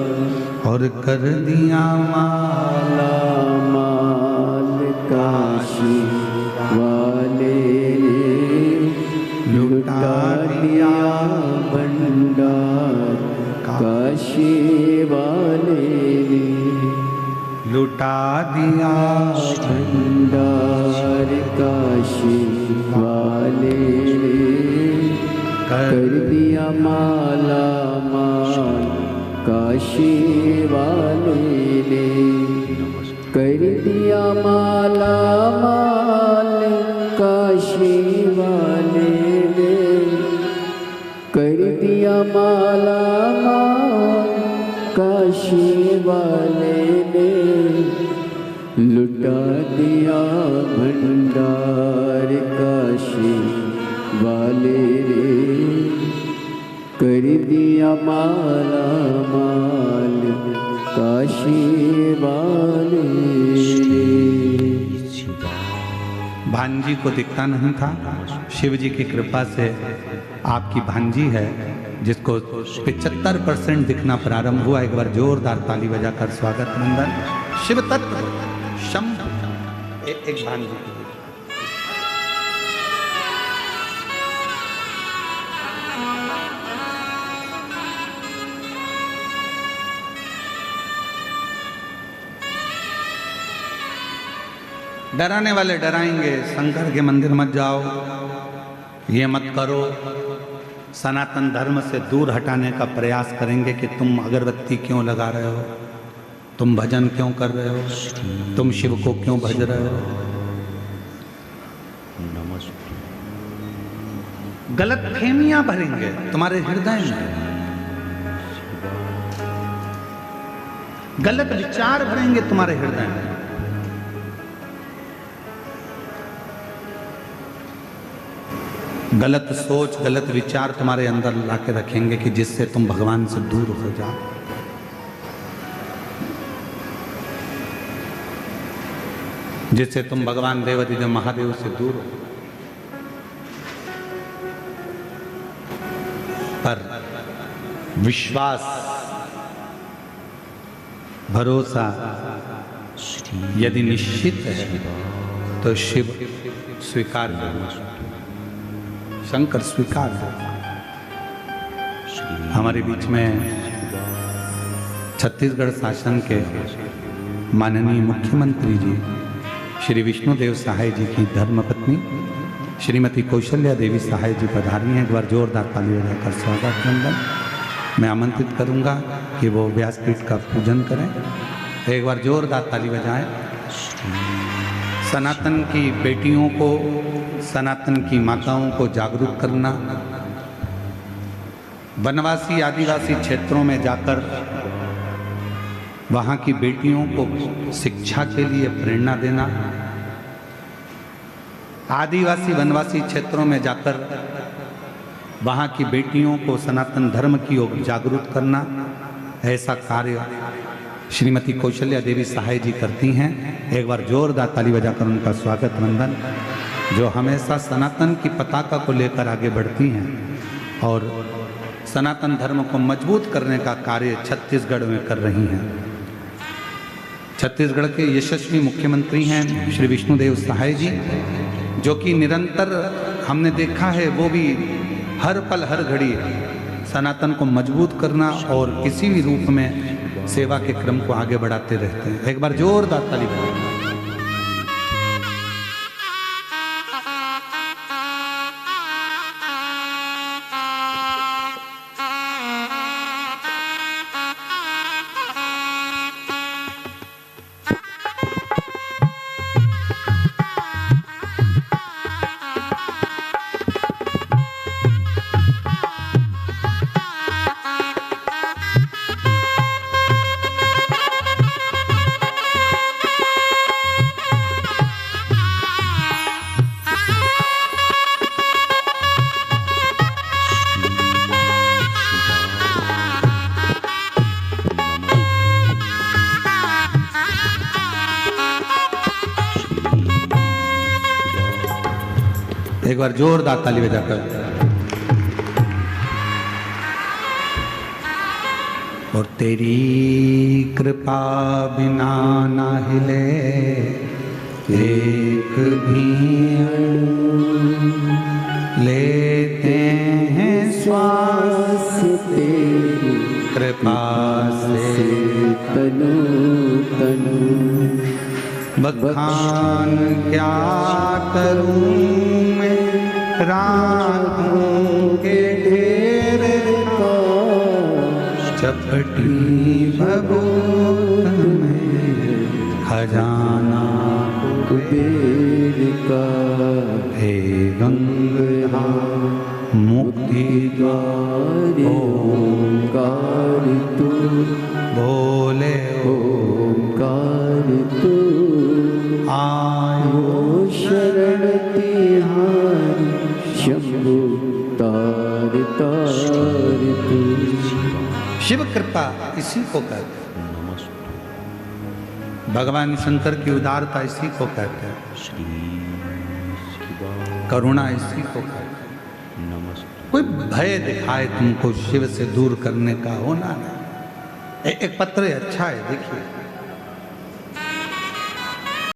और कर दिया माला माल काशी वाले लुटा दिया भंडार काशी वाले लुटा दिया भंडार काशी वाले कर दिया माला माल काशी वाले ने कर दिया माला माल काशी वाले ने कर दिया माला माल काशी वाले ने लुटा दिया भंडार काशी वाले ने कर दिया माला माल काशी वाले। भांजी को दिखता नहीं था, शिव जी की कृपा से आपकी भांजी है जिसको 75% दिखना प्रारंभ हुआ। एक बार जोरदार ताली बजाकर स्वागत नंदन शिव तत्व शंभु। एक भांजी डराने वाले डराएंगे, शंकर के मंदिर मत जाओ, ये मत करो, सनातन धर्म से दूर हटाने का प्रयास करेंगे कि तुम अगरबत्ती क्यों लगा रहे हो, तुम भजन क्यों कर रहे हो, तुम शिव को क्यों भज रहे हो। गलत फहमियां भरेंगे तुम्हारे हृदय में, गलत विचार भरेंगे तुम्हारे हृदय में। गलत सोच गलत विचार तुम्हारे अंदर लाके रखेंगे कि जिससे तुम भगवान से दूर हो जाओ। जिससे तुम भगवान देवाधिदेव महादेव से दूर हो। पर विश्वास भरोसा यदि निश्चित है तो शिव स्वीकार करना, शंकर स्वीकार करना। हमारे बीच में छत्तीसगढ़ शासन के माननीय मुख्यमंत्री जी श्री विष्णुदेव सहाय जी की धर्मपत्नी श्रीमती कौशल्या देवी सहाय जी पधारी हैं। एक बार जोरदार ताली बजाकर स्वागत नंदन। मैं आमंत्रित करूंगा कि वो व्यासपीठ का पूजन करें। एक बार जोरदार ताली बजाएं। सनातन की बेटियों को, सनातन की माताओं को जागरूक करना, वनवासी आदिवासी क्षेत्रों में जाकर वहाँ की बेटियों को शिक्षा के लिए प्रेरणा देना, आदिवासी वनवासी क्षेत्रों में जाकर वहाँ की बेटियों को सनातन धर्म की ओर जागरूक करना, ऐसा कार्य श्रीमती कौशल्या देवी सहाय जी करती हैं। एक बार जोरदार ताली बजाकर उनका स्वागत वंदन। जो हमेशा सनातन की पताका को लेकर आगे बढ़ती हैं और सनातन धर्म को मजबूत करने का कार्य छत्तीसगढ़ में कर रही हैं। छत्तीसगढ़ के यशस्वी मुख्यमंत्री हैं श्री विष्णुदेव सहाय जी, जो कि निरंतर हमने देखा है वो भी हर पल हर घड़ी सनातन को मजबूत करना और किसी भी रूप में सेवा के क्रम को आगे बढ़ाते रहते हैं। एक बार जोरदार ताली बजाएं। एक बार जोरदार ताली बजाकर। और तेरी कृपा बिना ना हिले एक भी अणु, लेते हैं श्वास तेरी कृपा से तनु तनु। बखान क्या करूं मैं रातों के ढेर का, चपटी भगोत में खजाना कुबेर का। हे गंगा मुक्ति द्वार ओंकार तू, बोले ओंकार तू। आयो शरण तिहारी शंभु तार तार तू। शिव कृपा इसी को कहते हैं। भगवान शंकर की उदारता इसी को कहते हैं। करुणा इसी को कहते हैं। कोई भय दिखाए तुमको शिव से दूर करने का होना नहीं। एक पत्र अच्छा है, देखिए।